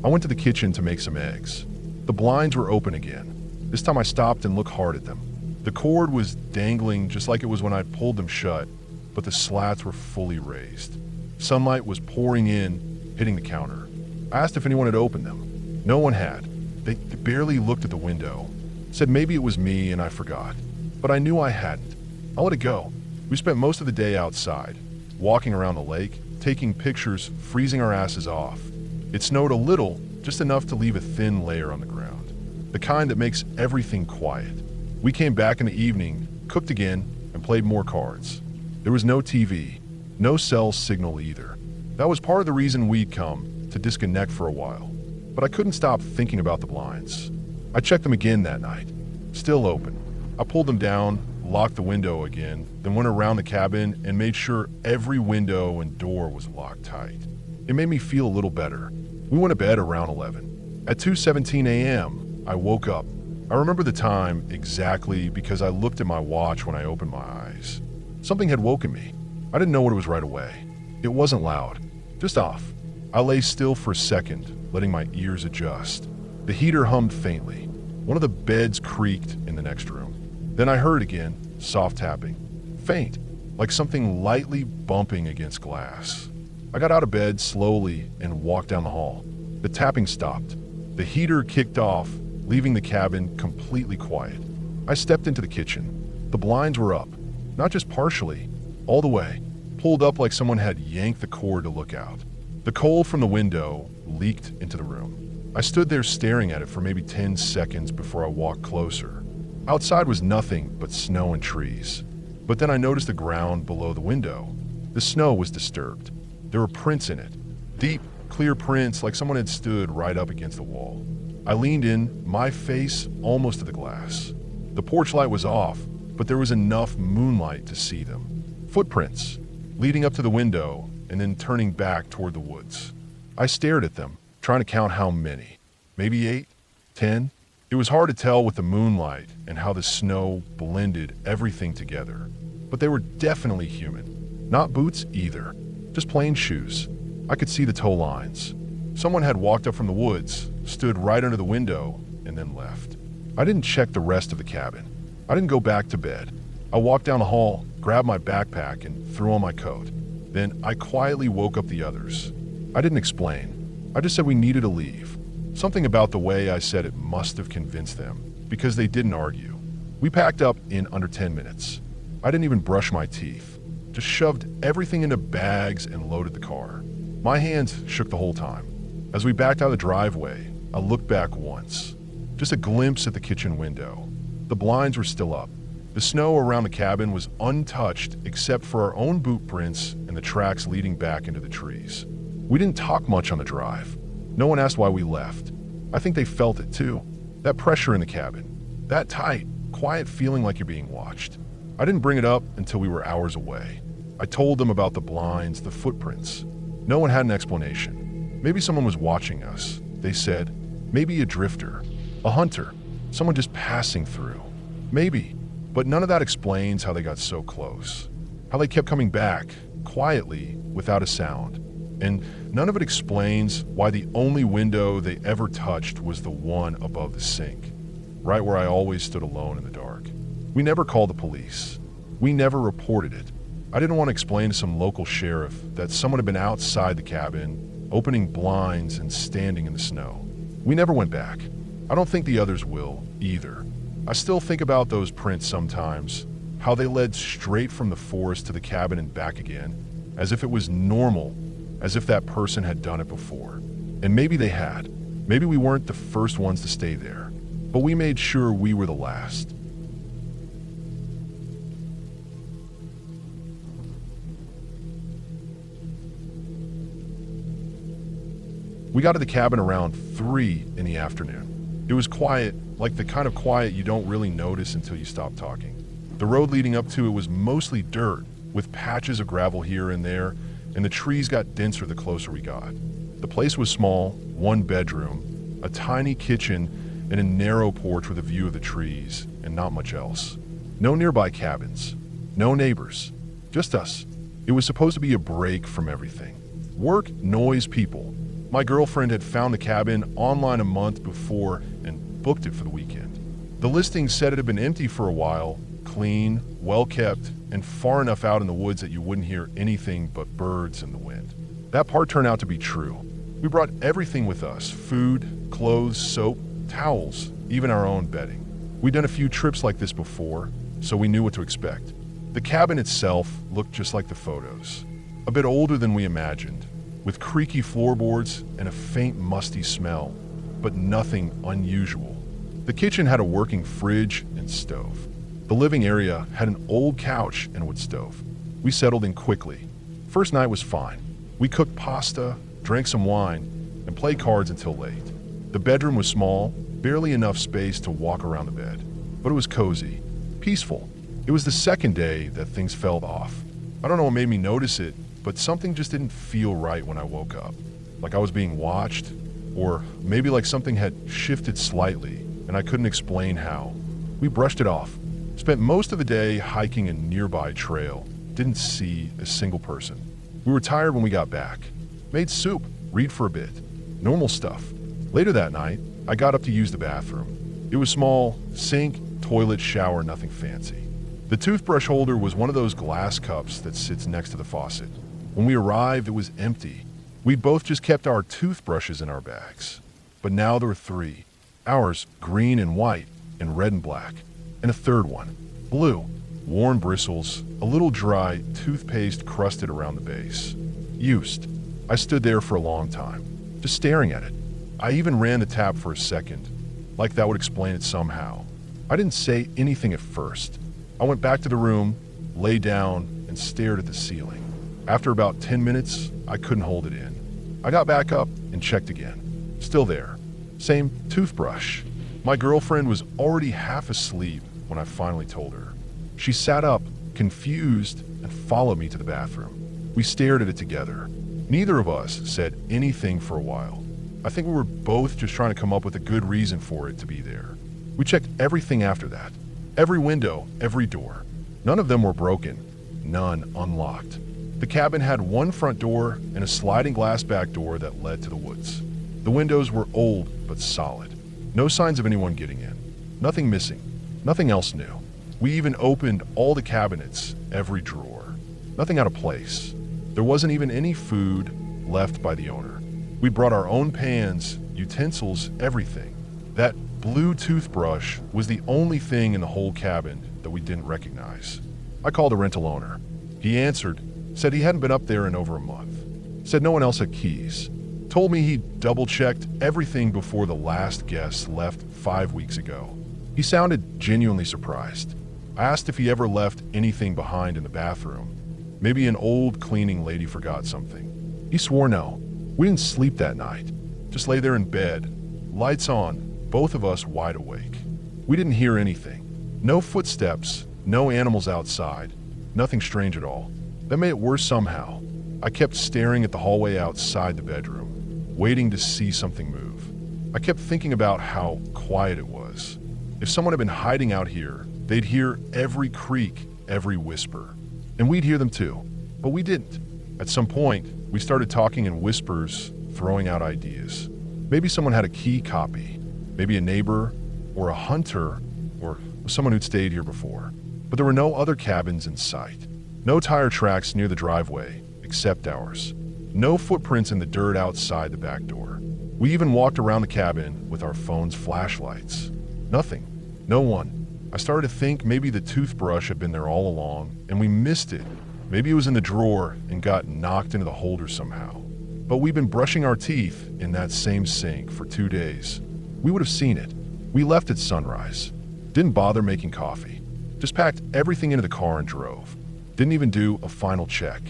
I went to the kitchen to make some eggs. The blinds were open again. This time I stopped and looked hard at them. The cord was dangling just like it was when I'd pulled them shut, but the slats were fully raised. Sunlight was pouring in, hitting the counter. I asked if anyone had opened them. No one had. They barely looked at the window. Said maybe it was me and I forgot. But I knew I hadn't. I let it go. We spent most of the day outside, walking around the lake, taking pictures, freezing our asses off. It snowed a little, just enough to leave a thin layer on the ground. The kind that makes everything quiet. We came back in the evening, cooked again, and played more cards. There was no TV, no cell signal either. That was part of the reason we'd come, to disconnect for a while. But I couldn't stop thinking about the blinds. I checked them again that night. Still open. I pulled them down, locked the window again, then went around the cabin and made sure every window and door was locked tight. It made me feel a little better. We went to bed around 11. At 2:17 a.m., I woke up. I remember the time exactly because I looked at my watch when I opened my eyes. Something had woken me. I didn't know what it was right away. It wasn't loud, just off. I lay still for a second, letting my ears adjust. The heater hummed faintly. One of the beds creaked in the next room. Then I heard again, soft tapping. Faint, like something lightly bumping against glass. I got out of bed slowly and walked down the hall. The tapping stopped. The heater kicked off, leaving the cabin completely quiet. I stepped into the kitchen. The blinds were up, not just partially, all the way, pulled up like someone had yanked the cord to look out. The cold from the window leaked into the room. I stood there staring at it for maybe 10 seconds before I walked closer. Outside was nothing but snow and trees. But then I noticed the ground below the window. The snow was disturbed. There were prints in it. Deep, clear prints like someone had stood right up against the wall. I leaned in, my face almost to the glass. The porch light was off, but there was enough moonlight to see them. Footprints, leading up to the window and then turning back toward the woods. I stared at them, trying to count how many. Maybe 8, 10? It was hard to tell with the moonlight and how the snow blended everything together. But they were definitely human. Not boots either, just plain shoes. I could see the toe lines. Someone had walked up from the woods, stood right under the window, and then left. I didn't check the rest of the cabin. I didn't go back to bed. I walked down the hall, grabbed my backpack, and threw on my coat. Then I quietly woke up the others. I didn't explain. I just said we needed to leave. Something about the way I said it must have convinced them, because they didn't argue. We packed up in under 10 minutes. I didn't even brush my teeth. Just shoved everything into bags and loaded the car. My hands shook the whole time. As we backed out of the driveway, I looked back once. Just a glimpse at the kitchen window. The blinds were still up. The snow around the cabin was untouched except for our own boot prints and the tracks leading back into the trees. We didn't talk much on the drive. No one asked why we left. I think they felt it too. That pressure in the cabin. That tight, quiet feeling like you're being watched. I didn't bring it up until we were hours away. I told them about the blinds, the footprints. No one had an explanation. Maybe someone was watching us. They said, maybe a drifter, a hunter, someone just passing through. Maybe. But none of that explains how they got so close. How they kept coming back, quietly, without a sound. And none of it explains why the only window they ever touched was the one above the sink, right where I always stood alone in the dark. We never called the police. We never reported it. I didn't want to explain to some local sheriff that someone had been outside the cabin, opening blinds and standing in the snow. We never went back. I don't think the others will, either. I still think about those prints sometimes, how they led straight from the forest to the cabin and back again, as if it was normal, as if that person had done it before. And maybe they had. Maybe we weren't the first ones to stay there, but we made sure we were the last. We got to the cabin around 3 in the afternoon. It was quiet, like the kind of quiet you don't really notice until you stop talking. The road leading up to it was mostly dirt, with patches of gravel here and there, and the trees got denser the closer we got. The place was small, 1 bedroom, a tiny kitchen, and a narrow porch with a view of the trees, and not much else. No nearby cabins, no neighbors, just us. It was supposed to be a break from everything. Work, noise, people. My girlfriend had found the cabin online a month before and booked it for the weekend. The listing said it had been empty for a while, clean, well-kept, and far enough out in the woods that you wouldn't hear anything but birds and the wind. That part turned out to be true. We brought everything with us: food, clothes, soap, towels, even our own bedding. We'd done a few trips like this before, so we knew what to expect. The cabin itself looked just like the photos. A bit older than we imagined, with creaky floorboards and a faint musty smell, but nothing unusual. The kitchen had a working fridge and stove. The living area had an old couch and wood stove. We settled in quickly. First night was fine. We cooked pasta, drank some wine, and played cards until late. The bedroom was small, barely enough space to walk around the bed, but it was cozy, peaceful. It was the second day that things fell off. I don't know what made me notice it, but something just didn't feel right when I woke up. Like I was being watched, or maybe like something had shifted slightly, and I couldn't explain how. We brushed it off. Spent most of the day hiking a nearby trail. Didn't see a single person. We were tired when we got back. Made soup, read for a bit. Normal stuff. Later that night, I got up to use the bathroom. It was small, sink, toilet, shower, nothing fancy. The toothbrush holder was one of those glass cups that sits next to the faucet. When we arrived, it was empty. We'd both just kept our toothbrushes in our bags. But now there were 3. Ours, green and white, and red and black. And a third one, blue. Worn bristles, a little dry, toothpaste crusted around the base. Used. I stood there for a long time, just staring at it. I even ran the tap for a second, like that would explain it somehow. I didn't say anything at first. I went back to the room, lay down, and stared at the ceiling. After about 10 minutes, I couldn't hold it in. I got back up and checked again. Still there. Same toothbrush. My girlfriend was already half asleep when I finally told her. She sat up, confused, and followed me to the bathroom. We stared at it together. Neither of us said anything for a while. I think we were both just trying to come up with a good reason for it to be there. We checked everything after that. Every window, every door. None of them were broken. None unlocked. The cabin had 1 front door and a sliding glass back door that led to the woods. The windows were old but solid. No signs of anyone getting in. Nothing missing. Nothing else new. We even opened all the cabinets, every drawer. Nothing out of place. There wasn't even any food, left by the owner. We brought our own pans, utensils, everything. That blue toothbrush was the only thing in the whole cabin that we didn't recognize. I called the rental owner. He answered, said he hadn't been up there in over a month. Said no one else had keys. Told me he double-checked everything before the last guest left 5 weeks ago. He sounded genuinely surprised. I asked if he ever left anything behind in the bathroom. Maybe an old cleaning lady forgot something. He swore no. We didn't sleep that night. Just lay there in bed, lights on, both of us wide awake. We didn't hear anything. No footsteps, no animals outside, nothing strange at all. That made it worse somehow. I kept staring at the hallway outside the bedroom, waiting to see something move. I kept thinking about how quiet it was. If someone had been hiding out here, they'd hear every creak, every whisper. And we'd hear them too, but we didn't. At some point, we started talking in whispers, throwing out ideas. Maybe someone had a key copy, maybe a neighbor, or a hunter, or someone who'd stayed here before. But there were no other cabins in sight. No tire tracks near the driveway, except ours. No footprints in the dirt outside the back door. We even walked around the cabin with our phones' flashlights. Nothing. No one. I started to think maybe the toothbrush had been there all along, and we missed it. Maybe it was in the drawer and got knocked into the holder somehow. But we've been brushing our teeth in that same sink for 2 days. We would have seen it. We left at sunrise. Didn't bother making coffee. Just packed everything into the car and drove. Didn't even do a final check.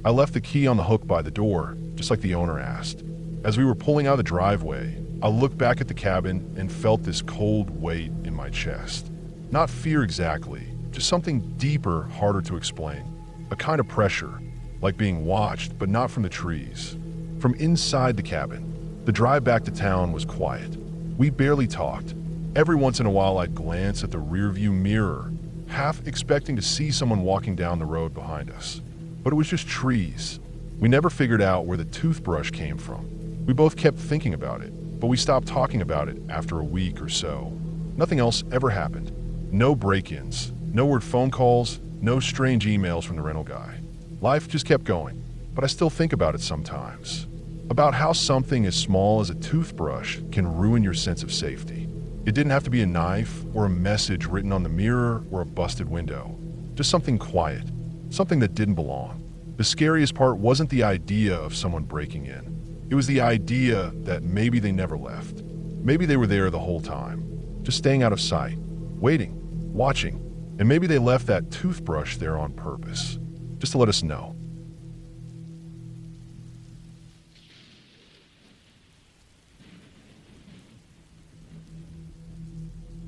I left the key on the hook by the door, just like the owner asked. As we were pulling out of the driveway, I looked back at the cabin and felt this cold weight in my chest. Not fear exactly, just something deeper, harder to explain. A kind of pressure, like being watched, but not from the trees. From inside the cabin, the drive back to town was quiet. We barely talked. Every once in a while I'd glance at the rearview mirror, half expecting to see someone walking down the road behind us. But it was just trees. We never figured out where the toothbrush came from. We both kept thinking about it, but we stopped talking about it after a week or so. Nothing else ever happened. No break-ins, no weird phone calls, no strange emails from the rental guy. Life just kept going, but I still think about it sometimes. About how something as small as a toothbrush can ruin your sense of safety. It didn't have to be a knife or a message written on the mirror or a busted window. Just something quiet, something that didn't belong. The scariest part wasn't the idea of someone breaking in. It was the idea that maybe they never left. Maybe they were there the whole time, just staying out of sight, waiting, watching, and maybe they left that toothbrush there on purpose, just to let us know.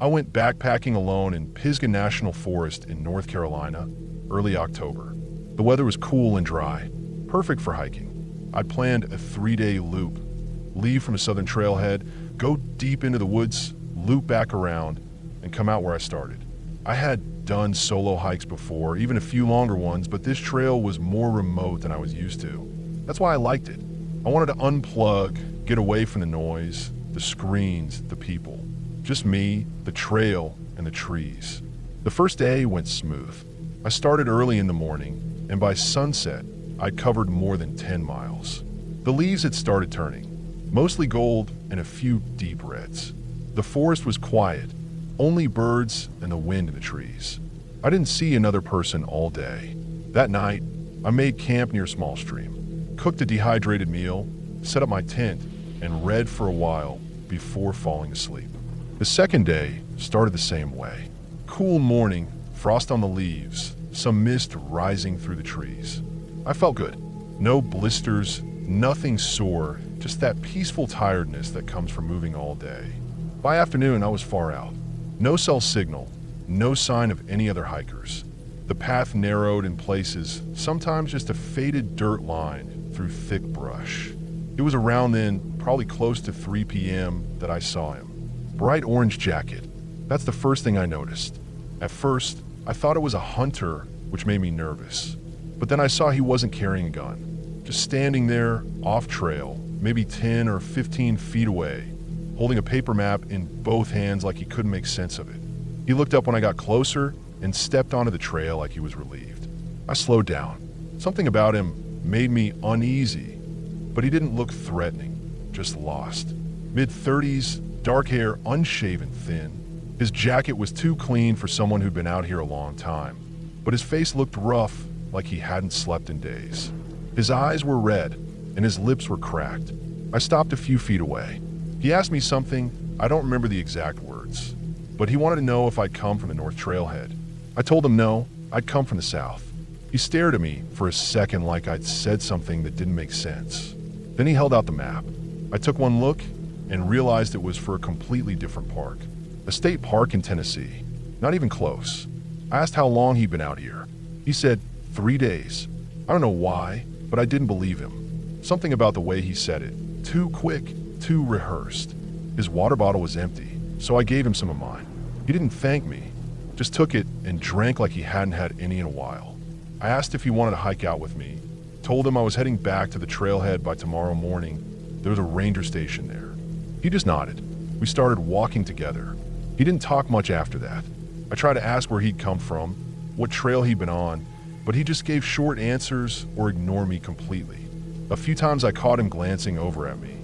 I went backpacking alone in Pisgah National Forest in North Carolina, early October. The weather was cool and dry, perfect for hiking. I'd planned a 3-day loop, leave from a southern trailhead, go deep into the woods, loop back around, and come out where I started. I had done solo hikes before, even a few longer ones, but this trail was more remote than I was used to. That's why I liked it. I wanted to unplug, get away from the noise, the screens, the people. Just me, the trail, and the trees. The first day went smooth. I started early in the morning, and by sunset, I'd covered more than 10 miles. The leaves had started turning, mostly gold and a few deep reds. The forest was quiet, only birds and the wind in the trees. I didn't see another person all day. That night, I made camp near a small stream, cooked a dehydrated meal, set up my tent, and read for a while before falling asleep. The second day started the same way. Cool morning, frost on the leaves, some mist rising through the trees. I felt good. No blisters, nothing sore, just that peaceful tiredness that comes from moving all day. By afternoon, I was far out. No cell signal, no sign of any other hikers. The path narrowed in places, sometimes just a faded dirt line through thick brush. It was around then, probably close to 3 p.m., that I saw him. Bright orange jacket. That's the first thing I noticed. At first, I thought it was a hunter, which made me nervous. But then I saw he wasn't carrying a gun. Just standing there, off trail, maybe 10 or 15 feet away, holding a paper map in both hands like he couldn't make sense of it. He looked up when I got closer and stepped onto the trail like he was relieved. I slowed down. Something about him made me uneasy. but he didn't look threatening, just lost. Mid-30s, dark hair, unshaven, thin. His jacket was too clean for someone who'd been out here a long time, but his face looked rough, like he hadn't slept in days. His eyes were red, and his lips were cracked. I stopped a few feet away. He asked me something, I don't remember the exact words, but he wanted to know if I'd come from the North Trailhead. I told him no, I'd come from the South. He stared at me for a second like I'd said something that didn't make sense. Then he held out the map. I took one look and realized it was for a completely different park. A state park in Tennessee. Not even close. I asked how long he'd been out here. He said 3 days. I don't know why, but I didn't believe him. Something about the way he said it. Too quick, too rehearsed. His water bottle was empty, so I gave him some of mine. He didn't thank me, just took it and drank like he hadn't had any in a while. I asked if he wanted to hike out with me. Told him I was heading back to the trailhead by tomorrow morning. There was a ranger station there. He just nodded. We started walking together. He didn't talk much after that. I tried to ask where he'd come from, what trail he'd been on, but he just gave short answers or ignored me completely. A few times I caught him glancing over at me.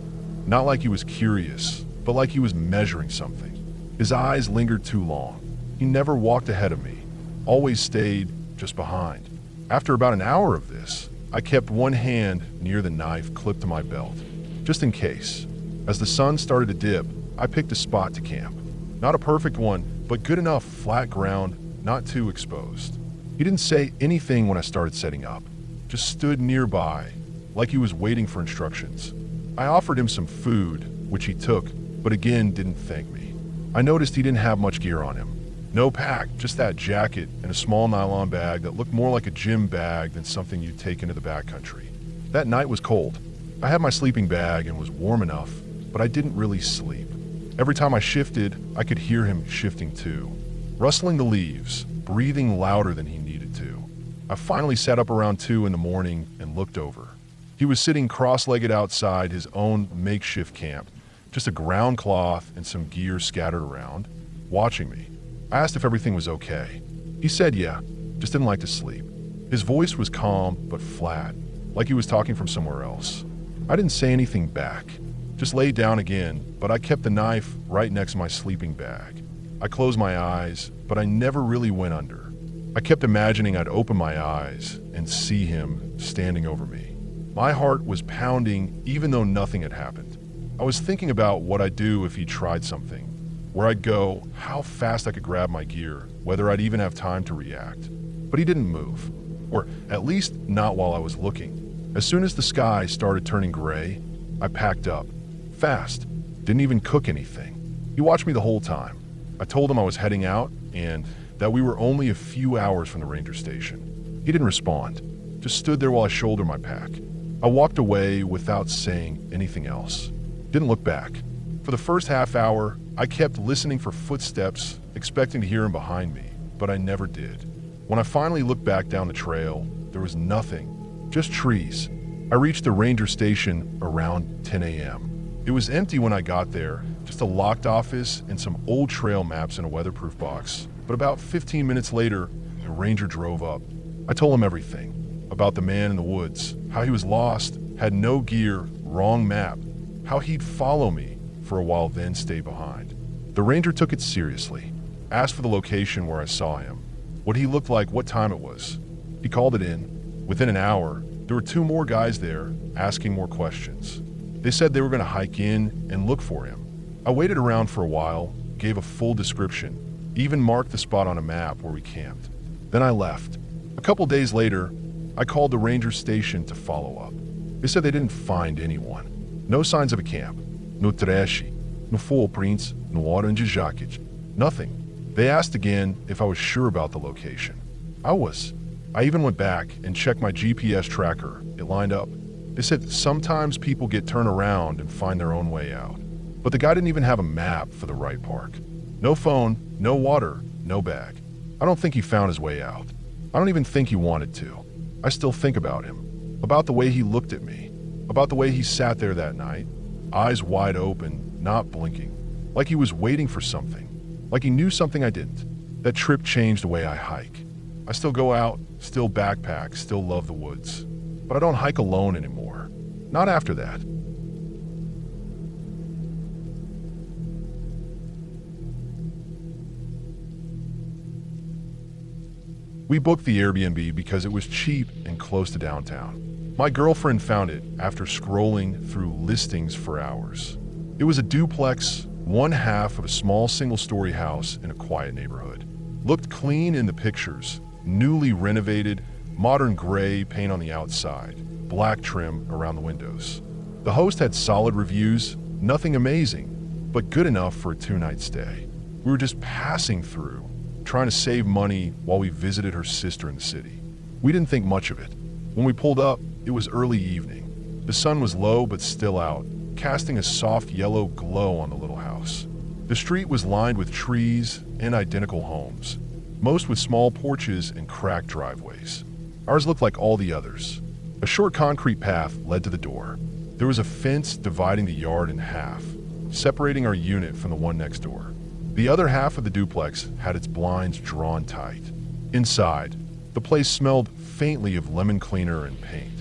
Not like he was curious, but like he was measuring something. His eyes lingered too long. He never walked ahead of me, always stayed just behind. After about an hour of this, I kept one hand near the knife clipped to my belt, just in case. As the sun started to dip, I picked a spot to camp. Not a perfect one, but good enough flat ground, not too exposed. He didn't say anything when I started setting up, just stood nearby, like he was waiting for instructions. I offered him some food, which he took, but again didn't thank me. I noticed he didn't have much gear on him. No pack, just that jacket and a small nylon bag that looked more like a gym bag than something you'd take into the backcountry. That night was cold. I had my sleeping bag and was warm enough, but I didn't really sleep. Every time I shifted, I could hear him shifting too. Rustling the leaves, breathing louder than he needed to. I finally sat up around 2 in the morning and looked over. He was sitting cross-legged outside his own makeshift camp, just a ground cloth and some gear scattered around, watching me. I asked if everything was okay. He said yeah, just didn't like to sleep. His voice was calm but flat, like he was talking from somewhere else. I didn't say anything back, just laid down again, but I kept the knife right next to my sleeping bag. I closed my eyes, but I never really went under. I kept imagining I'd open my eyes and see him standing over me. My heart was pounding even though nothing had happened. I was thinking about what I'd do if he tried something, where I'd go, how fast I could grab my gear, whether I'd even have time to react. But he didn't move, or at least not while I was looking. As soon as the sky started turning gray, I packed up, fast, didn't even cook anything. He watched me the whole time. I told him I was heading out and that we were only a few hours from the ranger station. He didn't respond, just stood there while I shouldered my pack. I walked away without saying anything else. Didn't look back. For the first half hour, I kept listening for footsteps, expecting to hear him behind me, but I never did. When I finally looked back down the trail, there was nothing, just trees. I reached the ranger station around 10 a.m. It was empty when I got there, just a locked office and some old trail maps in a weatherproof box. But about 15 minutes later, the ranger drove up. I told him everything, about the man in the woods, how he was lost, had no gear, wrong map, how he'd follow me for a while then stay behind. The ranger took it seriously, asked for the location where I saw him, what he looked like, what time it was. He called it in. Within an hour, there were 2 more guys there asking more questions. They said they were going to hike in and look for him. I waited around for a while, gave a full description, even marked the spot on a map where we camped. Then I left. A couple days later, I called the ranger station to follow up. They said they didn't find anyone. No signs of a camp. No treshi, no footprints, no orange jacket. Nothing. They asked again if I was sure about the location. I was. I even went back and checked my GPS tracker. It lined up. They said sometimes people get turned around and find their own way out. But the guy didn't even have a map for the right park. No phone, no water, no bag. I don't think he found his way out. I don't even think he wanted to. I still think about him, about the way he looked at me, about the way he sat there that night, eyes wide open, not blinking, like he was waiting for something, like he knew something I didn't. That trip changed the way I hike. I still go out, still backpack, still love the woods, but I don't hike alone anymore. Not after that. We booked the Airbnb because it was cheap and close to downtown. My girlfriend found it after scrolling through listings for hours. It was a duplex, one half of a small single-story house in a quiet neighborhood. Looked clean in the pictures, newly renovated, modern gray paint on the outside, black trim around the windows. The host had solid reviews, nothing amazing, but good enough for a 2-night stay. We were just passing through, trying to save money while we visited her sister in the city. We didn't think much of it. When we pulled up, it was early evening. The sun was low but still out, casting a soft yellow glow on the little house. The street was lined with trees and identical homes, most with small porches and cracked driveways. Ours looked like all the others. A short concrete path led to the door. There was a fence dividing the yard in half, separating our unit from the one next door. The other half of the duplex had its blinds drawn tight. Inside, the place smelled faintly of lemon cleaner and paint.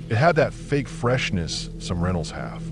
It had that fake freshness some rentals have.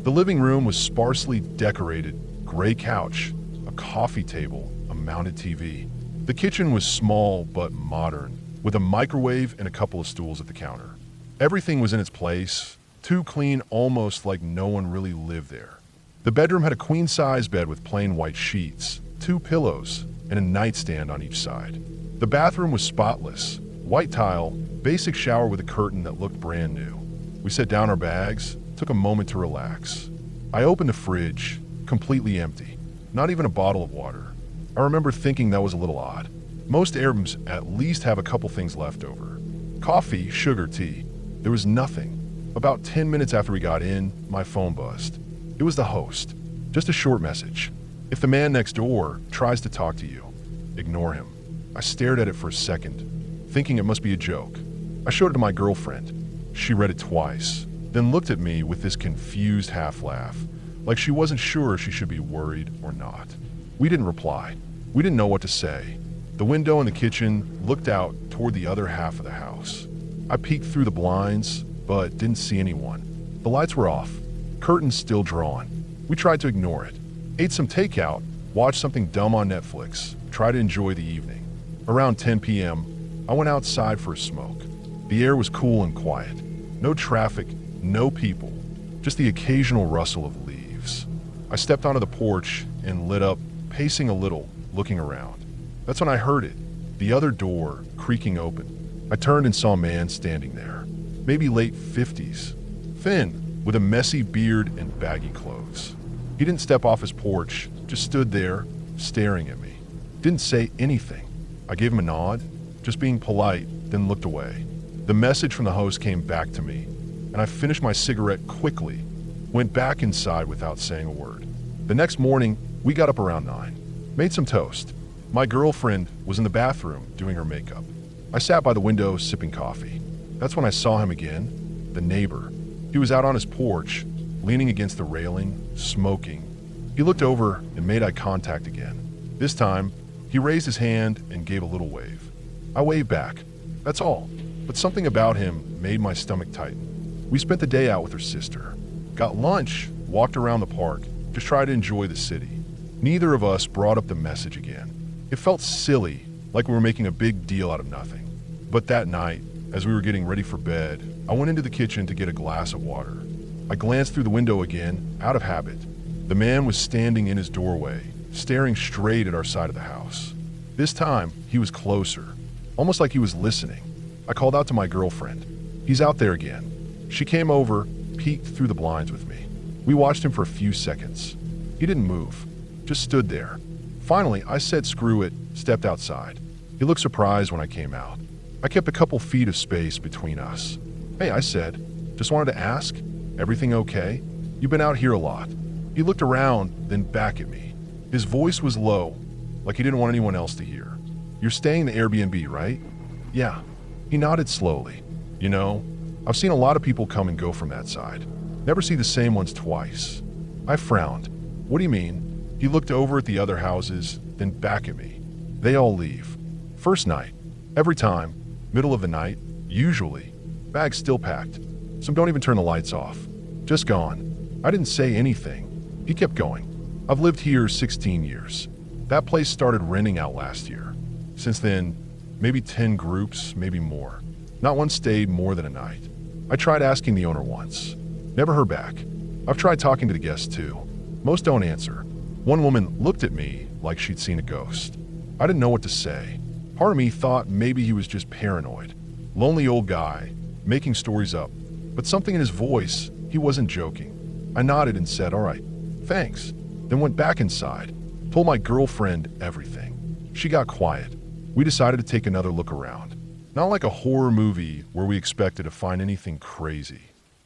The living room was sparsely decorated, gray couch, a coffee table, a mounted TV. The kitchen was small but modern, with a microwave and a couple of stools at the counter. Everything was in its place, too clean almost like no one really lived there. The bedroom had a queen-size bed with plain white sheets, 2 pillows, and a nightstand on each side. The bathroom was spotless, white tile, basic shower with a curtain that looked brand new. We set down our bags, took a moment to relax. I opened the fridge, completely empty, not even a bottle of water. I remember thinking that was a little odd. Most Airbnbs at least have a couple things left over. Coffee, sugar, tea. There was nothing. About 10 minutes after we got in, my phone buzzed. It was the host. Just a short message. If the man next door tries to talk to you, ignore him. I stared at it for a second, thinking it must be a joke. I showed it to my girlfriend. She read it twice, then looked at me with this confused half-laugh, like she wasn't sure if she should be worried or not. We didn't reply. We didn't know what to say. The window in the kitchen looked out toward the other half of the house. I peeked through the blinds, but didn't see anyone. The lights were off, curtains still drawn. We tried to ignore it. Ate some takeout, watched something dumb on Netflix, tried to enjoy the evening. Around 10 p.m., I went outside for a smoke. The air was cool and quiet. No traffic, no people, just the occasional rustle of leaves. I stepped onto the porch and lit up, pacing a little, looking around. That's when I heard it, the other door creaking open. I turned and saw a man standing there, maybe late 50s, thin, with a messy beard and baggy clothes. He didn't step off his porch, just stood there, staring at me. Didn't say anything. I gave him a nod, just being polite, then looked away. The message from the host came back to me, and I finished my cigarette quickly, went back inside without saying a word. The next morning, we got up around 9, made some toast. My girlfriend was in the bathroom doing her makeup. I sat by the window sipping coffee. That's when I saw him again, the neighbor. He was out on his porch, leaning against the railing, smoking. He looked over and made eye contact again. This time, he raised his hand and gave a little wave. I waved back. That's all. But something about him made my stomach tighten. We spent the day out with her sister. Got lunch, walked around the park, just tried to enjoy the city. Neither of us brought up the message again. It felt silly, like we were making a big deal out of nothing. But that night, as we were getting ready for bed, I went into the kitchen to get a glass of water. I glanced through the window again, out of habit. The man was standing in his doorway, staring straight at our side of the house. This time, he was closer, almost like he was listening. I called out to my girlfriend. He's out there again. She came over, peeked through the blinds with me. We watched him for a few seconds. He didn't move, just stood there. Finally, I said screw it, stepped outside. He looked surprised when I came out. I kept a couple feet of space between us. Hey, I said, just wanted to ask, everything okay? You've been out here a lot. He looked around, then back at me. His voice was low, like he didn't want anyone else to hear. You're staying in the Airbnb, right? Yeah. He nodded slowly. You know, I've seen a lot of people come and go from that side. Never see the same ones twice. I frowned. What do you mean? He looked over at the other houses, then back at me. They all leave. First night. Every time. Middle of the night. Usually. Bags still packed. Some don't even turn the lights off. Just gone. I didn't say anything. He kept going. I've lived here 16 years. That place started renting out last year. Since then, maybe 10 groups, maybe more. Not one stayed more than a night. I tried asking the owner once. Never heard back. I've tried talking to the guests too. Most don't answer. One woman looked at me like she'd seen a ghost. I didn't know what to say. Part of me thought maybe he was just paranoid. Lonely old guy, making stories up. But something in his voice, he wasn't joking. I nodded and said, "All right, thanks." Then went back inside, told my girlfriend everything. She got quiet. We decided to take another look around. Not like a horror movie where we expected to find anything crazy.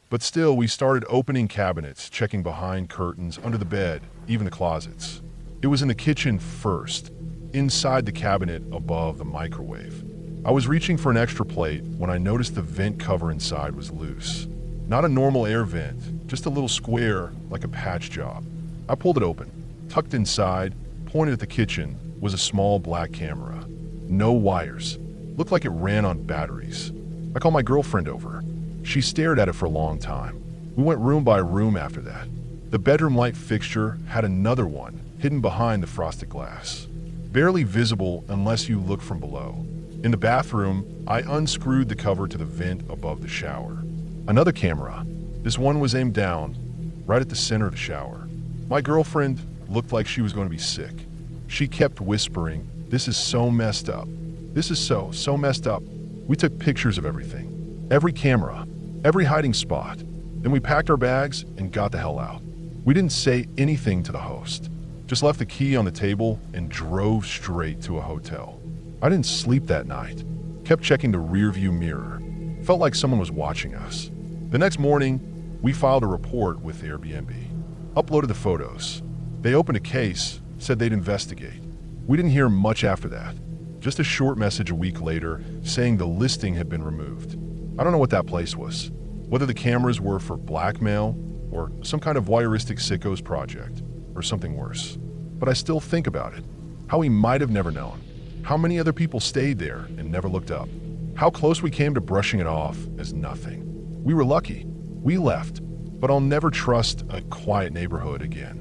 But still, we started opening cabinets, checking behind curtains, under the bed, even the closets. It was in the kitchen first, inside the cabinet above the microwave. I was reaching for an extra plate when I noticed the vent cover inside was loose. Not a normal air vent, just a little square like a patch job. I pulled it open. Tucked inside, pointed at the kitchen, was a small black camera. No wires. Looked like it ran on batteries. I called my girlfriend over. She stared at it for a long time. We went room by room after that. The bedroom light fixture had another one hidden behind the frosted glass. Barely visible unless you look from below. In the bathroom, I unscrewed the cover to the vent above the shower. Another camera. This one was aimed down, right at the center of the shower. My girlfriend looked like she was going to be sick. She kept whispering, "This is so messed up. This is so messed up." We took pictures of everything. Every camera. Every hiding spot. Then we packed our bags and got the hell out. We didn't say anything to the host. Just left the key on the table and drove straight to a hotel. I didn't sleep that night. Kept checking the rearview mirror. Felt like someone was watching us. The next morning, we filed a report with Airbnb. Uploaded the photos. They opened a case, said they'd investigate. We didn't hear much after that. Just a short message a week later saying the listing had been removed. I don't know what that place was. Whether the cameras were for blackmail or some kind of voyeuristic sicko's project or something worse. But I still think about it. How he might have never known. How many other people stayed there and never looked up. How close we came to brushing it off as nothing. We were lucky. We left. But I'll never trust a quiet neighborhood again.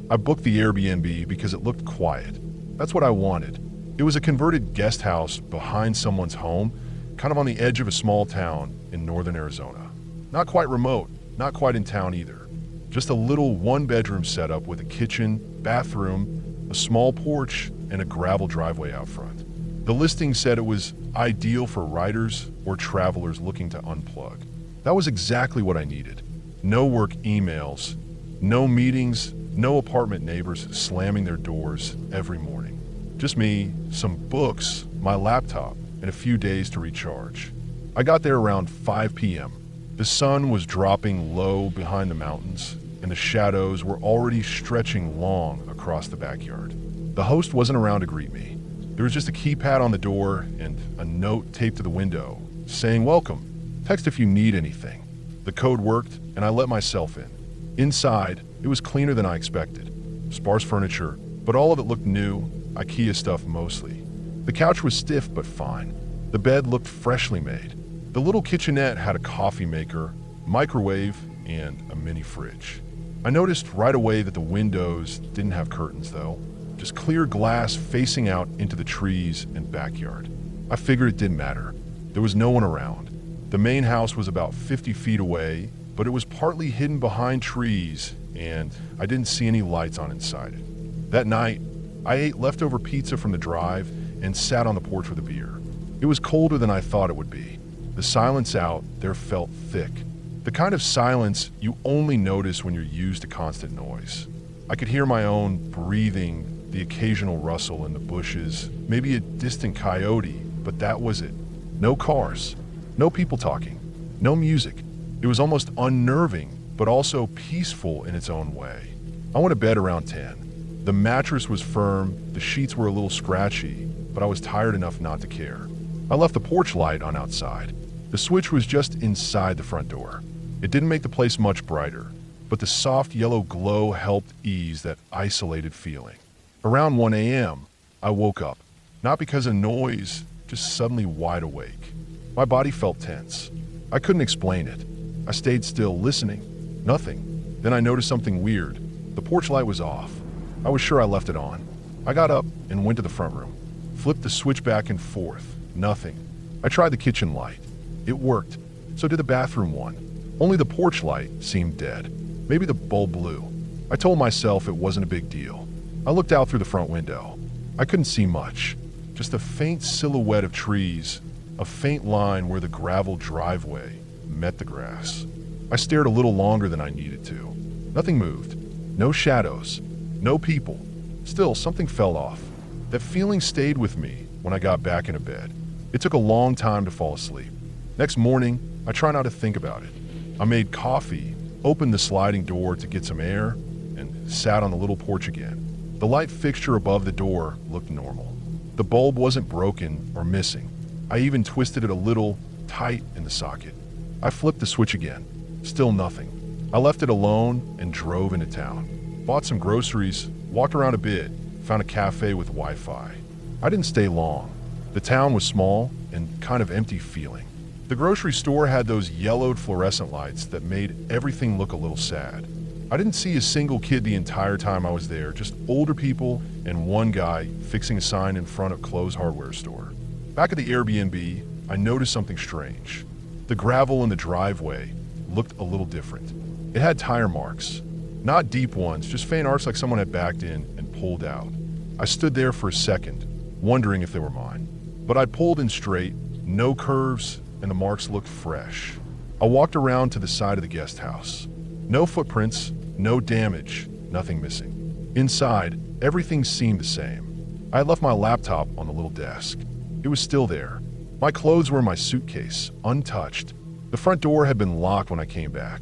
I booked the Airbnb because it looked quiet. That's what I wanted. It was a converted guest house behind someone's home, kind of on the edge of a small town in northern Arizona. Not quite remote, not quite in town either. Just a little one-bedroom setup with a kitchen, bathroom, a small porch, and a gravel driveway out front. The listing said it was ideal for writers or travelers looking to unplug. That was exactly what I needed. No work emails, no meetings, no apartment neighbors slamming their doors every morning. Just me, some books, my laptop, and a few days to recharge. I got there around 5 p.m. The sun was dropping low behind the mountains, and the shadows were already stretching long across the backyard. The host wasn't around to greet me. There was just a keypad on the door and a note taped to the window saying, "Welcome. Text if you need anything." The code worked, and I let myself in. Inside, it was cleaner than I expected. Sparse furniture, but all of it looked new, IKEA stuff mostly. The couch was stiff but fine. The bed looked freshly made. The little kitchenette had a coffee maker, microwave, and a mini fridge. I noticed right away that the windows didn't have curtains though, just clear glass facing out into the trees and backyard. I figured it didn't matter. There was no one around. The main house was about 50 feet away, but it was partly hidden behind trees, and I didn't see any lights on inside it. That night, I ate leftover pizza from the drive and sat on the porch with a beer. It was colder than I thought it would be. The silence out there felt thick. The kind of silence you only notice when you're used to constant noise. I could hear my own breathing, the occasional rustle in the bushes, maybe a distant coyote, but that was it. No cars, no people talking, no music. It was almost unnerving, but also peaceful in its own way. I went to bed around 10. The mattress was firm, the sheets were a little scratchy, but I was tired enough not to care. I left the porch light on outside. The switch was just inside the front door. It didn't make the place much brighter, but the soft yellow glow helped ease that isolated feeling. Around 1 a.m., I woke up, not because of noise, just suddenly wide awake. My body felt tense. I couldn't explain it. I stayed still, listening. Nothing. Then I noticed something weird. The porch light was off. I was sure I left it on. I got up and went to the front room. Flipped the switch back and forth. Nothing. I tried the kitchen light. It worked. So did the bathroom one. Only the porch light seemed dead. Maybe the bulb blew. I told myself it wasn't a big deal. I looked out through the front window. I couldn't see much. Just a faint silhouette of trees, a faint line where the gravel driveway met the grass. I stared a little longer than I needed to. Nothing moved. No shadows. No people. Still, something fell off. That feeling stayed with me when I got back into bed. It took a long time to fall asleep. Next morning, I tried not to think about it. I made coffee, opened the sliding door to get some air, and sat on the little porch again. The light fixture above the door looked normal. The bulb wasn't broken or missing. I even twisted it a little tight in the socket. I flipped the switch again. Still nothing. I left it alone and drove into town. Bought some groceries, walked around a bit, found a cafe with Wi-Fi. I didn't stay long. The town was small and kind of empty feeling. The grocery store had those yellowed fluorescent lights that made everything look a little sad. I didn't see a single kid the entire time I was there, just older people and one guy fixing a sign in front of Clothes Hardware store. Back at the Airbnb, I noticed something strange. The gravel in the driveway looked a little different. It had tire marks. Not deep ones, just faint arcs like someone had backed in and pulled out. I stood there for a second, wondering if they were mine. But I'd pulled in straight, no curves, and the marks looked fresh. I walked around to the side of the guest house. No footprints, no damage, nothing missing. Inside, everything seemed the same. I had left my laptop on the little desk. It was still there. My clothes were in my suitcase, untouched. The front door had been locked when I came back.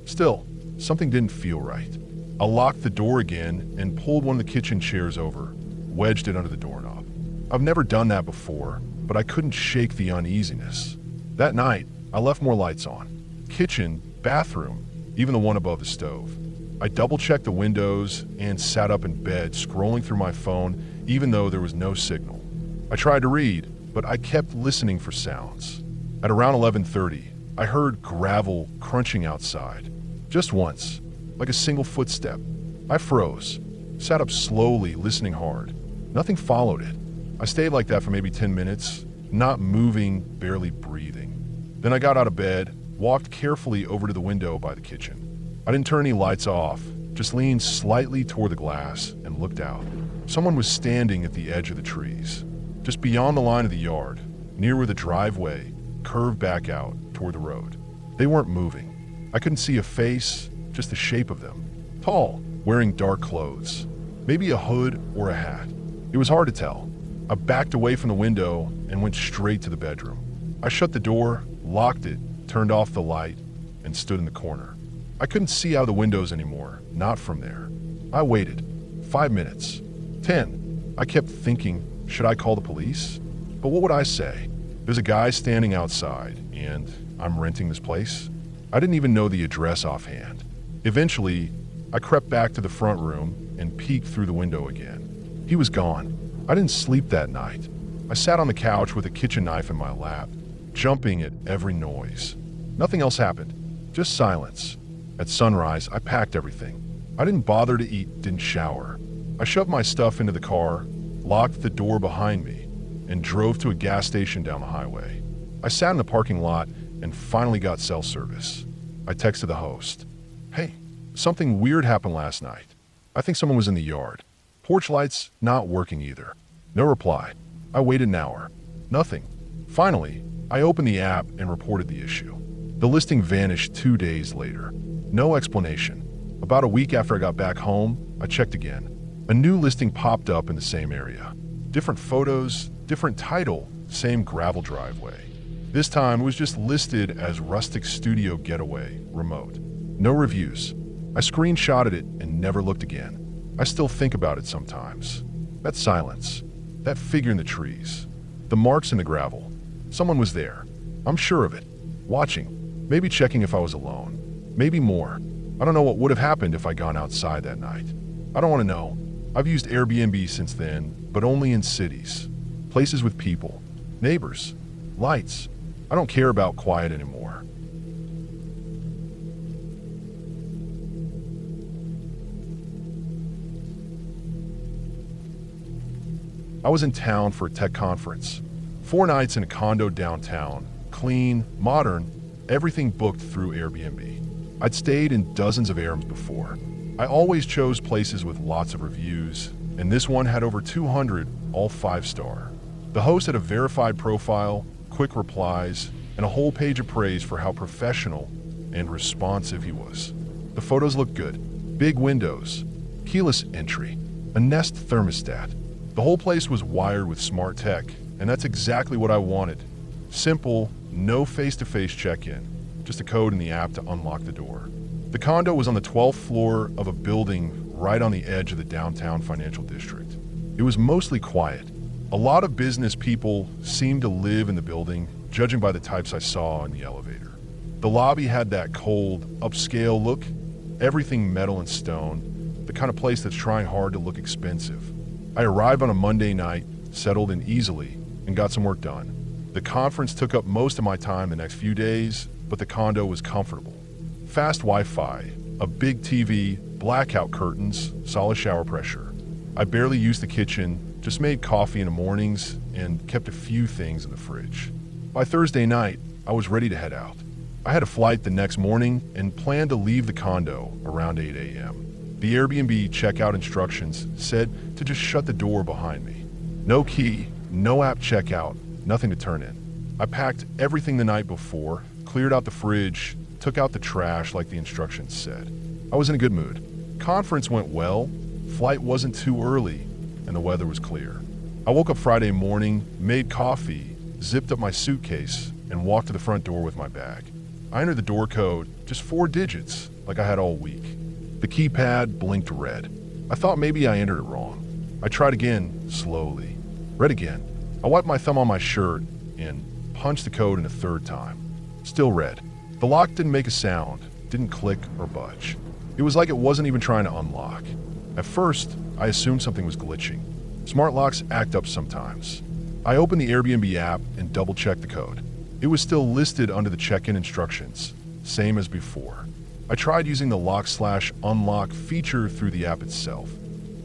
Still, something didn't feel right. I locked the door again and pulled one of the kitchen chairs over, wedged it under the doorknob. I've never done that before, but I couldn't shake the uneasiness. That night, I left more lights on. Kitchen, bathroom, even the one above the stove. I double-checked the windows and sat up in bed, scrolling through my phone, even though there was no signal. I tried to read, but I kept listening for sounds. At around 11:30, I heard gravel crunching outside. Just once, like a single footstep. I froze, sat up slowly, listening hard. Nothing followed it. I stayed like that for maybe 10 minutes, not moving, barely breathing. Then I got out of bed, walked carefully over to the window by the kitchen. I didn't turn any lights off, just leaned slightly toward the glass and looked out. Someone was standing at the edge of the trees, just beyond the line of the yard, near where the driveway curved back out toward the road. They weren't moving. I couldn't see a face, just the shape of them. Tall, wearing dark clothes, maybe a hood or a hat. It was hard to tell. I backed away from the window and went straight to the bedroom. I shut the door, locked it, turned off the light, and stood in the corner. I couldn't see out of the windows anymore, not from there. I waited. 5 minutes. 10. I kept thinking, should I call the police? But what would I say? There's a guy standing outside, and I'm renting this place? I didn't even know the address offhand. Eventually, I crept back to the front room and peeked through the window again. He was gone. I didn't sleep that night. I sat on the couch with a kitchen knife in my lap, jumping at every noise. Nothing else happened, just silence. At sunrise, I packed everything. I didn't bother to eat, didn't shower. I shoved my stuff into the car, locked the door behind me, and drove to a gas station down the highway. I sat in the parking lot and finally got cell service. I texted the host. Hey, something weird happened last night. I think someone was in the yard. Porch lights not working either. No reply. I waited an hour. Nothing. Finally, I opened the app and reported the issue. The listing vanished 2 days later. No explanation. About a week after I got back home, I checked again. A new listing popped up in the same area. Different photos, different title, same gravel driveway. This time it was just listed as Rustic Studio Getaway, Remote. No reviews. I screenshotted it and never looked again. I still think about it sometimes. That silence, that figure in the trees, the marks in the gravel. Someone was there. I'm sure of it. Watching, maybe checking if I was alone. Maybe more. I don't know what would have happened if I'd gone outside that night. I don't want to know. I've used Airbnb since then, but only in cities. Places with people, neighbors, lights. I don't care about quiet anymore. I was in town for a tech conference. 4 nights in a condo downtown. Clean, modern, everything booked through Airbnb. I'd stayed in dozens of Airbnbs before. I always chose places with lots of reviews, and this one had over 200, all 5-star. The host had a verified profile, quick replies, and a whole page of praise for how professional and responsive he was. The photos looked good. Big windows, keyless entry, a Nest thermostat. The whole place was wired with smart tech, and that's exactly what I wanted. Simple, no face-to-face check-in, just a code in the app to unlock the door. The condo was on the 12th floor of a building right on the edge of the downtown financial district. It was mostly quiet. A lot of business people seemed to live in the building, judging by the types I saw in the elevator. The lobby had that cold, upscale look, everything metal and stone, the kind of place that's trying hard to look expensive. I arrived on a Monday night, settled in easily, and got some work done. The conference took up most of my time the next few days, but the condo was comfortable. Fast Wi-Fi, a big TV, blackout curtains, solid shower pressure. I barely used the kitchen, just made coffee in the mornings, and kept a few things in the fridge. By Thursday night, I was ready to head out. I had a flight the next morning and planned to leave the condo around 8 a.m. The Airbnb checkout instructions said to just shut the door behind me. No key, no app checkout, nothing to turn in. I packed everything the night before, cleared out the fridge, took out the trash like the instructions said. I was in a good mood. Conference went well, flight wasn't too early, and the weather was clear. I woke up Friday morning, made coffee, zipped up my suitcase, and walked to the front door with my bag. I entered the door code, just 4 digits, like I had all week. The keypad blinked red. I thought maybe I entered it wrong. I tried again, slowly. Red again. I wiped my thumb on my shirt and punched the code in a 3rd time. Still red. The lock didn't make a sound, didn't click or budge. It was like it wasn't even trying to unlock. At first, I assumed something was glitching. Smart locks act up sometimes. I opened the Airbnb app and double-checked the code. It was still listed under the check-in instructions, same as before. I tried using the lock/unlock feature through the app itself.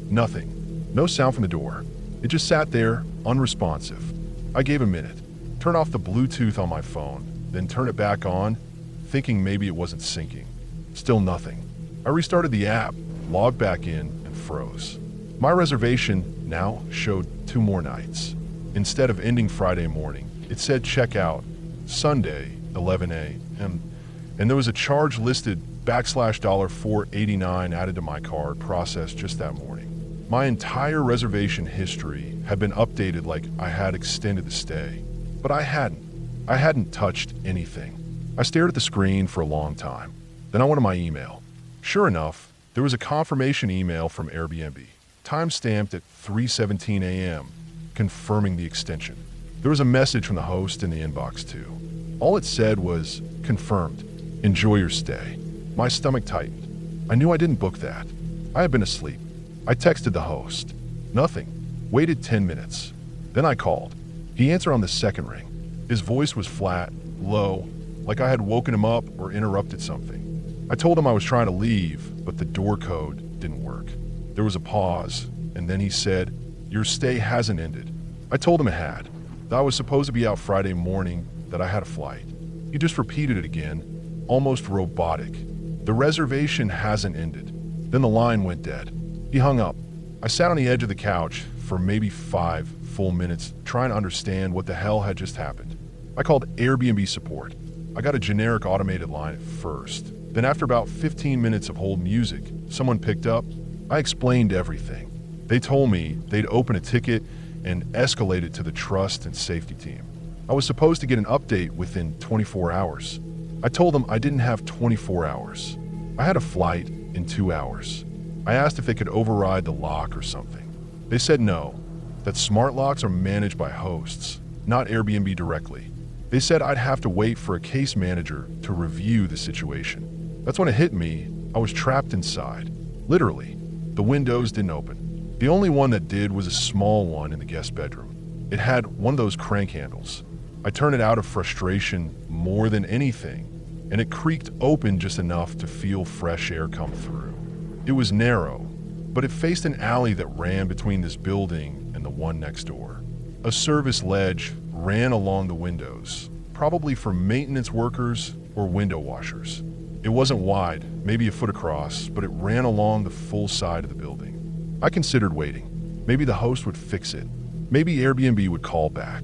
Nothing. No sound from the door. It just sat there, unresponsive. I gave a minute, turned off the Bluetooth on my phone, then turned it back on, thinking maybe it wasn't syncing. Still nothing. I restarted the app, logged back in, and froze. My reservation now showed 2 more nights. Instead of ending Friday morning, it said check out Sunday, 11 a.m., and there was a charge listed $489 added to my card processed just that morning. My entire reservation history had been updated like I had extended the stay, but I hadn't. I hadn't touched anything. I stared at the screen for a long time. Then I went to my email. Sure enough, there was a confirmation email from Airbnb, time-stamped at 3:17 a.m., confirming the extension. There was a message from the host in the inbox too. All it said was, confirmed. Enjoy your stay. My stomach tightened. I knew I didn't book that. I had been asleep. I texted the host. Nothing. Waited 10 minutes. Then I called. He answered on the 2nd ring. His voice was flat, low, like I had woken him up or interrupted something. I told him I was trying to leave, but the door code didn't work. There was a pause, and then he said, your stay hasn't ended. I told him it had. That I was supposed to be out Friday morning, that I had a flight. He just repeated it again, almost robotic. The reservation hasn't ended. Then the line went dead. He hung up. I sat on the edge of the couch for maybe 5 full minutes trying to understand what the hell had just happened. I called Airbnb support. I got a generic automated line at first. Then after about 15 minutes of hold music, someone picked up. I explained everything. They told me they'd open a ticket and escalate it to the trust and safety team. I was supposed to get an update within 24 hours. I told them I didn't have 24 hours. I had a flight in 2 hours. I asked if they could override the lock or something. They said no, that smart locks are managed by hosts, not Airbnb directly. They said I'd have to wait for a case manager to review the situation. That's when it hit me. I was trapped inside. Literally. The windows didn't open. The only one that did was a small one in the guest bedroom. It had one of those crank handles. I turned it out of frustration more than anything, and it creaked open just enough to feel fresh air come through. It was narrow, but it faced an alley that ran between this building and the one next door. A service ledge ran along the windows, probably for maintenance workers or window washers. It wasn't wide, maybe a foot across, but it ran along the full side of the building. I considered waiting. Maybe the host would fix it. Maybe Airbnb would call back.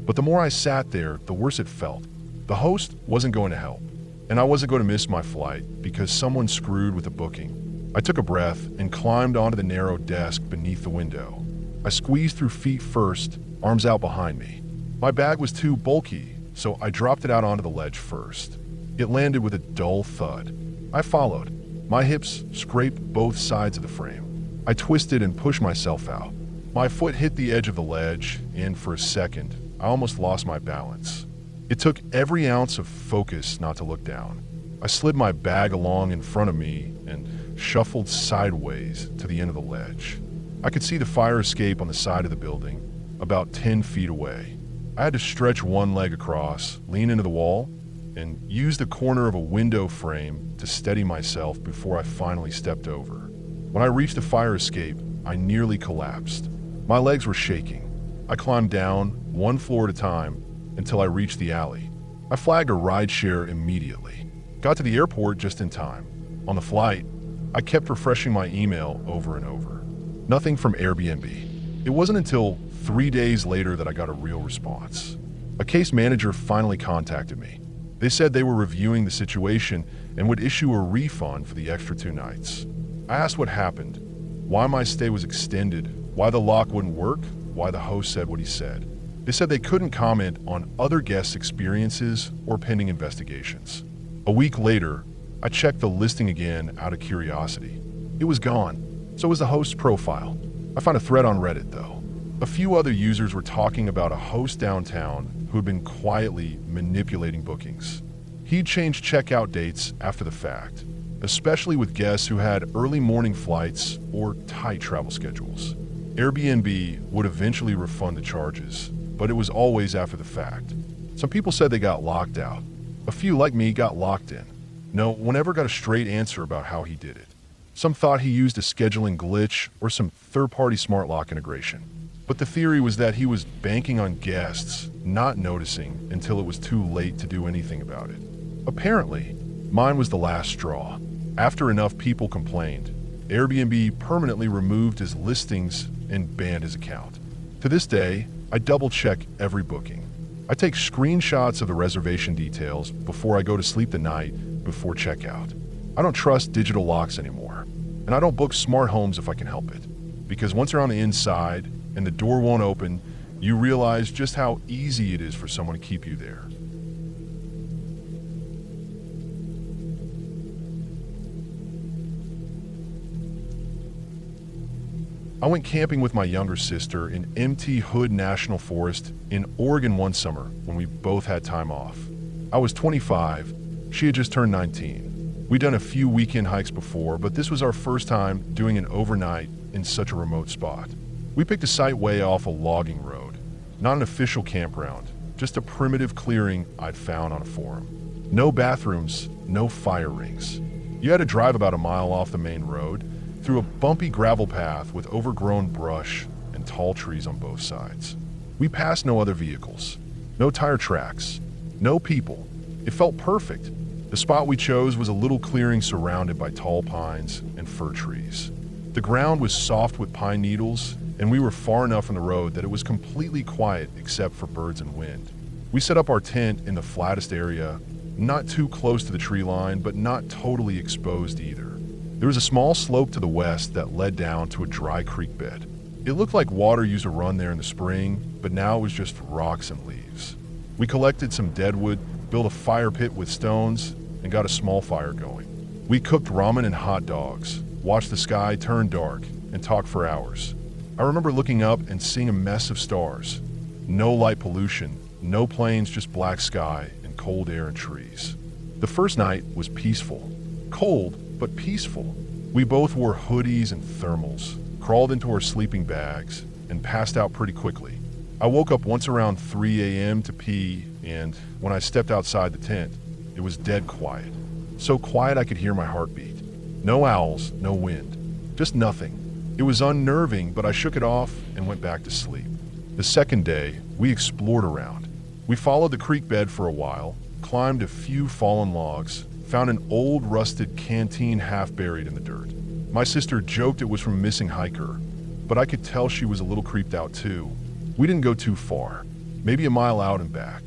But the more I sat there, the worse it felt. The host wasn't going to help, and I wasn't going to miss my flight because someone screwed with the booking. I took a breath and climbed onto the narrow desk beneath the window. I squeezed through feet first, arms out behind me. My bag was too bulky, so I dropped it out onto the ledge first. It landed with a dull thud. I followed. My hips scraped both sides of the frame. I twisted and pushed myself out. My foot hit the edge of the ledge, and for a second, I almost lost my balance. It took every ounce of focus not to look down. I slid my bag along in front of me and shuffled sideways to the end of the ledge. I could see the fire escape on the side of the building, about 10 feet away. I had to stretch one leg across, lean into the wall, and use the corner of a window frame to steady myself before I finally stepped over. When I reached the fire escape, I nearly collapsed. My legs were shaking. I climbed down, one floor at a time, until I reached the alley. I flagged a rideshare immediately. Got to the airport just in time. On the flight, I kept refreshing my email over and over. Nothing from Airbnb. It wasn't until 3 days later that I got a real response. A case manager finally contacted me. They said they were reviewing the situation and would issue a refund for the extra 2 nights. I asked what happened, why my stay was extended, why the lock wouldn't work, why the host said what he said. They said they couldn't comment on other guests' experiences or pending investigations. A week later, I checked the listing again out of curiosity. It was gone. So was the host's profile. I found a thread on Reddit, though. A few other users were talking about a host downtown who had been quietly manipulating bookings. He'd changed checkout dates after the fact, especially with guests who had early morning flights or tight travel schedules. Airbnb would eventually refund the charges, but it was always after the fact. Some people said they got locked out. A few, like me, got locked in. No one ever got a straight answer about how he did it. Some thought he used a scheduling glitch or some third-party smart lock integration. But the theory was that he was banking on guests not noticing until it was too late to do anything about it. Apparently, mine was the last straw. After enough people complained, Airbnb permanently removed his listings and banned his account. To this day, I double-check every booking. I take screenshots of the reservation details before I go to sleep the night before checkout. I don't trust digital locks anymore, and I don't book smart homes if I can help it. Because once you're on the inside and the door won't open, you realize just how easy it is for someone to keep you there. I went camping with my younger sister in empty Hood National Forest in Oregon one summer when we both had time off. I was 25, she had just turned 19. We'd done a few weekend hikes before, but this was our first time doing an overnight in such a remote spot. We picked a site way off a logging road, not an official campground, just a primitive clearing I'd found on a forum. No bathrooms, no fire rings. You had to drive about a mile off the main road, through a bumpy gravel path with overgrown brush and tall trees on both sides. We passed no other vehicles, no tire tracks, no people. It felt perfect. The spot we chose was a little clearing surrounded by tall pines and fir trees. The ground was soft with pine needles, and we were far enough from the road that it was completely quiet except for birds and wind. We set up our tent in the flattest area, not too close to the tree line, but not totally exposed either. There was a small slope to the west that led down to a dry creek bed. It looked like water used to run there in the spring, but now it was just rocks and leaves. We collected some deadwood, built a fire pit with stones, and got a small fire going. We cooked ramen and hot dogs, watched the sky turn dark, and talked for hours. I remember looking up and seeing a mess of stars. No light pollution, no planes, just black sky and cold air and trees. The first night was peaceful. Cold, but peaceful. We both wore hoodies and thermals. crawled into our sleeping bags, and passed out pretty quickly. I woke up once around 3 a.m. to pee, and when I stepped outside the tent, it was dead quiet. So quiet I could hear my heartbeat. No owls, no wind, just nothing. It was unnerving, but I shook it off and went back to sleep. The second day, we explored around. We followed the creek bed for a while, climbed a few fallen logs, found an old rusted canteen half buried in the dirt. My sister joked it was from a missing hiker, but I could tell she was a little creeped out too. We didn't go too far, maybe a mile out and back.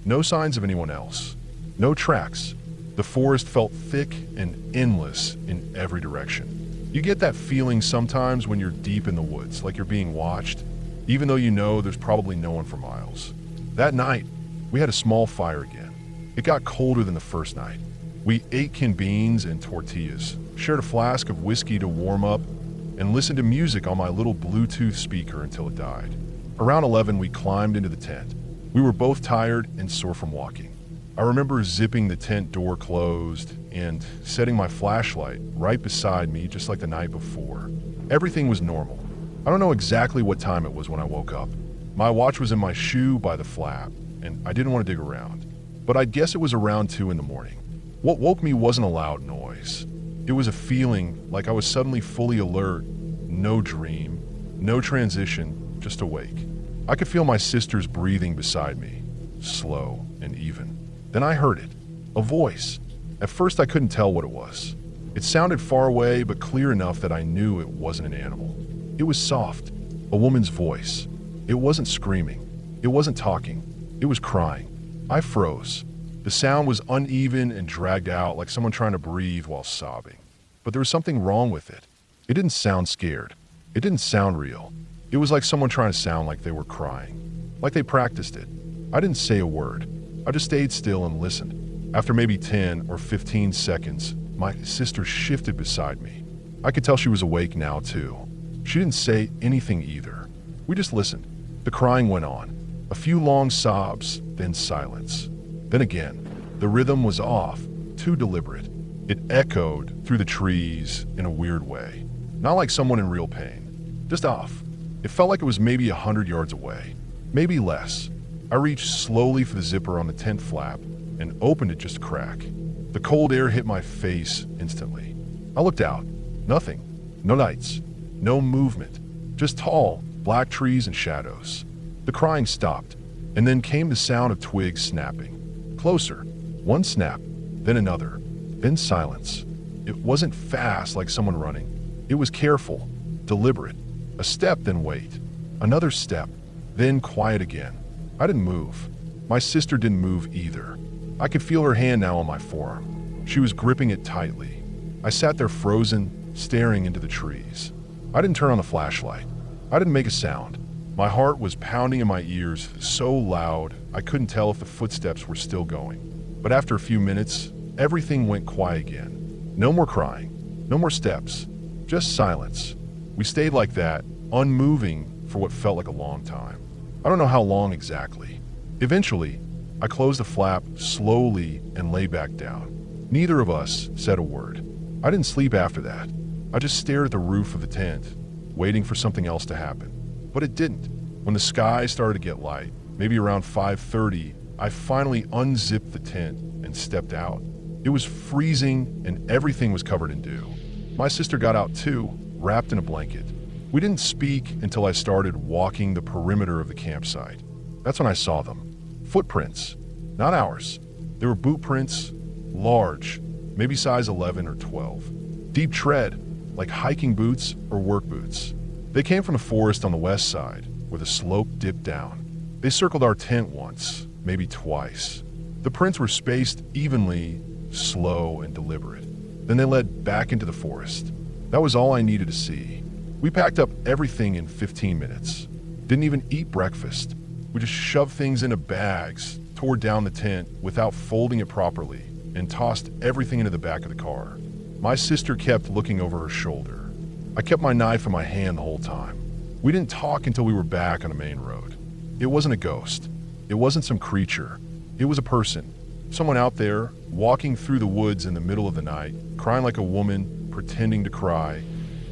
No signs of anyone else. No tracks. The forest felt thick and endless in every direction. You get that feeling sometimes when you're deep in the woods, like you're being watched, even though you know there's probably no one for miles. That night, we had a small fire again. It got colder than the first night. We ate canned beans and tortillas, shared a flask of whiskey to warm up, and listened to music on my little Bluetooth speaker until it died. Around 11, we climbed into the tent. We were both tired and sore from walking. I remember zipping the tent door closed and setting my flashlight right beside me just like the night before. Everything was normal. I don't know exactly what time it was when I woke up. My watch was in my shoe by the flap, and I didn't want to dig around. But I'd guess it was around 2 in the morning. What woke me wasn't a loud noise. It was a feeling like I was suddenly fully alert, no dream, no transition, just awake. I could feel my sister's breathing beside me, slow and even. Then I heard it, a voice. At first I couldn't tell what it was. It sounded far away but clear enough that I knew it wasn't an animal. It was soft, a woman's voice. It wasn't screaming. It wasn't talking. It was crying. I froze. The sound was uneven and dragged out like someone trying to breathe while sobbing. But there was something wrong with it. It didn't sound scared. It didn't sound real. It was like someone trying to sound like they were crying, like they practiced it. I didn't say a word. I just stayed still and listened. After maybe 10 or 15 seconds, my sister shifted beside me. I could tell she was awake now too. She didn't say anything either. We just listened. The crying went on. A few long sobs, then silence. Then again, the rhythm was off, too deliberate. It echoed through the trees in a weird way. Not like someone in real pain, just off. It felt like it was maybe 100 yards away, maybe less. I reached slowly for the zipper on the tent flap and opened it just a crack. The cold air hit my face instantly. I looked out. Nothing. No lights. No movement. Just tall, black trees and shadows. The crying stopped, and then came the sound of twigs snapping. Closer. One snap, then another, then silence. It wasn't fast like someone running. It was careful, deliberate. A step, then wait. Another step, then quiet again. I didn't move. My sister didn't move either. I could feel her hand now on my forearm. She was gripping it tightly. I sat there frozen, staring into the trees. I didn't turn on the flashlight. I didn't make a sound. My heart was pounding in my ears so loud I couldn't tell if the footsteps were still going. But after a few minutes, everything went quiet again. No more crying, no more steps, just silence. We stayed like that, unmoving for what felt like a long time. I don't know how long exactly. Eventually, I closed the flap slowly and lay back down. Neither of us said a word. I didn't sleep after that. I just stared at the roof of the tent, waiting for something else to happen. But it didn't. When the sky started to get light, maybe around 5:30, I finally unzipped the tent and stepped out. It was freezing and everything was covered in dew. My sister got out too, wrapped in a blanket. We didn't speak until I started walking the perimeter of the campsite. That's when I saw them. Footprints. Not ours. They were boot prints, large, maybe size 11 or 12. Deep tread, like hiking boots or work boots. They came from the forest on the west side, where the slope dipped down. They circled our tent once, maybe twice. The prints were spaced evenly, slow and deliberate. Then they led back into the forest. That was all I needed to see. We packed up everything in 15 minutes. Didn't even eat breakfast. We just shoved things into bags, tore down the tent without folding it properly, and tossed everything into the back of the car. My sister kept looking over her shoulder. I kept my knife in my hand the whole time. We didn't talk until we were back on the main road. It wasn't a ghost. It wasn't some creature. It was a person. Someone out there, walking through the woods in the middle of the night, crying like a woman, pretending to cry,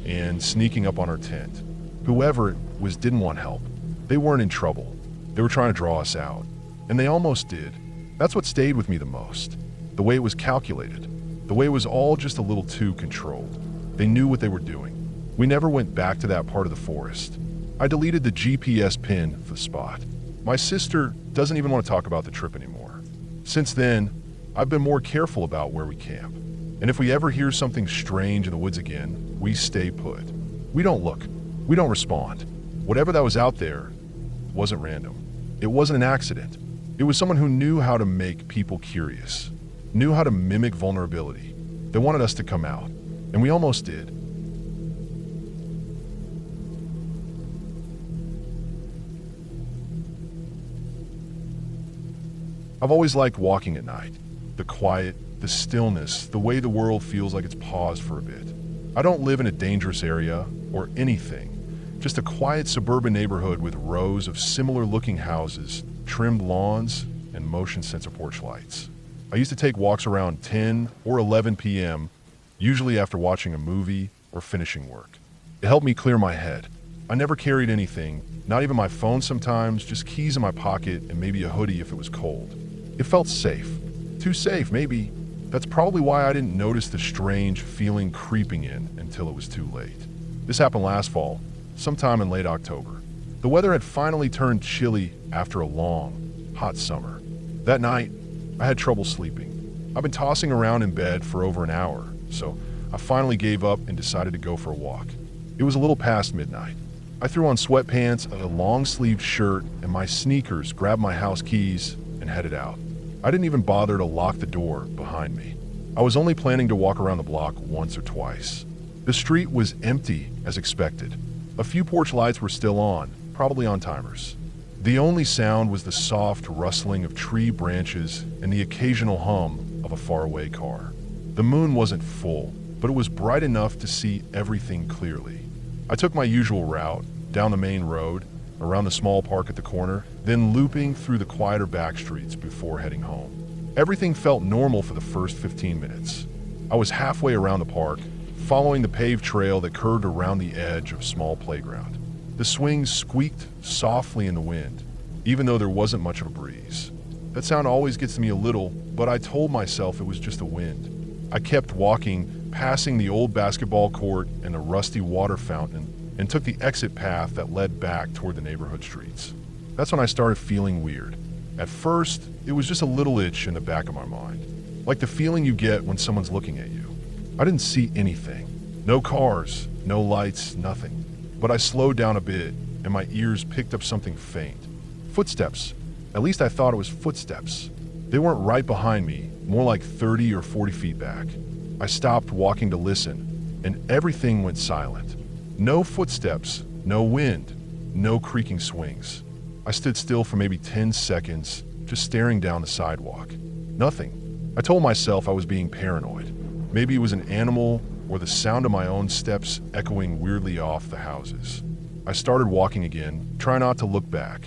and sneaking up on our tent. Whoever it was didn't want help. They weren't in trouble. They were trying to draw us out. And they almost did. That's what stayed with me the most. The way it was calculated. The way it was all just a little too controlled. They knew what they were doing. We never went back to that part of the forest. I deleted the GPS pin for the spot. My sister doesn't even want to talk about the trip anymore. Since then, I've been more careful about where we camp. And if we ever hear something strange in the woods again, we stay put. We don't look. We don't respond. Whatever that was out there wasn't random. It wasn't an accident. It was someone who knew how to make people curious, knew how to mimic vulnerability. They wanted us to come out, and we almost did. I've always liked walking at night. The quiet, the stillness, the way the world feels like it's paused for a bit. I don't live in a dangerous area or anything, just a quiet suburban neighborhood with rows of similar-looking houses, trimmed lawns, and motion-sensor porch lights. I used to take walks around 10 or 11 p.m., usually after watching a movie or finishing work. It helped me clear my head. I never carried anything, not even my phone sometimes, just keys in my pocket and maybe a hoodie if it was cold. It felt safe. Too safe, maybe. That's probably why I didn't notice the strange feeling creeping in until it was too late. This happened last fall, sometime in late October. The weather had finally turned chilly after a long, hot summer. That night, I had trouble sleeping. I've been tossing around in bed for over an hour, so I finally gave up and decided to go for a walk. It was a little past midnight. I threw on sweatpants, a long-sleeved shirt, and my sneakers, grabbed my house keys, and headed out. I didn't even bother to lock the door behind me. I was only planning to walk around the block once or twice. The street was empty as expected. A few porch lights were still on, probably on timers. The only sound was the soft rustling of tree branches and the occasional hum of a faraway car. The moon wasn't full, but it was bright enough to see everything clearly. I took my usual route, down the main road, around the small park at the corner, then looping through the quieter back streets before heading home. Everything felt normal for the first 15 minutes. I was halfway around the park, following the paved trail that curved around the edge of a small playground. The swings squeaked softly in the wind, even though there wasn't much of a breeze. That sound always gets me a little, but I told myself it was just the wind. I kept walking, passing the old basketball court and the rusty water fountain, and took the exit path that led back toward the neighborhood streets. That's when I started feeling weird. At first, it was just a little itch in the back of my mind, like the feeling you get when someone's looking at you. I didn't see anything. No cars, no lights, nothing. But I slowed down a bit, and my ears picked up something faint. Footsteps. At least I thought it was footsteps. They weren't right behind me, more like 30 or 40 feet back. I stopped walking to listen, and everything went silent. No footsteps, no wind, no creaking swings. I stood still for maybe 10 seconds, just staring down the sidewalk. Nothing. I told myself I was being paranoid. Maybe it was an animal or the sound of my own steps echoing weirdly off the houses. I started walking again, trying not to look back.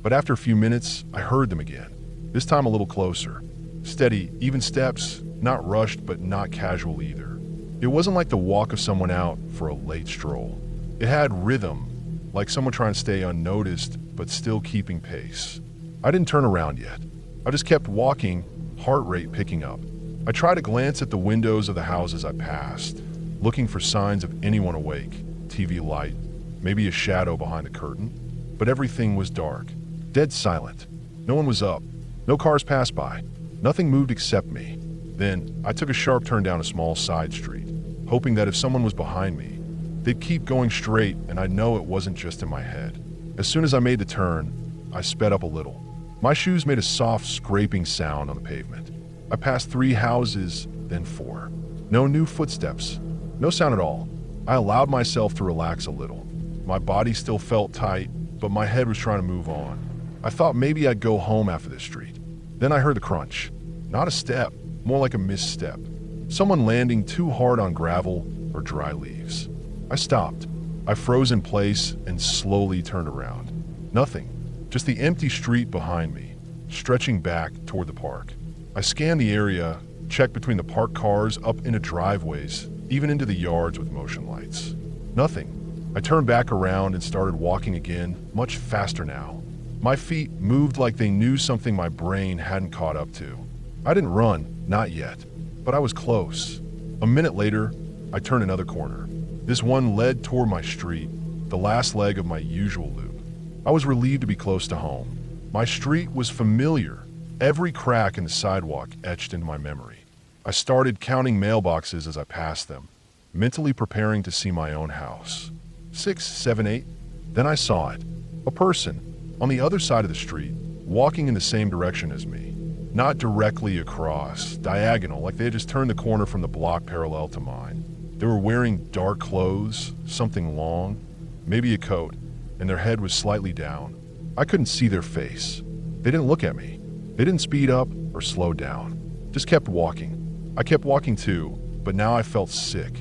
But after a few minutes, I heard them again. This time a little closer. Steady, even steps, not rushed but not casual either. It wasn't like the walk of someone out for a late stroll. It had rhythm, like someone trying to stay unnoticed but still keeping pace. I didn't turn around yet. I just kept walking, heart rate picking up. I tried to glance at the windows of the houses I passed, looking for signs of anyone awake, TV light, maybe a shadow behind a curtain. But everything was dark, dead silent. No one was up. No cars passed by. Nothing moved except me. Then I took a sharp turn down a small side street, hoping that if someone was behind me, they'd keep going straight and I'd know it wasn't just in my head. As soon as I made the turn, I sped up a little. My shoes made a soft scraping sound on the pavement. I passed 3 houses, then 4. No new footsteps. No sound at all. I allowed myself to relax a little. My body still felt tight, but my head was trying to move on. I thought maybe I'd go home after this street. Then I heard the crunch. Not a step, more like a misstep. Someone landing too hard on gravel or dry leaves. I stopped. I froze in place and slowly turned around. Nothing. Just the empty street behind me, stretching back toward the park. I scanned the area, checked between the parked cars up into driveways, even into the yards with motion lights. Nothing. I turned back around and started walking again, much faster now. My feet moved like they knew something my brain hadn't caught up to. I didn't run, not yet, but I was close. A minute later, I turned another corner. This one led toward my street, the last leg of my usual loop. I was relieved to be close to home. My street was familiar, every crack in the sidewalk etched into my memory. I started counting mailboxes as I passed them, mentally preparing to see my own house. 6, 7, 8. Then I saw it. A person, on the other side of the street, walking in the same direction as me. Not directly across, diagonal, like they had just turned the corner from the block parallel to mine. They were wearing dark clothes, something long, maybe a coat, and their head was slightly down. I couldn't see their face. They didn't look at me. They didn't speed up or slow down. Just kept walking. I kept walking too, but now I felt sick.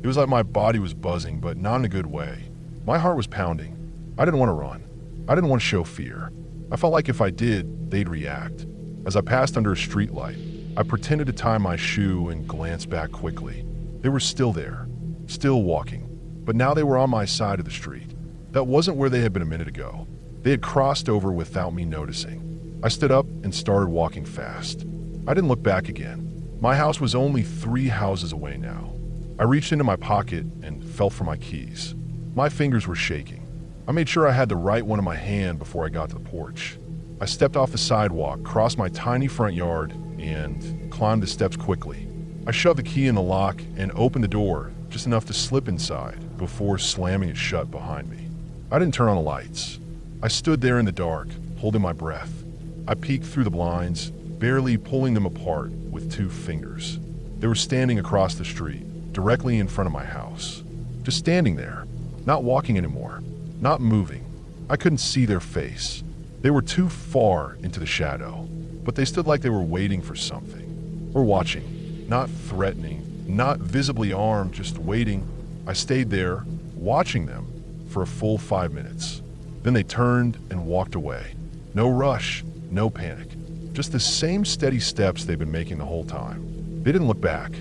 It was like my body was buzzing, but not in a good way. My heart was pounding. I didn't want to run. I didn't want to show fear. I felt like if I did, they'd react. As I passed under a streetlight, I pretended to tie my shoe and glanced back quickly. They were still there, still walking, but now they were on my side of the street. That wasn't where they had been a minute ago. They had crossed over without me noticing. I stood up and started walking fast. I didn't look back again. My house was only 3 houses away now. I reached into my pocket and felt for my keys. My fingers were shaking. I made sure I had the right one in my hand before I got to the porch. I stepped off the sidewalk, crossed my tiny front yard, and climbed the steps quickly. I shoved the key in the lock and opened the door, just enough to slip inside before slamming it shut behind me. I didn't turn on the lights. I stood there in the dark, holding my breath. I peeked through the blinds, barely pulling them apart with 2 fingers. They were standing across the street, directly in front of my house. Just standing there, not walking anymore, not moving. I couldn't see their face. They were too far into the shadow, but they stood like they were waiting for something. Or watching, not threatening, not visibly armed, just waiting. I stayed there, watching them, for a full 5 minutes. Then they turned and walked away. No rush, no panic. Just the same steady steps they'd been making the whole time. They didn't look back.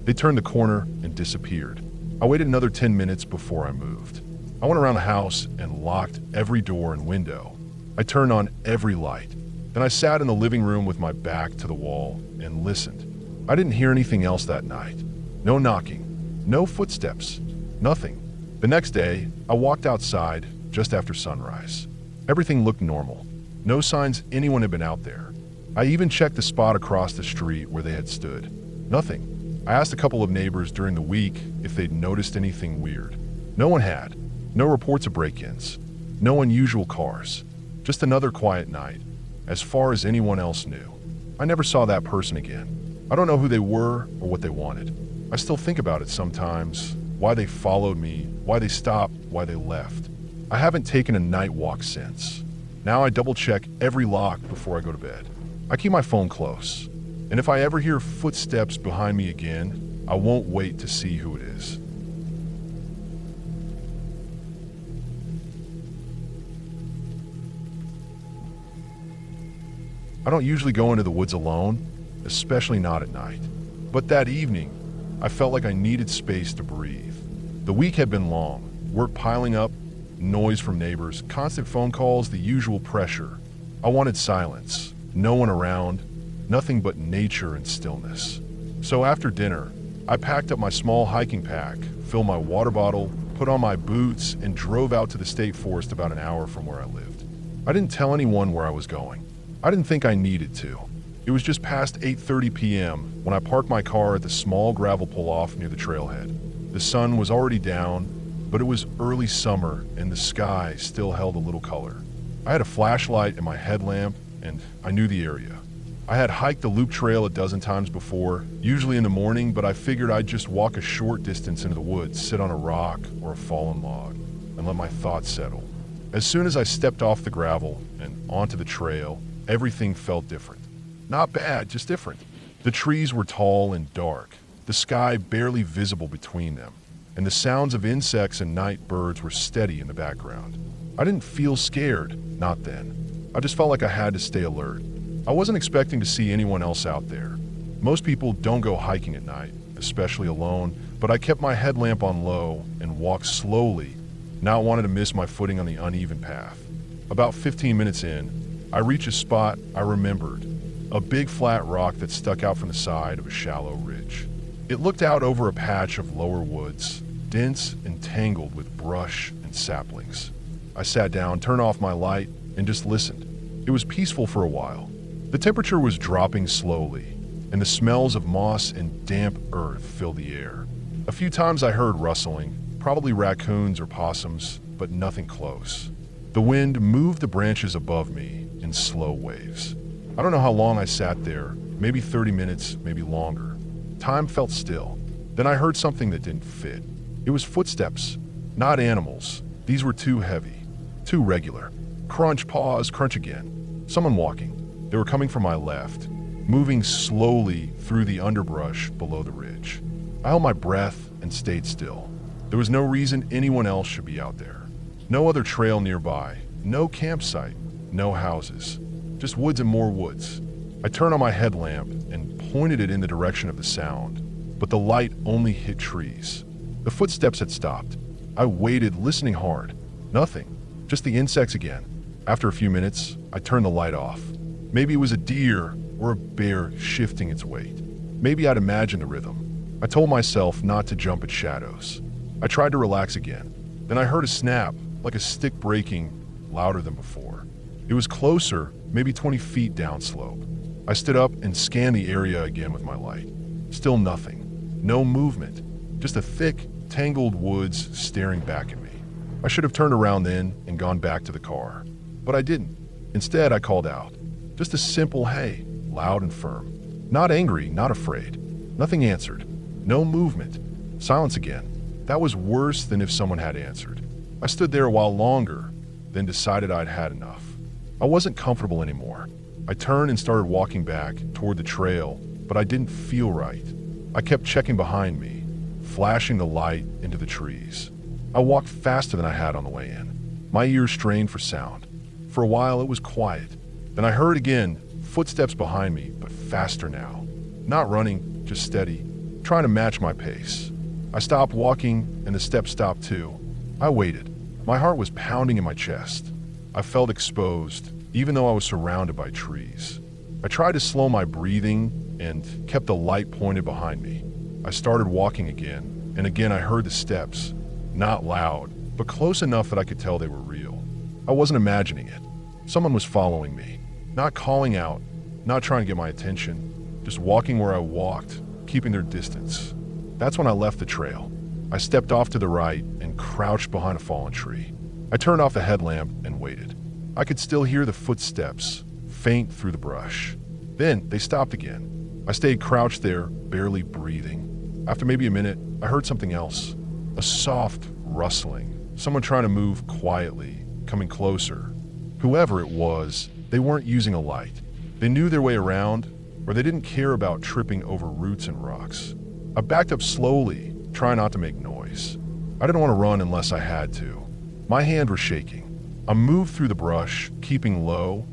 They turned the corner and disappeared. I waited another 10 minutes before I moved. I went around the house and locked every door and window. I turned on every light. Then I sat in the living room with my back to the wall and listened. I didn't hear anything else that night. No knocking, no footsteps, nothing. The next day, I walked outside just after sunrise. Everything looked normal. No signs anyone had been out there. I even checked the spot across the street where they had stood. Nothing. I asked a couple of neighbors during the week if they'd noticed anything weird. No one had. No reports of break-ins. No unusual cars. Just another quiet night, as far as anyone else knew. I never saw that person again. I don't know who they were or what they wanted. I still think about it sometimes, why they followed me, why they stopped, why they left. I haven't taken a night walk since. Now I double-check every lock before I go to bed. I keep my phone close, and if I ever hear footsteps behind me again, I won't wait to see who it is. I don't usually go into the woods alone, especially not at night. But that evening, I felt like I needed space to breathe. The week had been long, work piling up, noise from neighbors, constant phone calls, the usual pressure. I wanted silence, no one around, nothing but nature and stillness. So after dinner, I packed up my small hiking pack, filled my water bottle, put on my boots, and drove out to the state forest about an hour from where I lived. I didn't tell anyone where I was going. I didn't think I needed to. It was just past 8:30 p.m. when I parked my car at the small gravel pull-off near the trailhead. The sun was already down, but it was early summer and the sky still held a little color. I had a flashlight and my headlamp, and I knew the area. I had hiked the loop trail a dozen times before, usually in the morning, but I figured I'd just walk a short distance into the woods, sit on a rock or a fallen log, and let my thoughts settle. As soon as I stepped off the gravel and onto the trail, everything felt different. Not bad, just different. The trees were tall and dark, the sky barely visible between them, and the sounds of insects and night birds were steady in the background. I didn't feel scared, not then. I just felt like I had to stay alert. I wasn't expecting to see anyone else out there. Most people don't go hiking at night, especially alone, but I kept my headlamp on low and walked slowly, not wanting to miss my footing on the uneven path. About 15 minutes in, I reached a spot I remembered, a big flat rock that stuck out from the side of a shallow ridge. It looked out over a patch of lower woods, dense and tangled with brush and saplings. I sat down, turned off my light, and just listened. It was peaceful for a while. The temperature was dropping slowly, and the smells of moss and damp earth filled the air. A few times I heard rustling, probably raccoons or possums, but nothing close. The wind moved the branches above me in slow waves. I don't know how long I sat there, maybe 30 minutes, maybe longer. Time felt still. Then I heard something that didn't fit. It was footsteps, not animals. These were too heavy, too regular. Crunch, pause, crunch again. Someone walking. They were coming from my left, moving slowly through the underbrush below the ridge. I held my breath and stayed still. There was no reason anyone else should be out there. No other trail nearby, no campsite, no houses, just woods and more woods. I turned on my headlamp and pointed it in the direction of the sound, but the light only hit trees. The footsteps had stopped. I waited, listening hard. Nothing, just the insects again. After a few minutes, I turned the light off. Maybe it was a deer or a bear shifting its weight. Maybe I'd imagined the rhythm. I told myself not to jump at shadows. I tried to relax again. Then I heard a snap, like a stick breaking, louder than before. It was closer, maybe 20 feet downslope. I stood up and scanned the area again with my light. Still nothing. No movement. Just a thick, tangled woods staring back at me. I should have turned around then and gone back to the car. But I didn't. Instead, I called out. Just a simple hey, loud and firm. Not angry, not afraid. Nothing answered. No movement. Silence again. That was worse than if someone had answered. I stood there a while longer, then decided I'd had enough. I wasn't comfortable anymore. I turned and started walking back toward the trail, but I didn't feel right. I kept checking behind me, flashing the light into the trees. I walked faster than I had on the way in. My ears strained for sound. For a while, it was quiet. Then I heard again, footsteps behind me, but faster now. Not running, just steady, trying to match my pace. I stopped walking, and the steps stopped too. I waited. My heart was pounding in my chest. I felt exposed, even though I was surrounded by trees. I tried to slow my breathing and kept the light pointed behind me. I started walking again, and again I heard the steps. Not loud, but close enough that I could tell they were real. I wasn't imagining it. Someone was following me, not calling out, not trying to get my attention, just walking where I walked, keeping their distance. That's when I left the trail. I stepped off to the right and crouched behind a fallen tree. I turned off the headlamp and waited. I could still hear the footsteps, faint through the brush. Then they stopped again. I stayed crouched there, barely breathing. After maybe a minute, I heard something else. A soft rustling. Someone trying to move quietly, coming closer. Whoever it was, they weren't using a light. They knew their way around, or they didn't care about tripping over roots and rocks. I backed up slowly, trying not to make noise. I didn't want to run unless I had to. My hands were shaking. I moved through the brush, keeping low,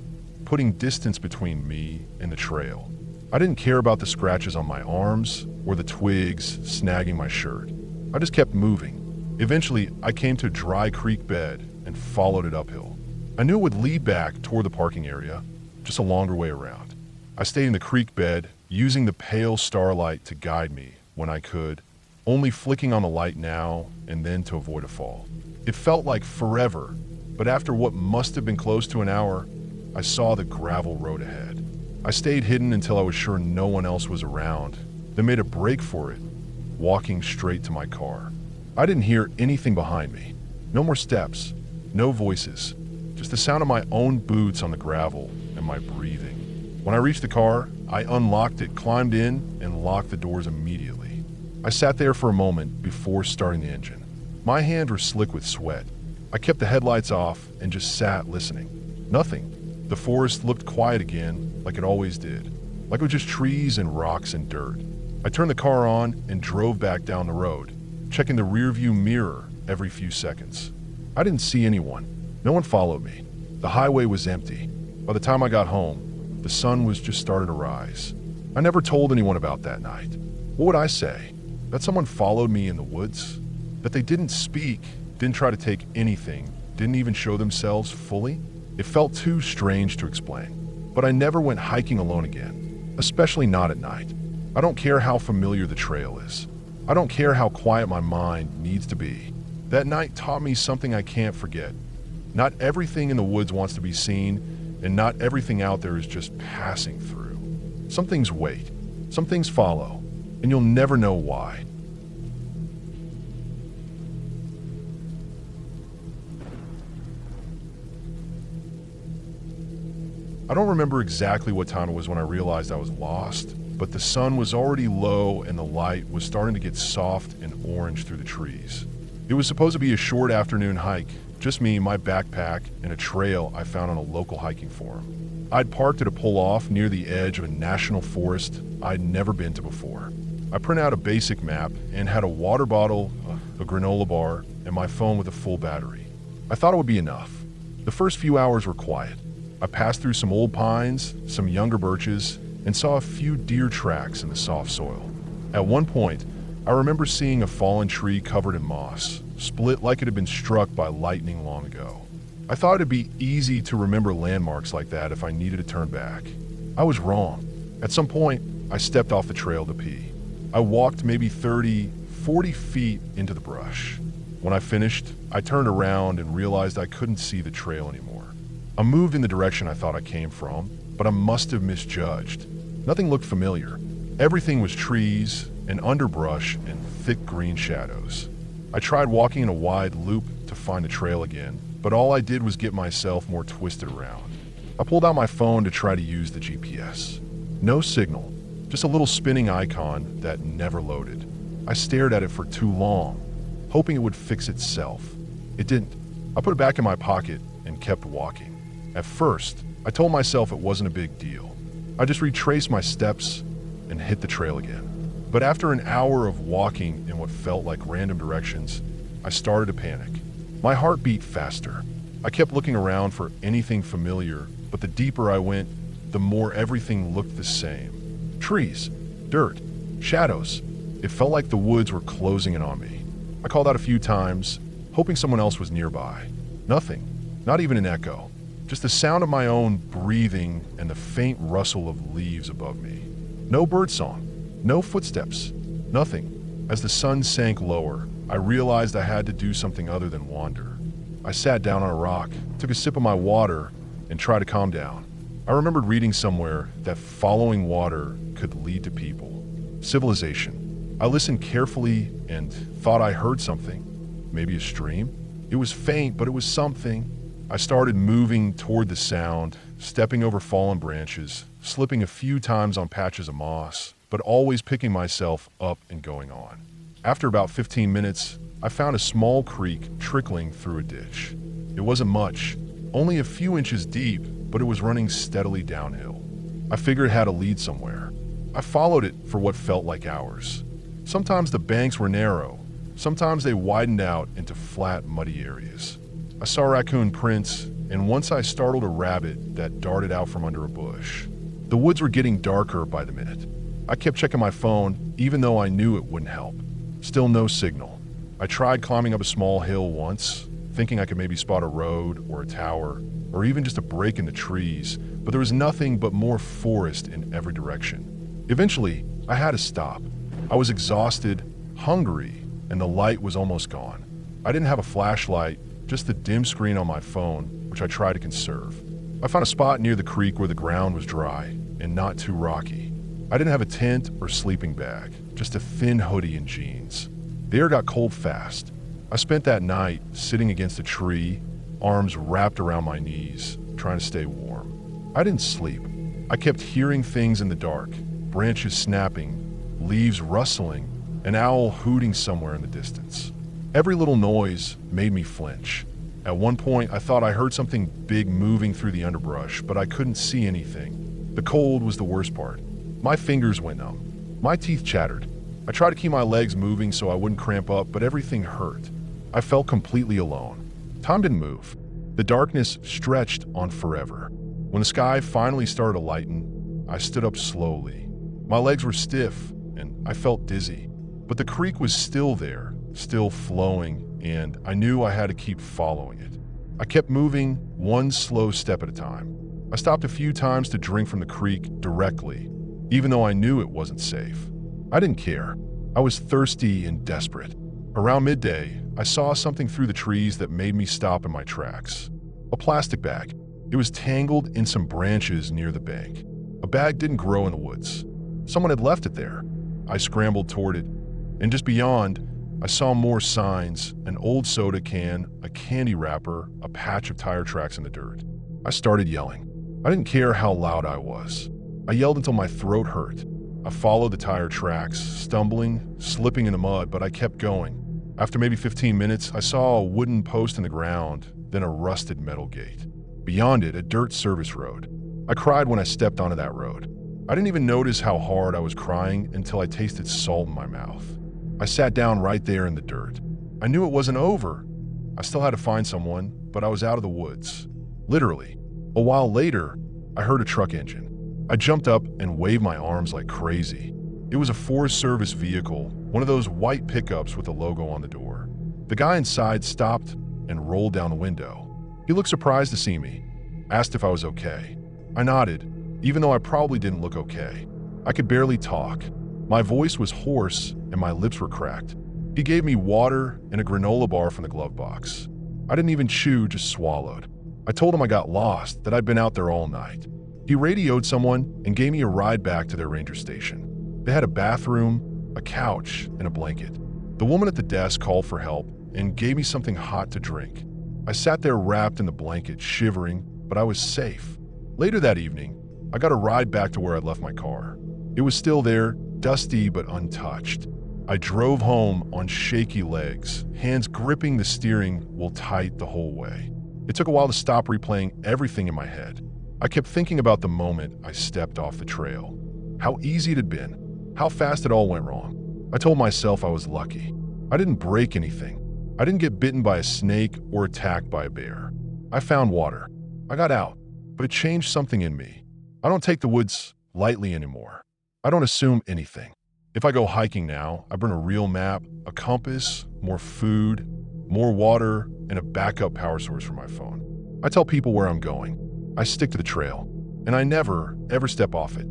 putting distance between me and the trail. I didn't care about the scratches on my arms or the twigs snagging my shirt. I just kept moving. Eventually, I came to a dry creek bed and followed it uphill. I knew it would lead back toward the parking area, just a longer way around. I stayed in the creek bed, using the pale starlight to guide me when I could, only flicking on the light now and then to avoid a fall. It felt like forever, but after what must have been close to an hour, I saw the gravel road ahead. I stayed hidden until I was sure no one else was around, then made a break for it, walking straight to my car. I didn't hear anything behind me. No more steps, no voices, just the sound of my own boots on the gravel and my breathing. When I reached the car, I unlocked it, climbed in, and locked the doors immediately. I sat there for a moment before starting the engine. My hands were slick with sweat. I kept the headlights off and just sat listening. Nothing. The forest looked quiet again, like it always did, like it was just trees and rocks and dirt. I turned the car on and drove back down the road, checking the rearview mirror every few seconds. I didn't see anyone. No one followed me. The highway was empty. By the time I got home, the sun was just starting to rise. I never told anyone about that night. What would I say? That someone followed me in the woods? That they didn't speak, didn't try to take anything, didn't even show themselves fully? It felt too strange to explain. But I never went hiking alone again, especially not at night. I don't care how familiar the trail is. I don't care how quiet my mind needs to be. That night taught me something I can't forget. Not everything in the woods wants to be seen, and not everything out there is just passing through. Some things wait, some things follow, and you'll never know why. I don't remember exactly what time it was when I realized I was lost, but the sun was already low and the light was starting to get soft and orange through the trees. It was supposed to be a short afternoon hike, just me, my backpack, and a trail I found on a local hiking forum. I'd parked at a pull-off near the edge of a national forest I'd never been to before. I printed out a basic map and had a water bottle, a granola bar, and my phone with a full battery. I thought it would be enough. The first few hours were quiet. I passed through some old pines, some younger birches, and saw a few deer tracks in the soft soil. At one point, I remember seeing a fallen tree covered in moss, split like it had been struck by lightning long ago. I thought it'd be easy to remember landmarks like that if I needed to turn back. I was wrong. At some point, I stepped off the trail to pee. I walked maybe 30, 40 feet into the brush. When I finished, I turned around and realized I couldn't see the trail anymore. I moved in the direction I thought I came from, but I must have misjudged. Nothing looked familiar. Everything was trees and underbrush and thick green shadows. I tried walking in a wide loop to find the trail again, but all I did was get myself more twisted around. I pulled out my phone to try to use the GPS. No signal, just a little spinning icon that never loaded. I stared at it for too long, hoping it would fix itself. It didn't. I put it back in my pocket and kept walking. At first, I told myself it wasn't a big deal. I just retraced my steps and hit the trail again. But after an hour of walking in what felt like random directions, I started to panic. My heart beat faster. I kept looking around for anything familiar, but the deeper I went, the more everything looked the same. Trees, dirt, shadows. It felt like the woods were closing in on me. I called out a few times, hoping someone else was nearby. Nothing, not even an echo. Just the sound of my own breathing and the faint rustle of leaves above me. No birdsong, no footsteps, nothing. As the sun sank lower, I realized I had to do something other than wander. I sat down on a rock, took a sip of my water, and tried to calm down. I remembered reading somewhere that following water could lead to people, civilization. I listened carefully and thought I heard something, maybe a stream. It was faint, but it was something. I started moving toward the sound, stepping over fallen branches, slipping a few times on patches of moss, but always picking myself up and going on. After about 15 minutes, I found a small creek trickling through a ditch. It wasn't much, only a few inches deep, but it was running steadily downhill. I figured it had to lead somewhere. I followed it for what felt like hours. Sometimes the banks were narrow, sometimes they widened out into flat, muddy areas. I saw raccoon prints, and once I startled a rabbit that darted out from under a bush. The woods were getting darker by the minute. I kept checking my phone, even though I knew it wouldn't help. Still no signal. I tried climbing up a small hill once, thinking I could maybe spot a road or a tower, or even just a break in the trees, but there was nothing but more forest in every direction. Eventually, I had to stop. I was exhausted, hungry, and the light was almost gone. I didn't have a flashlight, just the dim screen on my phone, which I tried to conserve. I found a spot near the creek where the ground was dry and not too rocky. I didn't have a tent or sleeping bag, just a thin hoodie and jeans. The air got cold fast. I spent that night sitting against a tree, arms wrapped around my knees, trying to stay warm. I didn't sleep. I kept hearing things in the dark, branches snapping, leaves rustling, an owl hooting somewhere in the distance. Every little noise made me flinch. At one point, I thought I heard something big moving through the underbrush, but I couldn't see anything. The cold was the worst part. My fingers went numb. My teeth chattered. I tried to keep my legs moving so I wouldn't cramp up, but everything hurt. I felt completely alone. Time didn't move. The darkness stretched on forever. When the sky finally started to lighten, I stood up slowly. My legs were stiff, and I felt dizzy. But the creek was still there, still flowing, and I knew I had to keep following it. I kept moving, one slow step at a time. I stopped a few times to drink from the creek directly, even though I knew it wasn't safe. I didn't care. I was thirsty and desperate. Around midday, I saw something through the trees that made me stop in my tracks. A plastic bag. It was tangled in some branches near the bank. A bag didn't grow in the woods. Someone had left it there. I scrambled toward it, and just beyond, I saw more signs: an old soda can, a candy wrapper, a patch of tire tracks in the dirt. I started yelling. I didn't care how loud I was. I yelled until my throat hurt. I followed the tire tracks, stumbling, slipping in the mud, but I kept going. After maybe 15 minutes, I saw a wooden post in the ground, then a rusted metal gate. Beyond it, a dirt service road. I cried when I stepped onto that road. I didn't even notice how hard I was crying until I tasted salt in my mouth. I sat down right there in the dirt. I knew it wasn't over. I still had to find someone, but I was out of the woods. Literally. A while later, I heard a truck engine. I jumped up and waved my arms like crazy. It was a Forest Service vehicle, one of those white pickups with a logo on the door. The guy inside stopped and rolled down the window. He looked surprised to see me, asked if I was okay. I nodded, even though I probably didn't look okay. I could barely talk. My voice was hoarse and my lips were cracked. He gave me water and a granola bar from the glove box. I didn't even chew, just swallowed. I told him I got lost, that I'd been out there all night. He radioed someone and gave me a ride back to their ranger station. They had a bathroom, a couch, and a blanket. The woman at the desk called for help and gave me something hot to drink. I sat there wrapped in the blanket, shivering, but I was safe. Later that evening, I got a ride back to where I'd left my car. It was still there, dusty but untouched. I drove home on shaky legs, hands gripping the steering wheel tight the whole way. It took a while to stop replaying everything in my head. I kept thinking about the moment I stepped off the trail. How easy it had been. How fast it all went wrong. I told myself I was lucky. I didn't break anything. I didn't get bitten by a snake or attacked by a bear. I found water. I got out, but it changed something in me. I don't take the woods lightly anymore. I don't assume anything. If I go hiking now, I bring a real map, a compass, more food, more water, and a backup power source for my phone. I tell people where I'm going. I stick to the trail, and I never, ever step off it.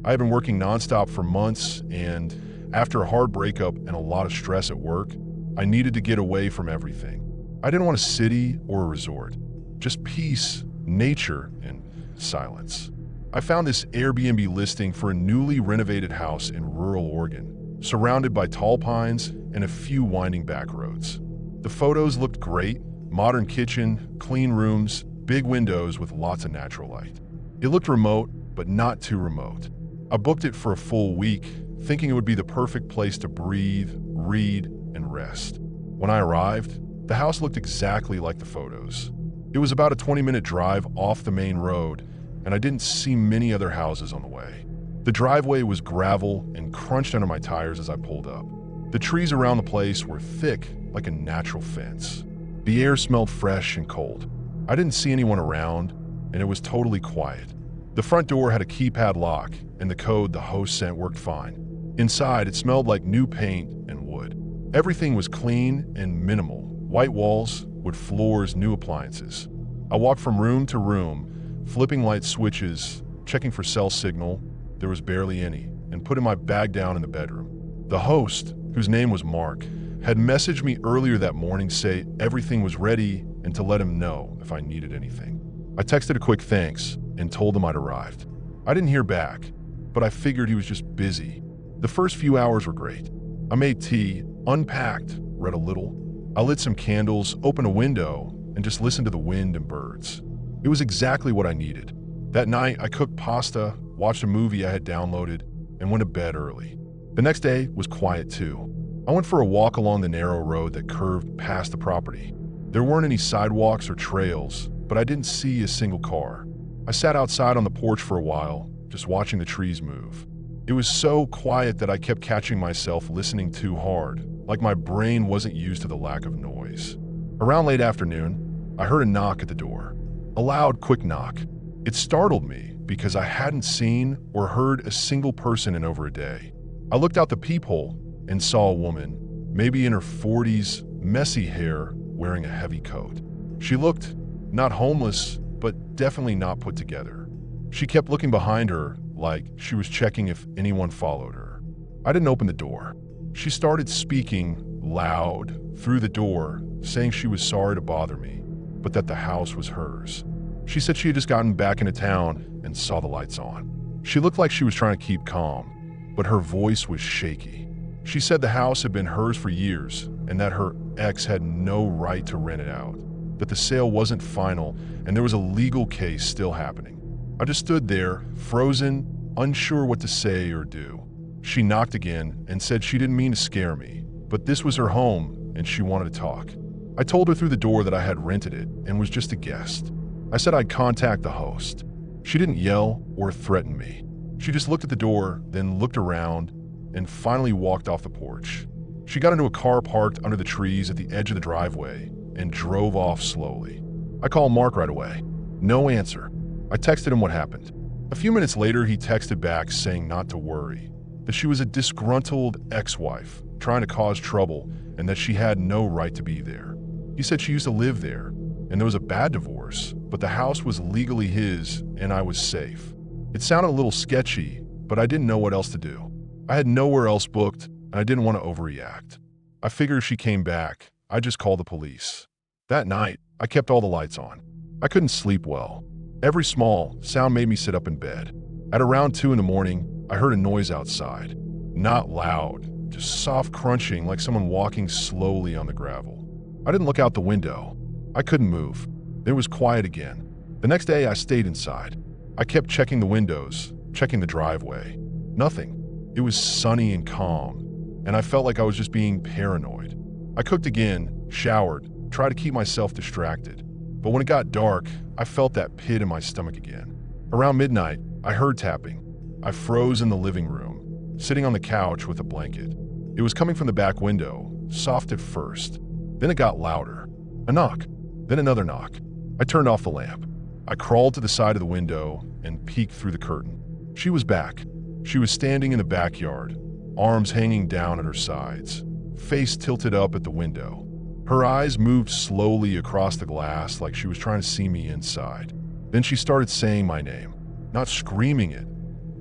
I have been working nonstop for months, and after a hard breakup and a lot of stress at work, I needed to get away from everything. I didn't want a city or a resort, just peace, nature, and silence. I found this Airbnb listing for a newly renovated house in rural Oregon, surrounded by tall pines and a few winding back roads. The photos looked great: modern kitchen, clean rooms, big windows with lots of natural light. It looked remote, but not too remote. I booked it for a full week, thinking it would be the perfect place to breathe, read, and rest. When I arrived, the house looked exactly like the photos. It was about a 20-minute drive off the main road, and I didn't see many other houses on the way. The driveway was gravel and crunched under my tires as I pulled up. The trees around the place were thick, like a natural fence. The air smelled fresh and cold. I didn't see anyone around, and it was totally quiet. The front door had a keypad lock, and the code the host sent worked fine. Inside, it smelled like new paint and wood. Everything was clean and minimal: white walls, wood floors, new appliances. I walked from room to room, flipping light switches, checking for cell signal. There was barely any, and putting my bag down in the bedroom. The host, whose name was Mark, had messaged me earlier that morning to say everything was ready and to let him know if I needed anything. I texted a quick thanks and told him I'd arrived. I didn't hear back, but I figured he was just busy. The first few hours were great. I made tea, unpacked, read a little. I lit some candles, opened a window, and just listened to the wind and birds. It was exactly what I needed. That night, I cooked pasta, watched a movie I had downloaded, and went to bed early. The next day was quiet too. I went for a walk along the narrow road that curved past the property. There weren't any sidewalks or trails, but I didn't see a single car. I sat outside on the porch for a while, just watching the trees move. It was so quiet that I kept catching myself listening too hard, like my brain wasn't used to the lack of noise. Around late afternoon, I heard a knock at the door. A loud, quick knock. It startled me because I hadn't seen or heard a single person in over a day. I looked out the peephole and saw a woman, maybe in her 40s, messy hair, wearing a heavy coat. She looked not homeless, but definitely not put together. She kept looking behind her like she was checking if anyone followed her. I didn't open the door. She started speaking loud through the door, saying she was sorry to bother me, but that the house was hers. She said she had just gotten back into town and saw the lights on. She looked like she was trying to keep calm, but her voice was shaky. She said the house had been hers for years and that her ex had no right to rent it out, that the sale wasn't final and there was a legal case still happening. I just stood there, frozen, unsure what to say or do. She knocked again and said she didn't mean to scare me, but this was her home and she wanted to talk. I told her through the door that I had rented it and was just a guest. I said I'd contact the host. She didn't yell or threaten me. She just looked at the door, then looked around, and finally walked off the porch. She got into a car parked under the trees at the edge of the driveway and drove off slowly. I called Mark right away. No answer. I texted him what happened. A few minutes later, he texted back saying not to worry, that she was a disgruntled ex-wife trying to cause trouble and that she had no right to be there. He said she used to live there and there was a bad divorce, but the house was legally his and I was safe. It sounded a little sketchy, but I didn't know what else to do. I had nowhere else booked and I didn't want to overreact. I figured if she came back, I'd just call the police. That night, I kept all the lights on. I couldn't sleep well. Every small sound made me sit up in bed. At around 2 in the morning, I heard a noise outside. Not loud, just soft crunching like someone walking slowly on the gravel. I didn't look out the window. I couldn't move. It was quiet again. The next day, I stayed inside. I kept checking the windows, checking the driveway. Nothing. It was sunny and calm, and I felt like I was just being paranoid. I cooked again, showered, tried to keep myself distracted. But when it got dark, I felt that pit in my stomach again. Around midnight, I heard tapping. I froze in the living room, sitting on the couch with a blanket. It was coming from the back window, soft at first. Then it got louder. A knock, then another knock. I turned off the lamp. I crawled to the side of the window and peeked through the curtain. She was back. She was standing in the backyard, arms hanging down at her sides, face tilted up at the window. Her eyes moved slowly across the glass like she was trying to see me inside. Then she started saying my name, not screaming it,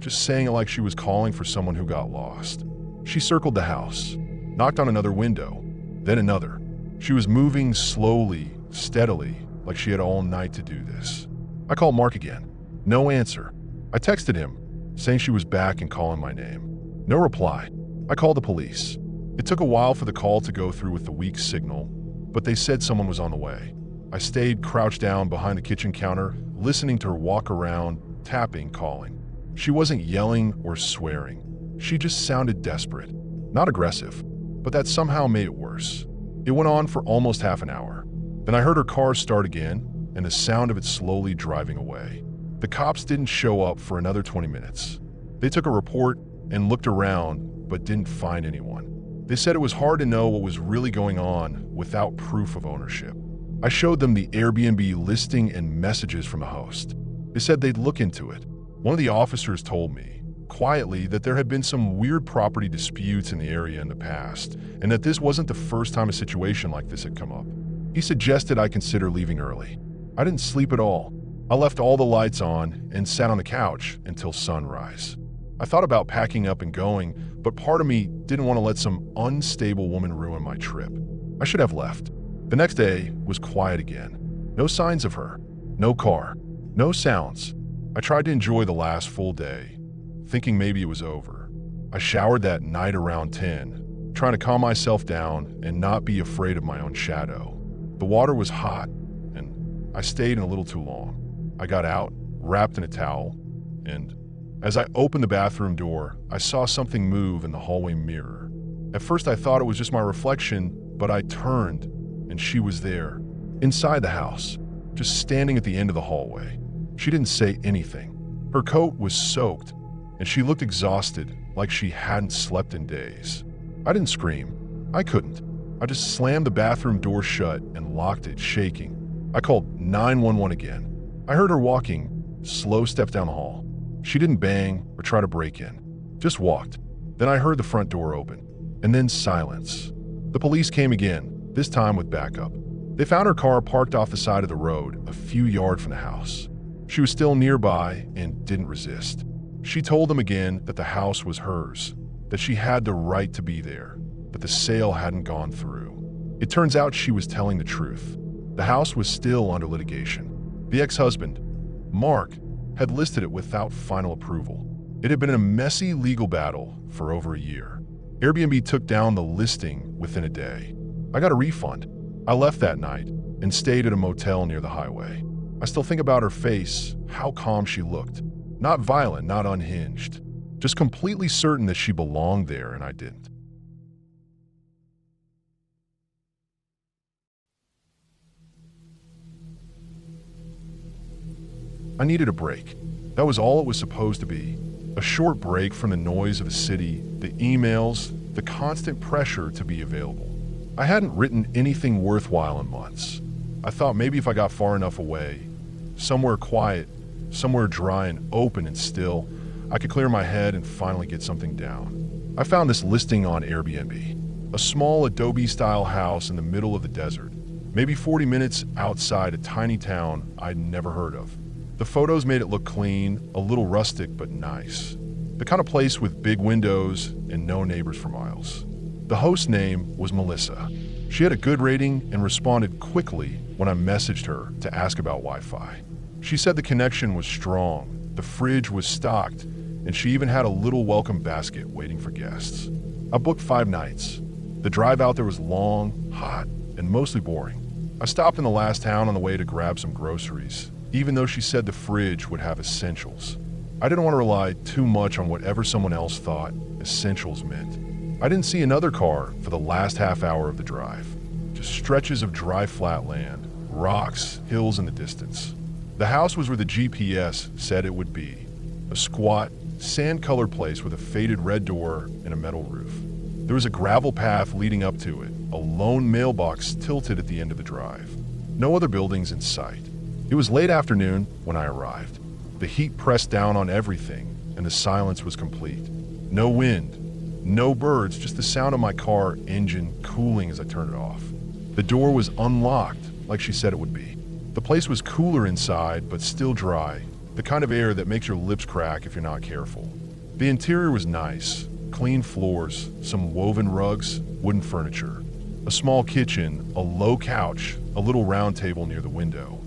just saying it like she was calling for someone who got lost. She circled the house, knocked on another window, then another. She was moving slowly, steadily, like she had all night to do this. I called Mark again. No answer. I texted him, saying she was back and calling my name. No reply. I called the police. It took a while for the call to go through with the weak signal, but they said someone was on the way. I stayed crouched down behind the kitchen counter, listening to her walk around, tapping, calling. She wasn't yelling or swearing. She just sounded desperate. Not aggressive, but that somehow made it worse. It went on for almost half an hour. Then I heard her car start again and the sound of it slowly driving away. The cops didn't show up for another 20 minutes. They took a report and looked around, but didn't find anyone. They said it was hard to know what was really going on without proof of ownership. I showed them the Airbnb listing and messages from the host. They said they'd look into it. One of the officers told me, quietly, that there had been some weird property disputes in the area in the past, and that this wasn't the first time a situation like this had come up. He suggested I consider leaving early. I didn't sleep at all. I left all the lights on and sat on the couch until sunrise. I thought about packing up and going, but part of me didn't want to let some unstable woman ruin my trip. I should have left. The next day was quiet again. No signs of her. No car. No sounds. I tried to enjoy the last full day, thinking maybe it was over. I showered that night around 10, trying to calm myself down and not be afraid of my own shadow. The water was hot, and I stayed in a little too long. I got out, wrapped in a towel, and as I opened the bathroom door, I saw something move in the hallway mirror. At first I thought it was just my reflection, but I turned, and she was there, inside the house, just standing at the end of the hallway. She didn't say anything. Her coat was soaked, and she looked exhausted, like she hadn't slept in days. I didn't scream. I couldn't. I just slammed the bathroom door shut and locked it, shaking. I called 911 again. I heard her walking, slow steps down the hall. She didn't bang or try to break in, just walked. Then I heard the front door open, and then silence. The police came again, this time with backup. They found her car parked off the side of the road, a few yards from the house. She was still nearby and didn't resist. She told them again that the house was hers, that she had the right to be there, but the sale hadn't gone through. It turns out she was telling the truth. The house was still under litigation. The ex-husband, Mark, had listed it without final approval. It had been a messy legal battle for over a year. Airbnb took down the listing within a day. I got a refund. I left that night and stayed at a motel near the highway. I still think about her face, how calm she looked. Not violent, not unhinged. Just completely certain that she belonged there and I didn't. I needed a break. That was all it was supposed to be. A short break from the noise of the city, the emails, the constant pressure to be available. I hadn't written anything worthwhile in months. I thought maybe if I got far enough away, somewhere quiet, somewhere dry and open and still, I could clear my head and finally get something down. I found this listing on Airbnb. A small Adobe-style house in the middle of the desert, maybe 40 minutes outside a tiny town I'd never heard of. The photos made it look clean, a little rustic but nice. The kind of place with big windows and no neighbors for miles. The host's name was Melissa. She had a good rating and responded quickly when I messaged her to ask about Wi-Fi. She said the connection was strong, the fridge was stocked, and she even had a little welcome basket waiting for guests. I booked 5 nights. The drive out there was long, hot, and mostly boring. I stopped in the last town on the way to grab some groceries, even though she said the fridge would have essentials. I didn't want to rely too much on whatever someone else thought essentials meant. I didn't see another car for the last half hour of the drive. Just stretches of dry flat land, rocks, hills in the distance. The house was where the GPS said it would be. A squat, sand-colored place with a faded red door and a metal roof. There was a gravel path leading up to it, a lone mailbox tilted at the end of the drive. No other buildings in sight. It was late afternoon when I arrived. The heat pressed down on everything, and the silence was complete. No wind, no birds, just the sound of my car engine cooling as I turned it off. The door was unlocked, like she said it would be. The place was cooler inside, but still dry, the kind of air that makes your lips crack if you're not careful. The interior was nice, clean floors, some woven rugs, wooden furniture, a small kitchen, a low couch, a little round table near the window.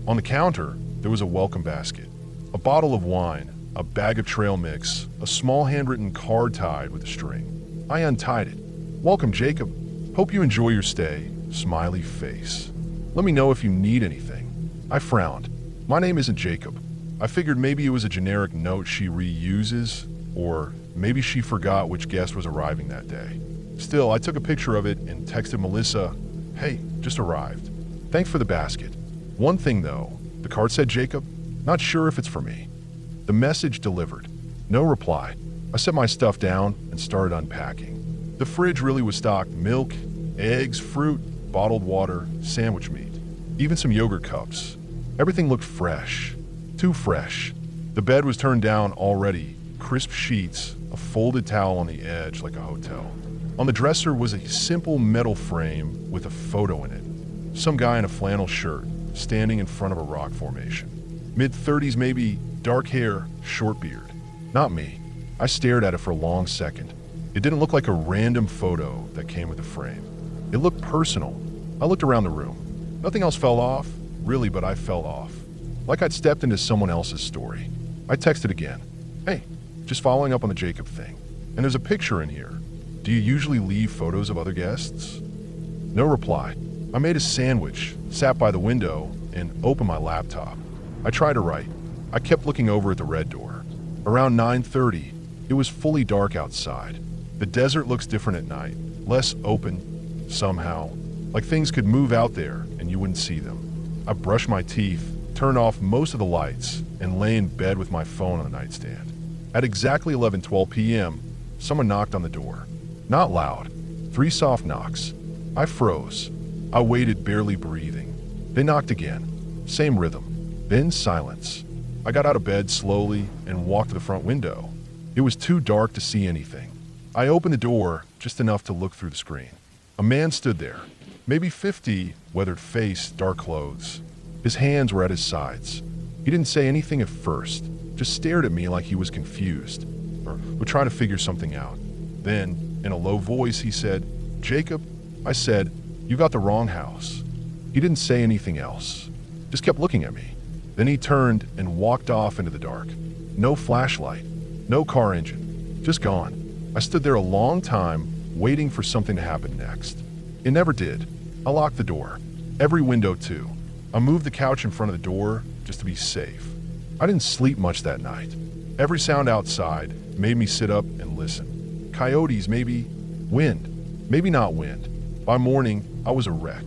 On the counter, there was a welcome basket, a bottle of wine, a bag of trail mix, a small handwritten card tied with a string. I untied it. "Welcome, Jacob. Hope you enjoy your stay." Smiley face. "Let me know if you need anything." I frowned. My name isn't Jacob. I figured maybe it was a generic note she reuses, or maybe she forgot which guest was arriving that day. Still, I took a picture of it and texted Melissa, "Hey, just arrived. Thanks for the basket. One thing though, the card said Jacob. Not sure if it's for me." The message delivered. No reply. I set my stuff down and started unpacking. The fridge really was stocked: milk, eggs, fruit, bottled water, sandwich meat, even some yogurt cups. Everything looked fresh. Too fresh. The bed was turned down already, crisp sheets, a folded towel on the edge like a hotel. On the dresser was a simple metal frame with a photo in it. Some guy in a flannel shirt, standing in front of a rock formation. Mid-30s maybe, dark hair, short beard. Not me. I stared at it for a long second. It didn't look like a random photo that came with the frame. It looked personal. I looked around the room. Nothing else fell off, really, but I fell off. Like I'd stepped into someone else's story. I texted again. "Hey, just following up on the Jacob thing. And there's a picture in here. Do you usually leave photos of other guests?" No reply. I made a sandwich, sat by the window, and opened my laptop. I tried to write. I kept looking over at the red door. Around 9:30, it was fully dark outside. The desert looks different at night, less open, somehow, like things could move out there and you wouldn't see them. I brushed my teeth, turned off most of the lights, and lay in bed with my phone on the nightstand. At exactly 11:12 p.m., someone knocked on the door. Not loud, 3 soft knocks. I froze. I waited, barely breathing. They knocked again. Same rhythm. Then silence. I got out of bed slowly and walked to the front window. It was too dark to see anything. I opened the door just enough to look through the screen. A man stood there, maybe 50, weathered face, dark clothes. His hands were at his sides. He didn't say anything at first, just stared at me like he was confused, or trying to figure something out. Then, in a low voice, he said, "Jacob?" I said, "You got the wrong house." He didn't say anything else, just kept looking at me. Then he turned and walked off into the dark. No flashlight, no car engine, just gone. I stood there a long time, waiting for something to happen next. It never did. I locked the door, every window too. I moved the couch in front of the door just to be safe. I didn't sleep much that night. Every sound outside made me sit up and listen. Coyotes, maybe. Wind, maybe not wind. By morning, I was a wreck.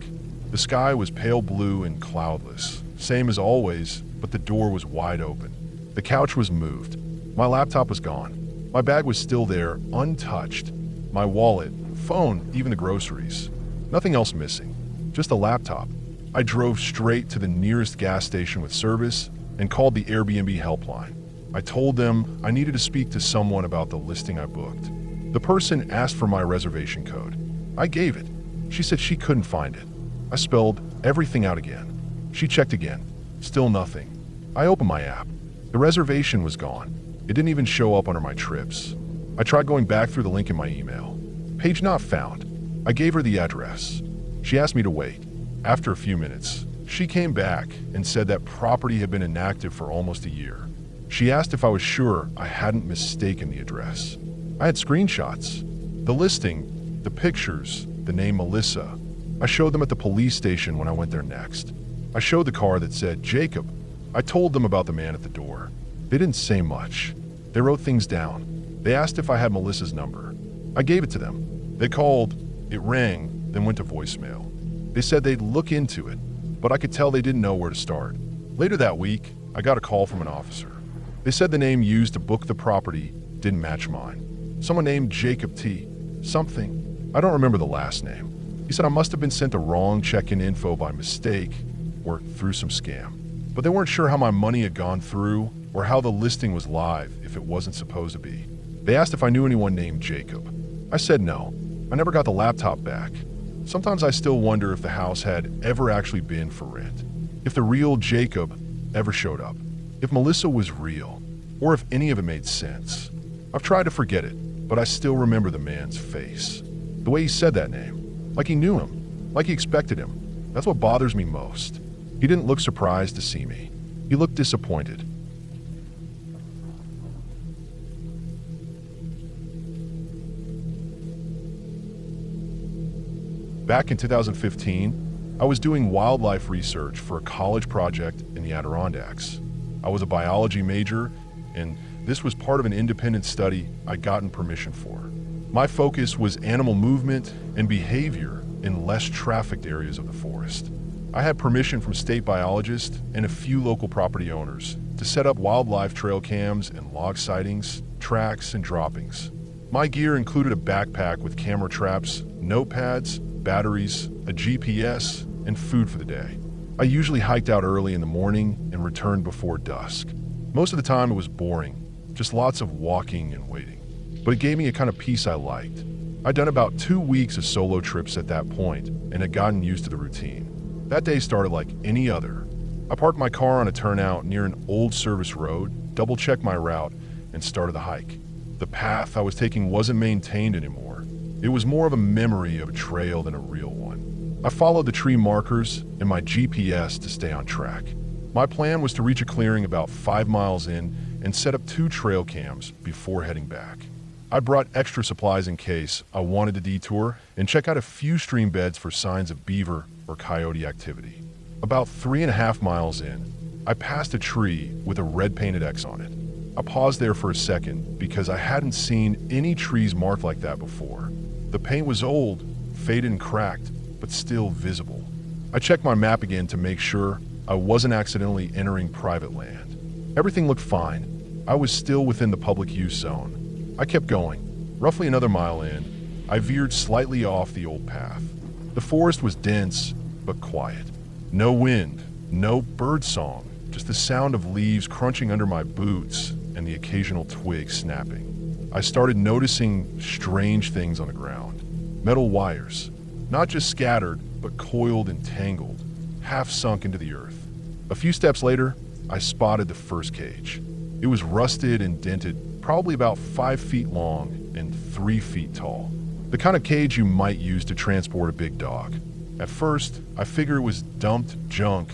The sky was pale blue and cloudless, same as always, but the door was wide open. The couch was moved. My laptop was gone. My bag was still there, untouched. My wallet, phone, even the groceries. Nothing else missing, just a laptop. I drove straight to the nearest gas station with service and called the Airbnb helpline. I told them I needed to speak to someone about the listing I booked. The person asked for my reservation code. I gave it. She said she couldn't find it. I spelled everything out again. She checked again. Still nothing. I opened my app. The reservation was gone. It didn't even show up under my trips. I tried going back through the link in my email. Page not found. I gave her the address. She asked me to wait. After a few minutes, she came back and said that property had been inactive for almost a year. She asked if I was sure I hadn't mistaken the address. I had screenshots. The listing, the pictures, the name Melissa. I showed them at the police station when I went there next. I showed the car that said Jacob. I told them about the man at the door. They didn't say much. They wrote things down. They asked if I had Melissa's number. I gave it to them. They called. It rang, then went to voicemail. They said they'd look into it, but I could tell they didn't know where to start. Later that week, I got a call from an officer. They said the name used to book the property didn't match mine. Someone named Jacob T. Something. I don't remember the last name. He said I must have been sent the wrong check-in info by mistake or through some scam. But they weren't sure how my money had gone through or how the listing was live if it wasn't supposed to be. They asked if I knew anyone named Jacob. I said no. I never got the laptop back. Sometimes I still wonder if the house had ever actually been for rent. If the real Jacob ever showed up. If Melissa was real. Or if any of it made sense. I've tried to forget it, but I still remember the man's face. The way he said that name. Like he knew him. Like he expected him. That's what bothers me most. He didn't look surprised to see me. He looked disappointed. Back in 2015, I was doing wildlife research for a college project in the Adirondacks. I was a biology major, and this was part of an independent study I'd gotten permission for. My focus was animal movement and behavior in less trafficked areas of the forest. I had permission from state biologists and a few local property owners to set up wildlife trail cams and log sightings, tracks, and droppings. My gear included a backpack with camera traps, notepads, batteries, a GPS, and food for the day. I usually hiked out early in the morning and returned before dusk. Most of the time it was boring, just lots of walking and waiting. But it gave me a kind of peace I liked. I'd done about 2 weeks of solo trips at that point and had gotten used to the routine. That day started like any other. I parked my car on a turnout near an old service road, double-checked my route, and started the hike. The path I was taking wasn't maintained anymore. It was more of a memory of a trail than a real one. I followed the tree markers and my GPS to stay on track. My plan was to reach a clearing about 5 miles in and set up 2 trail cams before heading back. I brought extra supplies in case I wanted to detour and check out a few stream beds for signs of beaver or coyote activity. About 3.5 miles in, I passed a tree with a red painted X on it. I paused there for a second because I hadn't seen any trees marked like that before. The paint was old, faded and cracked, but still visible. I checked my map again to make sure I wasn't accidentally entering private land. Everything looked fine. I was still within the public use zone. I kept going. Roughly another mile in, I veered slightly off the old path. The forest was dense, but quiet. No wind, no bird song, just the sound of leaves crunching under my boots and the occasional twig snapping. I started noticing strange things on the ground. Metal wires, not just scattered, but coiled and tangled, half sunk into the earth. A few steps later, I spotted the first cage. It was rusted and dented, probably about 5 feet long and 3 feet tall. The kind of cage you might use to transport a big dog. At first, I figured it was dumped junk,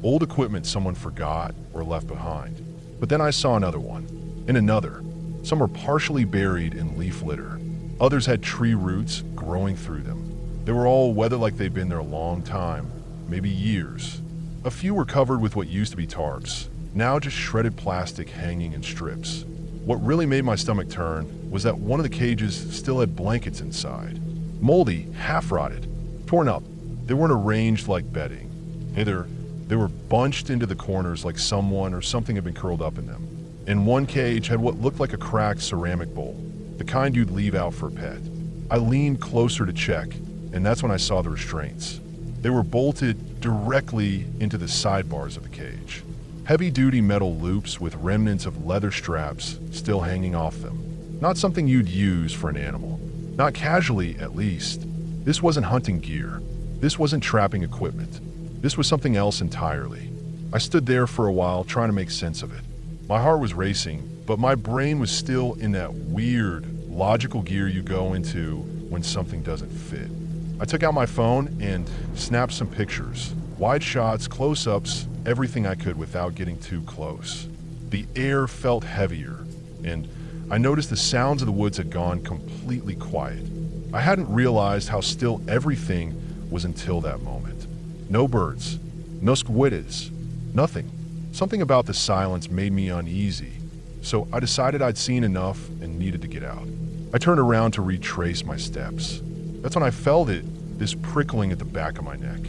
old equipment someone forgot or left behind. But then I saw another one, and another. Some were partially buried in leaf litter. Others had tree roots growing through them. They were all weathered like they'd been there a long time, maybe years. A few were covered with what used to be tarps, now just shredded plastic hanging in strips. What really made my stomach turn was that one of the cages still had blankets inside. Moldy, half-rotted, torn up. They weren't arranged like bedding. Either they were bunched into the corners like someone or something had been curled up in them. And one cage had what looked like a cracked ceramic bowl, the kind you'd leave out for a pet. I leaned closer to check, and that's when I saw the restraints. They were bolted directly into the sidebars of the cage. Heavy-duty metal loops with remnants of leather straps still hanging off them. Not something you'd use for an animal. Not casually, at least. This wasn't hunting gear. This wasn't trapping equipment. This was something else entirely. I stood there for a while trying to make sense of it. My heart was racing, but my brain was still in that weird, logical gear you go into when something doesn't fit. I took out my phone and snapped some pictures. Wide shots, close-ups, everything I could without getting too close. The air felt heavier, and I noticed the sounds of the woods had gone completely quiet. I hadn't realized how still everything was until that moment. No birds, no squiddies, nothing. Something about the silence made me uneasy, so I decided I'd seen enough and needed to get out. I turned around to retrace my steps. That's when I felt it, this prickling at the back of my neck,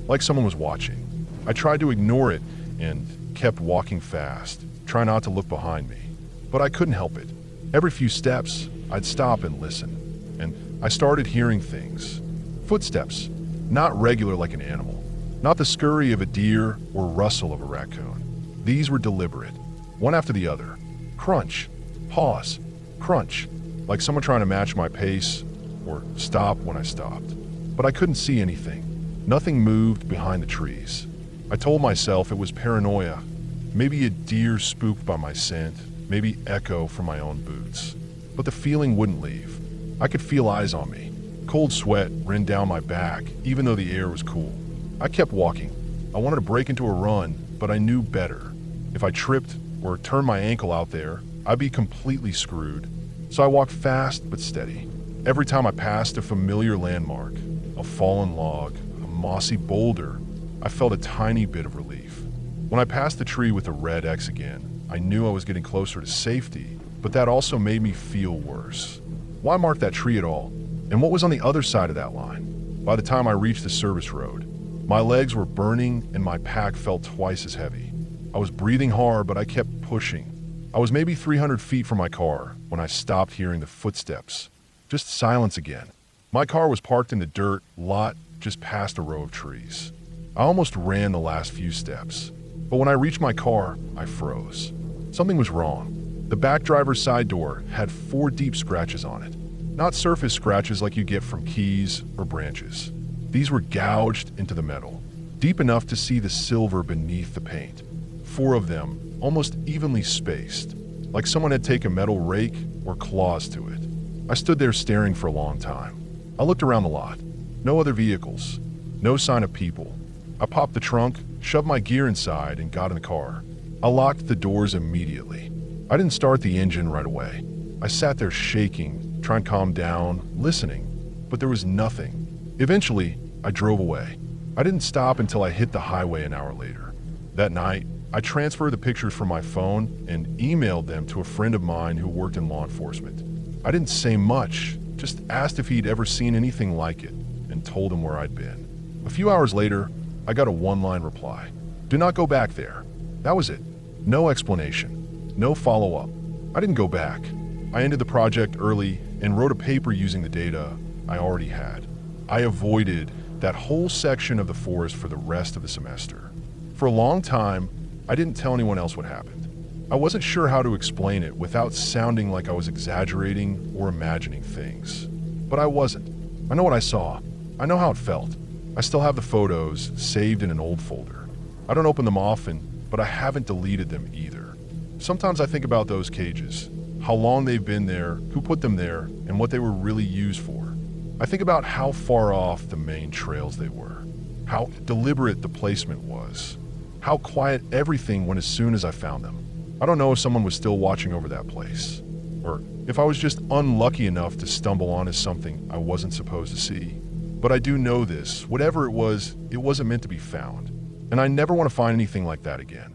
like someone was watching. I tried to ignore it and kept walking fast, trying not to look behind me, but I couldn't help it. Every few steps, I'd stop and listen, and I started hearing things. Footsteps, not regular like an animal, not the scurry of a deer or rustle of a raccoon. These were deliberate, one after the other. Crunch, pause, crunch, like someone trying to match my pace or stop when I stopped. But I couldn't see anything. Nothing moved behind the trees. I told myself it was paranoia, maybe a deer spooked by my scent, maybe echo from my own boots. But the feeling wouldn't leave. I could feel eyes on me. Cold sweat ran down my back, even though the air was cool. I kept walking. I wanted to break into a run, but I knew better. If I tripped or turned my ankle out there, I'd be completely screwed. So I walked fast but steady. Every time I passed a familiar landmark, a fallen log, a mossy boulder, I felt a tiny bit of relief. When I passed the tree with the red X again, I knew I was getting closer to safety, but that also made me feel worse. Why mark that tree at all? And what was on the other side of that line? By the time I reached the service road, my legs were burning and my pack felt twice as heavy. I was breathing hard, but I kept pushing. I was maybe 300 feet from my car when I stopped hearing the footsteps. Just silence again. My car was parked in the dirt lot just past a row of trees. I almost ran the last few steps, but when I reached my car, I froze. Something was wrong. The back driver's side door had 4 deep scratches on it. Not surface scratches like you get from keys or branches. These were gouged into the metal, deep enough to see the silver beneath the paint. 4 of them, almost evenly spaced, like someone had taken a metal rake or claws to it. I stood there staring for a long time. I looked around the lot. No other vehicles. No sign of people. I popped the trunk, shoved my gear inside, and got in the car. I locked the doors immediately. I didn't start the engine right away. I sat there shaking, trying to calm down, listening, but there was nothing. Eventually, I drove away. I didn't stop until I hit the highway an hour later. That night, I transferred the pictures from my phone and emailed them to a friend of mine who worked in law enforcement. I didn't say much, just asked if he'd ever seen anything like it, and told him where I'd been. A few hours later, I got a 1-line reply. Do not go back there. That was it. No explanation. No follow-up. I didn't go back. I ended the project early and wrote a paper using the data I already had. I avoided that whole section of the forest for the rest of the semester. For a long time, I didn't tell anyone else what happened. I wasn't sure how to explain it without sounding like I was exaggerating or imagining things. But I wasn't. I know what I saw. I know how it felt. I still have the photos saved in an old folder. I don't open them often, but I haven't deleted them either. Sometimes I think about those cages, how long they've been there, who put them there, and what they were really used for. I think about how far off the main trails they were, how deliberate the placement was, how quiet everything went as soon as I found them. I don't know if someone was still watching over that place, or if I was just unlucky enough to stumble onto something I wasn't supposed to see. But I do know this, whatever it wasn't meant to be found, and I never want to find anything like that again.